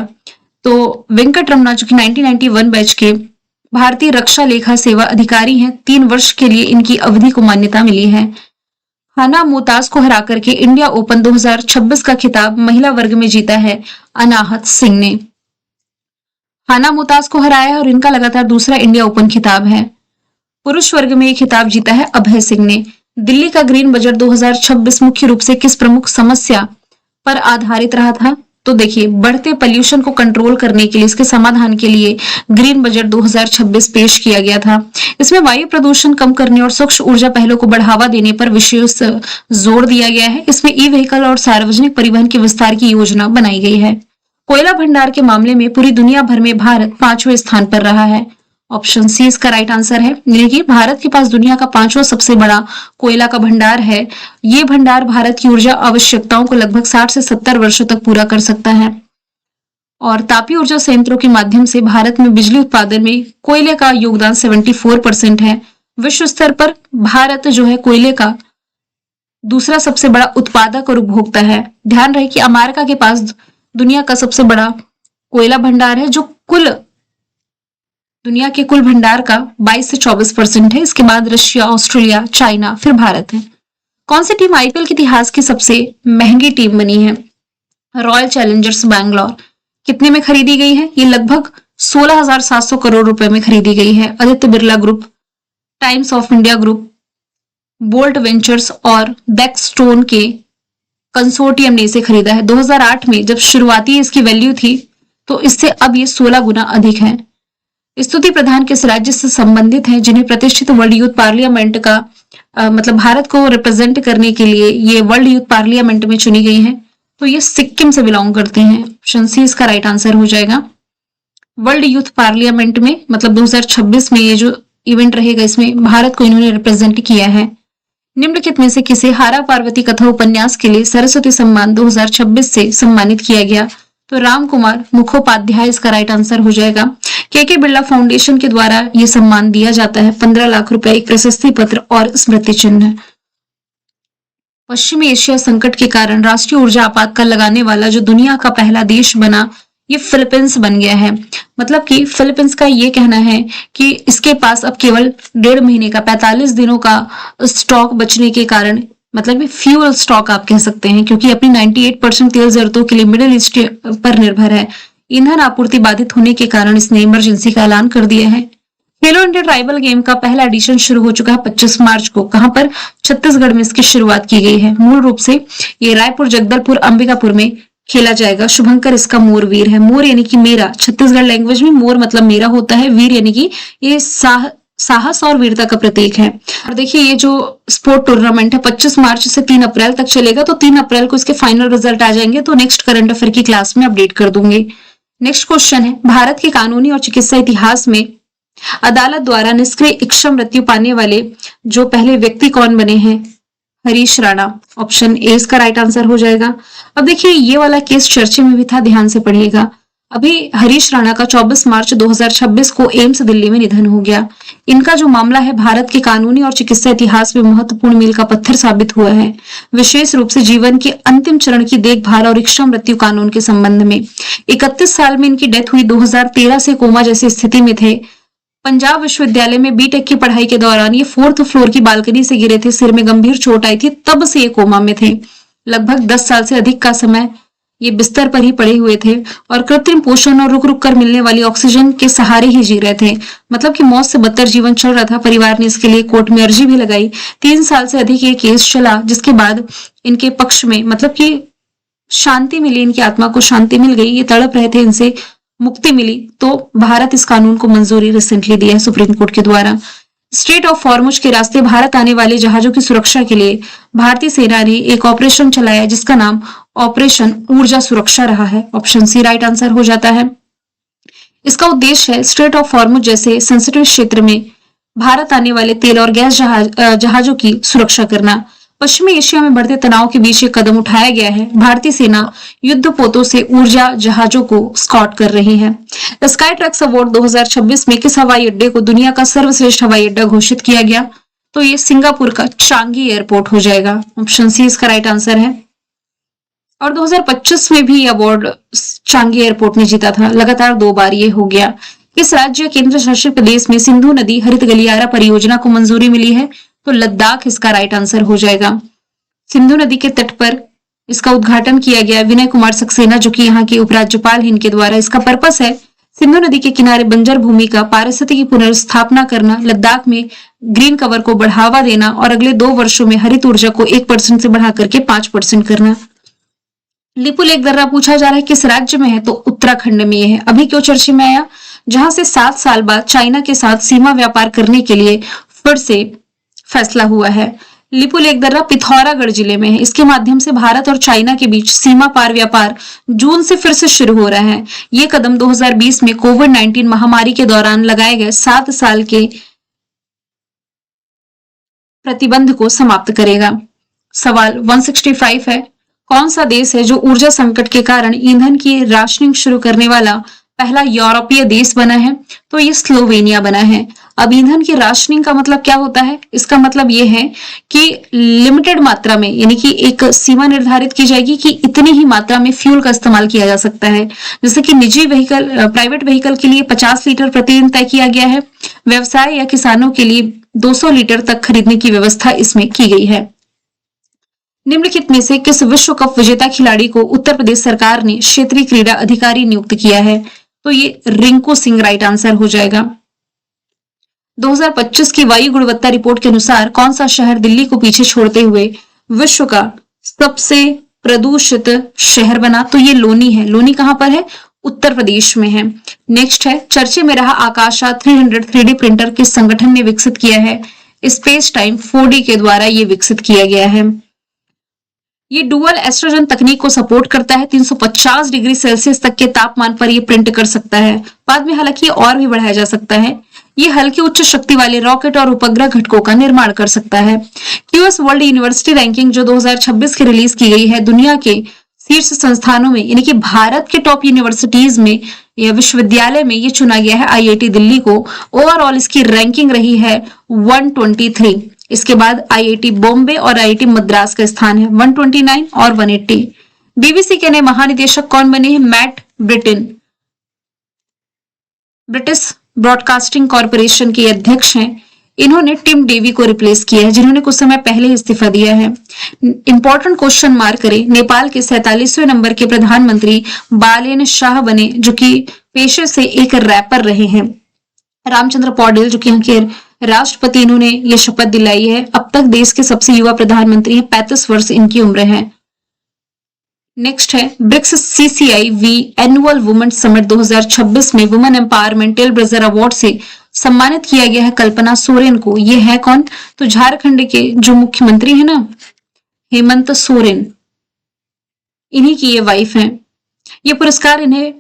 तो वेंकट रमना जो कि 1991 बैच के भारतीय रक्षा लेखा सेवा अधिकारी हैं, 3 वर्ष के लिए इनकी अवधि को मान्यता मिली है। हाना मुमताज को हरा करके इंडिया ओपन 2026 का खिताब महिला वर्ग में जीता है अनाहत सिंह ने। हाना मुमताज को हराया है और इनका लगातार दूसरा इंडिया ओपन खिताब है। पुरुष वर्ग में ये खिताब जीता है अभय सिंह ने। दिल्ली का ग्रीन बजट 2026 मुख्य रूप से किस प्रमुख समस्या पर आधारित रहा था? तो देखिए, बढ़ते पोल्यूशन को कंट्रोल करने के लिए, इसके समाधान के लिए ग्रीन बजट 2026 पेश किया गया था। इसमें वायु प्रदूषण कम करने और स्वच्छ ऊर्जा पहलों को बढ़ावा देने पर विशेष जोर दिया गया है। इसमें ई व्हीकल और सार्वजनिक परिवहन के विस्तार की योजना बनाई गई है। कोयला भंडार के मामले में पूरी दुनिया भर में भारत 5वें स्थान पर रहा है। ऑप्शन सी इसका राइट आंसर है। यानी कि भारत के पास दुनिया का 5वां सबसे बड़ा कोयला का भंडार है। ये भंडार भारत की ऊर्जा आवश्यकताओं को लगभग 60 से 70 वर्षों तक पूरा कर सकता है। और तापीय ऊर्जा संयंत्रों के माध्यम से भारत में बिजली उत्पादन में कोयले का योगदान 74% है। विश्व स्तर पर भारत जो है कोयले का दूसरा सबसे बड़ा उत्पादक और उपभोक्ता है। ध्यान रहे कि अमेरिका के पास दुनिया का सबसे बड़ा कोयला भंडार है जो दुनिया के कुल भंडार का 22 से 24% है। इसके बाद रशिया, ऑस्ट्रेलिया, चाइना, फिर भारत है। कौन सी टीम आईपीएल के इतिहास की सबसे महंगी टीम बनी है? Royal Challengers Bangalore. कितने में खरीदी गई है? ये लगभग 16,700 करोड़ रुपए में खरीदी गई है। Aditya Birla group, times of India group, bolt ventures और बैकस्टोन के कंसोर्टियम ने इसे खरीदा है। 2008 में जब शुरुआती इसकी वैल्यू थी तो इससे अब ये 16 गुना अधिक है। स्तुति प्रधान किस राज्य से संबंधित हैं जिन्हें प्रतिष्ठित वर्ल्ड यूथ पार्लियामेंट का मतलब भारत को रिप्रेजेंट करने के लिए ये वर्ल्ड यूथ पार्लियामेंट में चुनी गई हैं? तो ये सिक्किम से बिलोंग करते हैं। ऑप्शन सी इसका राइट आंसर हो जाएगा। वर्ल्ड यूथ पार्लियामेंट में मतलब 2026 में ये जो इवेंट रहेगा इसमें भारत को इन्होंने रिप्रेजेंट किया है। निम्नलिखित में से किसे हारा पार्वती कथा उपन्यास के लिए सरस्वती सम्मान 2026 से सम्मानित किया गया? तो राम कुमार मुखोपाध्याय इसका राइट आंसर हो जाएगा। के बिरला फाउंडेशन के द्वारा यह सम्मान दिया जाता है। 15 लाख रुपए, एक प्रशस्ति पत्र और स्मृति चिन्ह। पश्चिमी एशिया संकट के कारण राष्ट्रीय ऊर्जा आपातकाल लगाने वाला जो दुनिया का पहला देश बना ये फिलीपींस बन गया है। मतलब कि फिलीपींस का ये कहना है कि इसके पास अब केवल 1.5 महीने का 45 दिनों का स्टॉक बचने के कारण, मतलब ये फ्यूल स्टॉक आप कह सकते हैं, क्योंकि अपनी 98% तेल जरूरतों के लिए मिडिल ईस्ट पर निर्भर है। ईंधन आपूर्ति बाधित होने के कारण इसने इमरजेंसी का ऐलान कर दिया है। खेलो इंडिया ट्राइबल गेम का पहला एडिशन शुरू हो चुका है 25 मार्च को। कहां पर? छत्तीसगढ़ में इसकी शुरुआत की गई है। मूल रूप से ये रायपुर, जगदलपुर, अंबिकापुर में खेला जाएगा। शुभंकर इसका मोर वीर है। मोर यानी कि मेरा, छत्तीसगढ़ लैंग्वेज में मोर मतलब मेरा होता है। वीर यानी कि ये साहस और वीरता का प्रतीक है। और देखिए ये जो स्पोर्ट टूर्नामेंट है 25 मार्च से 3 अप्रैल तक चलेगा, तो 3 अप्रैल को इसके फाइनल रिजल्ट आ जाएंगे, तो नेक्स्ट करंट अफेयर की क्लास में अपडेट कर दूंगी। नेक्स्ट क्वेश्चन है, भारत के कानूनी और चिकित्सा इतिहास में अदालत द्वारा निष्क्रिय इच्छा मृत्यु पाने वाले जो पहले व्यक्ति कौन बने हैं? हरीश राणा। ऑप्शन ए इसका राइट आंसर हो जाएगा। अब देखिए ये वाला केस चर्चे में भी था, ध्यान से पढ़िएगा। अभी हरीश राणा का 24 मार्च 2026 को एम्स दिल्ली में निधन हो गया। इनका जो मामला है भारत के कानूनी और चिकित्सा इतिहास में महत्वपूर्ण मील का पत्थर साबित हुआ है, विशेष रूप से जीवन के अंतिम चरण की देखभाल और इच्छा मृत्यु कानून के संबंध में। 31 साल में इनकी डेथ हुई। 2013 से कोमा जैसी स्थिति में थे। पंजाब विश्वविद्यालय में बीटेक की पढ़ाई के दौरान ये 4th फ्लोर की बालकनी से गिरे थे। सिर में गंभीर चोट आई थी, तब से ये कोमा में थे। लगभग 10 साल से अधिक का समय ये बिस्तर पर ही पड़े हुए थे और कृत्रिम पोषण और रुक रुक कर मिलने वाली ऑक्सीजन के सहारे ही जी रहे थे। मतलब कि मौत से बदतर जीवन चल रहा था। परिवार ने इसके लिए कोर्ट में अर्जी भी लगाई। 3 साल से अधिक ये केस चला, जिसके बाद इनके पक्ष में मतलब कि शांति मिली, इनकी आत्मा को शांति मिल गई। ये तड़प रहे थे, इनसे मुक्ति मिली, तो भारत इस कानून को मंजूरी रिसेंटली दिया है सुप्रीम कोर्ट के द्वारा। स्ट्रेट ऑफ हॉर्मुज के रास्ते भारत आने वाले जहाजों की सुरक्षा के लिए भारतीय सेना ने एक ऑपरेशन चलाया, जिसका नाम ऑपरेशन ऊर्जा सुरक्षा रहा है। ऑप्शन सी राइट आंसर हो जाता है। इसका उद्देश्य है स्ट्रेट ऑफ हॉर्मुज जैसे सेंसिटिव क्षेत्र में भारत आने वाले तेल और गैस जहाजों की सुरक्षा करना। पश्चिमी एशिया में बढ़ते तनाव के बीच ये कदम उठाया गया है। भारतीय सेना युद्धपोतों से ऊर्जा जहाजों को स्कॉट कर रही है। स्काई ट्रक्स अवार्ड 2026 में किस हवाई अड्डे को दुनिया का सर्वश्रेष्ठ हवाई अड्डा घोषित किया गया? तो ये सिंगापुर का चांगी एयरपोर्ट हो जाएगा। ऑप्शन सी इसका राइट आंसर है। और 2025 में भी अवार्ड चांगी एयरपोर्ट ने जीता था। लगातार 2 बार ये हो गया। किस राज्य केंद्र शासित प्रदेश में सिंधु नदी हरित गलियारा परियोजना को मंजूरी मिली है? तो लद्दाख इसका राइट आंसर हो जाएगा। सिंधु नदी के तट पर इसका उद्घाटन किया गया विनय कुमार सक्सेना, जो कि यहाँ के उपराज्यपाल हैं, इनके द्वारा। इसका पर्पस है सिंधु नदी के किनारे बंजर भूमि का पारिस्थितिकी पुनर्स्थापना करना, लद्दाख में ग्रीन कवर को बढ़ावा देना और अगले 2 वर्षों में हरित ऊर्जा को 1% से बढ़ा करके 5% करना। लिपु लेक दर्रा पूछा जा रहा है किस राज्य में है? तो उत्तराखंड में है। अभी क्यों चर्चे में आया? जहां से 7 साल बाद चाइना के साथ सीमा व्यापार करने के लिए फिर से फैसला हुआ है। लिपु लेक दर्रा पिथौरागढ़ जिले में है। इसके माध्यम से भारत और चाइना के बीच सीमा पार व्यापार जून से फिर से शुरू हो रहा है। ये कदम 2020 में कोविड-19 महामारी के दौरान लगाए गए 7 साल के प्रतिबंध को समाप्त करेगा। सवाल 165 है, कौन सा देश है जो ऊर्जा संकट के कारण ईंधन की राशनिंग शुरू करने वाला पहला यूरोपीय देश बना है? तो ये स्लोवेनिया बना है। अब ईंधन की राशनिंग का मतलब क्या होता है? इसका मतलब ये है कि लिमिटेड मात्रा में, यानी कि एक सीमा निर्धारित की जाएगी कि इतनी ही मात्रा में फ्यूल का इस्तेमाल किया जा सकता है। जैसे कि निजी व्हीकल, प्राइवेट व्हीकल के लिए 50 लीटर प्रतिदिन तय किया गया है। व्यवसाय या किसानों के लिए 200 लीटर तक खरीदने की व्यवस्था इसमें की गई है। निम्नलिखित में से किस विश्व कप विजेता खिलाड़ी को उत्तर प्रदेश सरकार ने क्षेत्रीय क्रीड़ा अधिकारी नियुक्त किया है? तो ये रिंकू सिंह राइट आंसर हो जाएगा। 2025 की वायु गुणवत्ता रिपोर्ट के अनुसार कौन सा शहर दिल्ली को पीछे छोड़ते हुए विश्व का सबसे प्रदूषित शहर बना? तो ये लोनी है। लोनी कहां पर है? उत्तर प्रदेश में है। नेक्स्ट है, चर्चे में रहा आकाशा 300 3D प्रिंटर किस संगठन ने विकसित किया है? स्पेस टाइम 4D के द्वारा ये विकसित किया गया है। ये डुअल एस्ट्रोजन तकनीक को सपोर्ट करता है। 350 डिग्री सेल्सियस तक के तापमान पर ये प्रिंट कर सकता है। बाद में हालांकि और भी बढ़ाया जा सकता है। ये हल्के उच्च शक्ति वाले रॉकेट और उपग्रह घटकों का निर्माण कर सकता है। क्यूएस वर्ल्ड यूनिवर्सिटी रैंकिंग जो 2026 की रिलीज की गई है, दुनिया के शीर्ष संस्थानों में यानी कि भारत के टॉप यूनिवर्सिटीज में या विश्वविद्यालय में ये चुना गया है आईआईटी दिल्ली को। ओवरऑल इसकी रैंकिंग रही है 123। इसके बाद आईआईटी बॉम्बे और आईआईटी मद्रास का स्थान है 129 और 180। बीबीसी के नए महानिदेशक कौन बने हैं? Matt Brittin. British Broadcasting Corporation के अध्यक्ष हैं। इन्होंने टिम डेवी को रिप्लेस किया है, जिन्होंने कुछ समय पहले ही इस्तीफा दिया है। इंपॉर्टेंट क्वेश्चन मार्क करें, नेपाल के 47वें नंबर के प्रधानमंत्री बालेन शाह बने, जो कि पेशे से एक रैपर रहे हैं। रामचंद्र पौडेल, जो कि यहाँ के राष्ट्रपति, इन्होंने ये शपथ दिलाई है। अब तक देश के सबसे युवा प्रधानमंत्री हैं, 35 वर्ष इनकी उम्र है। नेक्स्ट है BRICS CCIV annual women summit 2026 में वुमेन एम्पावरमेंट टेलब्लेजर अवार्ड से सम्मानित किया गया है कल्पना सोरेन को। ये है कौन? तो झारखंड के जो मुख्यमंत्री है ना, हेमंत सोरेन, इन्हीं की ये वाइफ है। ये पुरस्कार इन्हें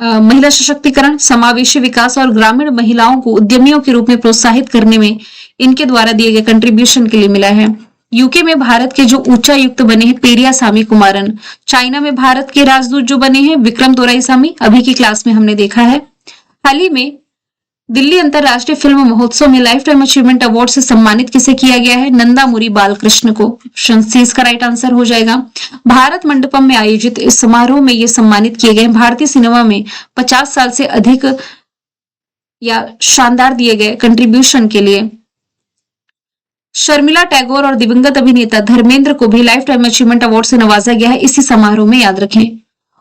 महिला सशक्तिकरण, समावेशी विकास और ग्रामीण महिलाओं को उद्यमियों के रूप में प्रोत्साहित करने में इनके द्वारा दिए गए कंट्रीब्यूशन के लिए मिला है। यूके में भारत के जो उच्चायुक्त बने हैं पेरियासामी कुमारन, चाइना में भारत के राजदूत जो बने हैं विक्रम दोराईसामी, अभी की क्लास में हमने देखा है। हाल ही में दिल्ली अंतरराष्ट्रीय फिल्म महोत्सव में लाइफ टाइम अचीवमेंट अवार्ड से सम्मानित किसे किया गया है? नंदामुरी बालकृष्ण को। ऑप्शन सी इसका राइट आंसर हो जाएगा। भारत मंडपम में आयोजित इस समारोह में ये सम्मानित किए गए भारतीय सिनेमा में 50 साल से अधिक या शानदार दिए गए कंट्रीब्यूशन के लिए। शर्मिला टैगोर और दिवंगत अभिनेता धर्मेंद्र को भी लाइफ टाइम अचीवमेंट अवार्ड से नवाजा गया है इसी समारोह में, याद रखें।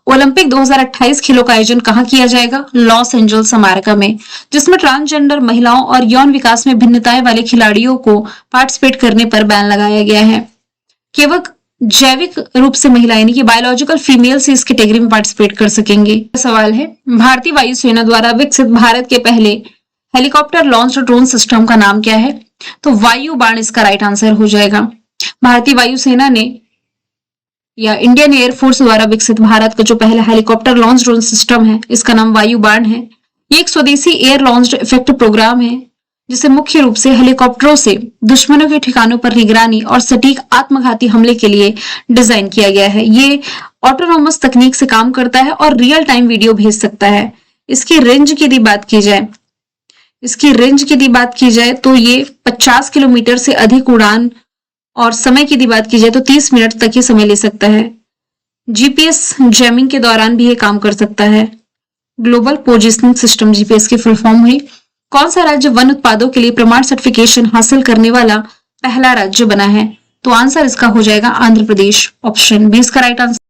ओलंपिक 2028 खेलों का आयोजन कहां किया जाएगा? लॉस एंजल्स अमेरिका में, जिसमें ट्रांसजेंडर महिलाओं और यौन विकास में भिन्नताएं वाले खिलाड़ियों को पार्टिसिपेट करने पर बैन लगाया गया है। केवल जैविक रूप से महिला यानी कि बायोलॉजिकल फीमेल से इस कैटेगरी में पार्टिसिपेट कर सकेंगे। सवाल है, भारतीय वायुसेना द्वारा विकसित भारत के पहले हेलीकॉप्टर लॉन्च ड्रोन सिस्टम का नाम क्या है? तो वायु बाण इसका राइट आंसर हो जाएगा। भारतीय वायुसेना ने या इंडियन एयरफोर्स द्वारा विकसित भारत का जो पहला हेलीकॉप्टर लॉन्च ड्रोन सिस्टम है, इसका नाम वायु बाण है। ये एक स्वदेशी एयर लॉन्च इफेक्ट प्रोग्राम है, जिसे मुख्य रूप से हेलीकॉप्टरों से दुश्मनों के ठिकानों पर निगरानी और सटीक आत्मघाती हमले के लिए डिजाइन किया गया है। ये ऑटोनोमस तकनीक से काम करता है और रियल टाइम वीडियो भेज सकता है। इसकी रेंज की यदि बात की जाए तो ये 50 किलोमीटर से अधिक उड़ान, और समय की यदि बात की जाए तो 30 मिनट तक ये समय ले सकता है। GPS जैमिंग के दौरान भी ये काम कर सकता है। ग्लोबल पोजिशनिंग सिस्टम GPS की फुल फॉर्म हुई। कौन सा राज्य वन उत्पादों के लिए प्रमाण सर्टिफिकेशन हासिल करने वाला पहला राज्य बना है? तो आंसर इसका हो जाएगा आंध्र प्रदेश। ऑप्शन बी इसका राइट आंसर।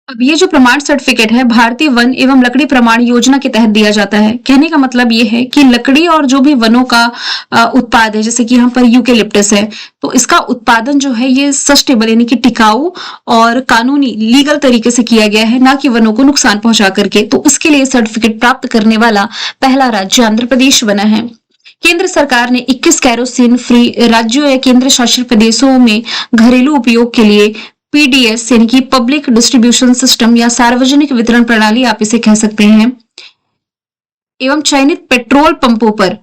अब ये जो प्रमाण सर्टिफिकेट है भारतीय वन एवं लकड़ी प्रमाण योजना के तहत दिया जाता है। कहने का मतलब ये है कि लकड़ी और जो भी वनों का उत्पाद है, जैसे कि यहाँ पर यूकेलिप्टस है, तो इसका उत्पादन जो है ये सस्टेनेबल यानी कि टिकाऊ और कानूनी लीगल तरीके से किया गया है, ना कि वनों को नुकसान पहुंचा करके। तो इसके लिए सर्टिफिकेट प्राप्त करने वाला पहला राज्य आंध्र प्रदेश बना है। केंद्र सरकार ने 21 केरोसिन फ्री राज्यों या केंद्र शासित प्रदेशों में घरेलू उपयोग के लिए PDS यानी कि पब्लिक डिस्ट्रीब्यूशन सिस्टम या सार्वजनिक वितरण प्रणाली आप इसे कह सकते हैं, एवं चयनित पेट्रोल पंपों पर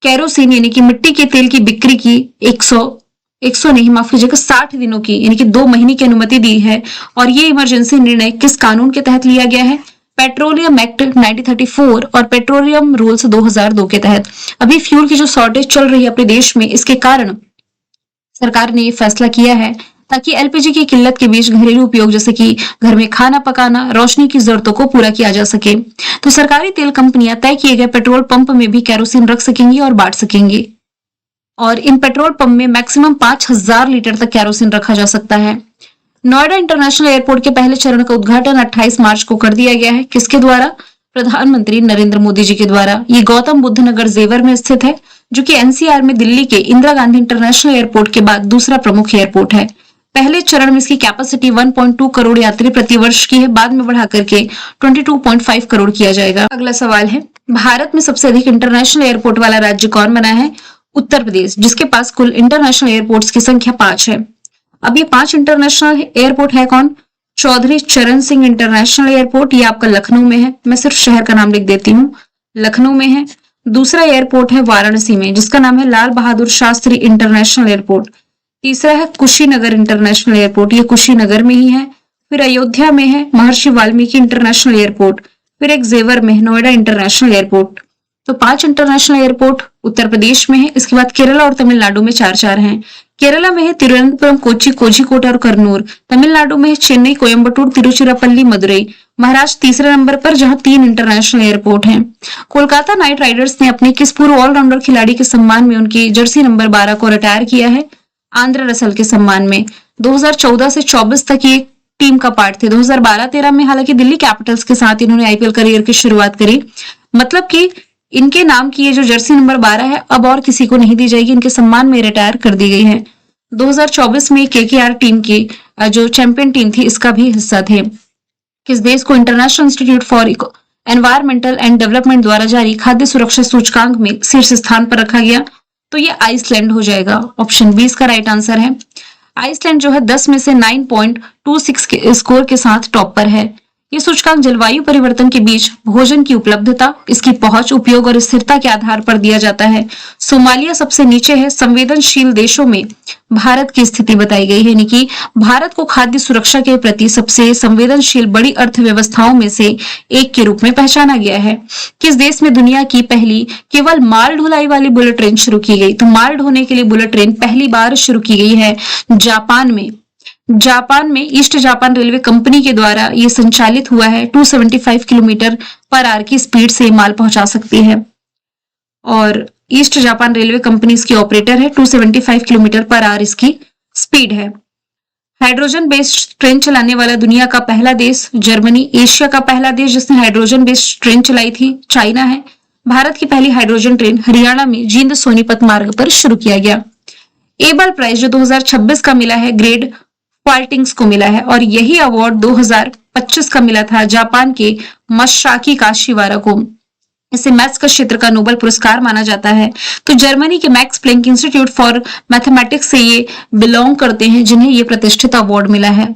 केरोसिन यानी कि मिट्टी के तेल की बिक्री की 100 नहीं, माफ कीजिएगा, 60 दिनों की यानी कि 2 महीने की अनुमति दी है। और ये इमरजेंसी निर्णय किस कानून के तहत लिया गया है? पेट्रोलियम एक्ट 1934 और पेट्रोलियम रूल्स 2002 के तहत। अभी फ्यूल की जो शॉर्टेज चल रही है अपने देश में, इसके कारण सरकार ने ये फैसला किया है ताकि LPG की किल्लत के बीच घरेलू उपयोग जैसे कि घर में खाना पकाना, रोशनी की जरूरतों को पूरा किया जा सके। तो सरकारी तेल कंपनियां तय किए गए पेट्रोल पंप में भी केरोसिन रख सकेंगी और बांट सकेंगी, और इन पेट्रोल पंप में मैक्सिमम 5000 लीटर तक केरोसिन रखा जा सकता है। नोएडा इंटरनेशनल एयरपोर्ट के पहले चरण का उद्घाटन 28 मार्च को कर दिया गया है। किसके द्वारा? प्रधानमंत्री नरेंद्र मोदी जी के द्वारा। ये गौतम बुद्ध नगर जेवर में स्थित है, जो कि NCR में दिल्ली के इंदिरा गांधी इंटरनेशनल एयरपोर्ट के बाद दूसरा प्रमुख एयरपोर्ट है। पहले चरण में इसकी कैपेसिटी 1.2 करोड़ यात्री प्रति वर्ष की है, बाद में बढ़ा करके 22.5 करोड़ किया जाएगा। अगला सवाल है, भारत में सबसे अधिक इंटरनेशनल एयरपोर्ट वाला राज्य कौन बना है? उत्तर प्रदेश, जिसके पास कुल इंटरनेशनल एयरपोर्ट्स की संख्या 5 है। अब ये 5 इंटरनेशनल एयरपोर्ट है कौन? चौधरी चरण सिंह इंटरनेशनल एयरपोर्ट, ये आपका लखनऊ में है। मैं सिर्फ शहर का नाम लिख देती हूँ, लखनऊ में है। दूसरा एयरपोर्ट है वाराणसी में, जिसका नाम है लाल बहादुर शास्त्री इंटरनेशनल एयरपोर्ट। तीसरा है कुशीनगर इंटरनेशनल एयरपोर्ट, ये कुशीनगर में ही है। फिर अयोध्या में है महर्षि वाल्मीकि इंटरनेशनल एयरपोर्ट। फिर एक जेवर में नोएडा इंटरनेशनल एयरपोर्ट। तो 5 इंटरनेशनल एयरपोर्ट उत्तर प्रदेश में है। इसके बाद केरला और तमिलनाडु में 4-4 हैं। केरला में है तिरुवनंतपुरम, कोच्चि, कोझिकोड और कन्नूर। तमिलनाडु में है चेन्नई, कोयम्बटूर, तिरुचिरापल्ली, मदुरई। महाराष्ट्र तीसरे नंबर पर, जहां 3 इंटरनेशनल एयरपोर्ट हैं। कोलकाता नाइट राइडर्स ने अपने किस पूर्व ऑलराउंडर खिलाड़ी के सम्मान में उनकी जर्सी नंबर 12 को रिटायर किया है? आंद्रे रसल के सम्मान में। 2014 से 24 तक ये टीम का पार्ट थे। 2012-13 में हालांकि दिल्ली कैपिटल्स के साथ इन्होंने आईपीएल करियर की शुरुआत करी। मतलब कि इनके नाम की ये जो जर्सी नंबर 12 है अब और किसी को नहीं दी जाएगी, इनके सम्मान में रिटायर कर दी गई है। 2024 में केकेआर टीम की जो चैंपियन टीम थी इसका भी हिस्सा थे। किस देश को international institute for environmental and development द्वारा जारी खाद्य सुरक्षा सूचकांक में शीर्ष स्थान पर रखा गया? तो ये आइसलैंड हो जाएगा। ऑप्शन 20 का राइट आंसर है। आइसलैंड जो है 10 में से 9.26 के स्कोर के साथ टॉप पर है। ये सूचकांक जलवायु परिवर्तन के बीच भोजन की उपलब्धता, इसकी पहुंच, उपयोग और स्थिरता के आधार पर दिया जाता है। सोमालिया सबसे नीचे है। संवेदनशील देशों में भारत की स्थिति बताई गई है, यानी कि भारत को खाद्य सुरक्षा के प्रति सबसे संवेदनशील बड़ी अर्थव्यवस्थाओं में से एक के रूप में पहचाना गया है। किस देश में दुनिया की पहली केवल माल ढुलाई वाली बुलेट ट्रेन शुरू की गई? तो माल ढोने के लिए बुलेट ट्रेन पहली बार शुरू की गई है जापान में। जापान में ईस्ट जापान रेलवे कंपनी के द्वारा ये संचालित हुआ है। 275 किलोमीटर पर आवर की स्पीड से माल पहुंचा सकती है और ईस्ट जापान रेलवे कंपनी इसकी ऑपरेटर है। 275 किलोमीटर पर आवर इसकी स्पीड है। हाइड्रोजन बेस्ड ट्रेन चलाने वाला दुनिया का पहला देश जर्मनी। एशिया का पहला देश जिसने हाइड्रोजन बेस्ड ट्रेन चलाई थी चाइना है। भारत की पहली हाइड्रोजन ट्रेन हरियाणा में जींद सोनीपत मार्ग पर शुरू किया गया। एबल प्राइज जो 2026 का मिला है ग्रेड क्वाल्टिंग्स को मिला है और यही अवार्ड 2025 का मिला था जापान के मसाकी काशिवारा को। इसे मैथ्स का क्षेत्र का नोबेल पुरस्कार माना जाता है। तो जर्मनी के Max Planck Institute for Mathematics से ये बिलोंग करते हैं जिन्हें ये प्रतिष्ठित अवार्ड मिला है।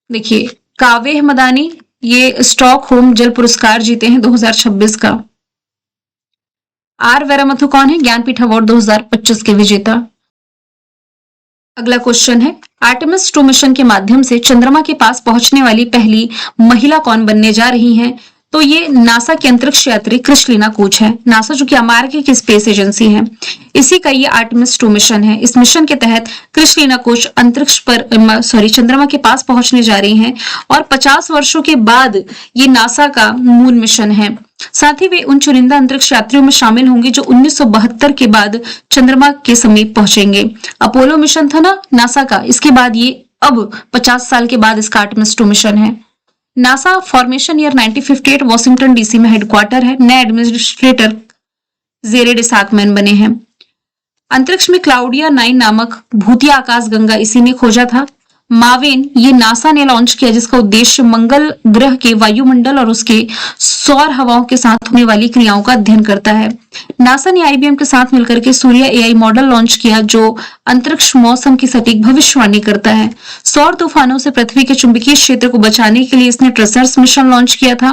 देखिए काव्य मदानी ये स्टॉकहोम जल पुरस्कार जीते हैं 2026 का। आर वेरामथु कौन है? ज्ञानपीठ अवार्ड 2025 के विजेता। अगला क्वेश्चन है आर्टेमिस 2 मिशन के माध्यम से चंद्रमा के पास पहुंचने वाली पहली महिला कौन बनने जा रही हैं? तो ये नासा की अंतरिक्ष यात्री क्रिस्टलिना कोच है। नासा जो कि अमेरिका की स्पेस एजेंसी है, इसी का ये आर्टेमिस 2 मिशन है। इस मिशन के तहत क्रिस्टलिना कोच अंतरिक्ष पर चंद्रमा के पास पहुंचने जा रही हैं और 50 वर्षों के बाद ये नासा का मूल मिशन है। साथ ही वे उन चुनिंदा अंतरिक्ष यात्रियों में शामिल होंगे जो 1972 के बाद चंद्रमा के समीप पहुंचेंगे। अपोलो मिशन था ना नासा का, इसके बाद ये अब 50 साल के बाद इसका आर्टेमिस 2 मिशन है। NASA formation year 1958 Washington DC में हेडक्वार्टर है। नए एडमिनिस्ट्रेटर जेरेड इसाकमैन बने हैं। अंतरिक्ष में क्लाउडिया 9 नामक भूतिया आकाशगंगा इसी ने खोजा था। मावेन ये नासा ने लॉन्च किया जिसका उद्देश्य मंगल ग्रह के वायुमंडल और उसके सौर हवाओं के साथ होने वाली क्रियाओं का अध्ययन करता है। नासा ने आईबीएम के साथ मिलकर के सूर्य एआई मॉडल लॉन्च किया जो अंतरिक्ष मौसम की सटीक भविष्यवाणी करता है। सौर तूफानों से पृथ्वी के चुंबकीय क्षेत्र को बचाने के लिए इसने ट्रेसर्स मिशन लॉन्च किया था।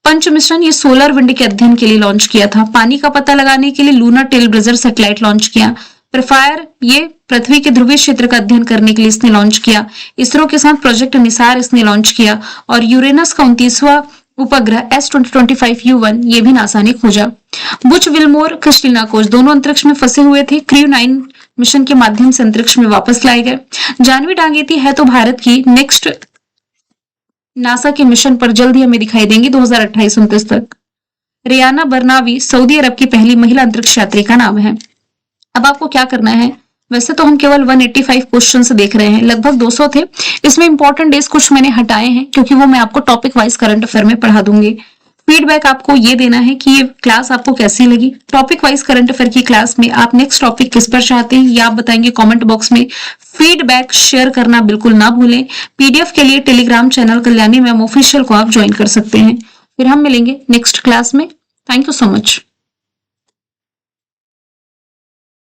पंच मिशन ये सोलर विंड के अध्ययन के लिए लॉन्च किया था। पानी का पता लगाने के लिए lunar tail bridger satellite launch किया। प्रेफायर ये पृथ्वी के ध्रुवीय क्षेत्र का अध्ययन करने के लिए इसने लॉन्च किया। इसरो के साथ प्रोजेक्ट निसार इसने लॉन्च किया और यूरेनस का 29वां उपग्रह S2025U1 ये भी नासा ने खोजा। बुच विल्मोर, क्रिस्टलिना कोच दोनों अंतरिक्ष में फंसे हुए थे। क्रू 9 मिशन के माध्यम से अंतरिक्ष में वापस लाए गए। जानवी डांगेती है तो भारत की नेक्स्ट नासा के मिशन पर जल्दी हमें दिखाई देंगी 2028-29 तक। रियाना बरनावी सऊदी अरब की पहली महिला अंतरिक्ष यात्री का नाम है। अब आपको क्या करना है, वैसे तो हम केवल 185 क्वेश्चन देख रहे हैं, लगभग 200 थे। इसमें इंपॉर्टेंट डेज कुछ मैंने हटाए हैं क्योंकि वो मैं आपको टॉपिक वाइज करंट अफेयर में पढ़ा दूंगी। फीडबैक आपको ये देना है कि ये क्लास आपको कैसी लगी। टॉपिक वाइज करंट अफेयर की क्लास में आप नेक्स्ट टॉपिक किस पर चाहते हैं ये आप बताएंगे कमेंट बॉक्स में। फीडबैक शेयर करना बिल्कुल ना भूलें। पीडीएफ के लिए Telegram channel Kalyani ma'am official को आप ज्वाइन कर सकते हैं। फिर हम मिलेंगे नेक्स्ट क्लास में। Thank you so much.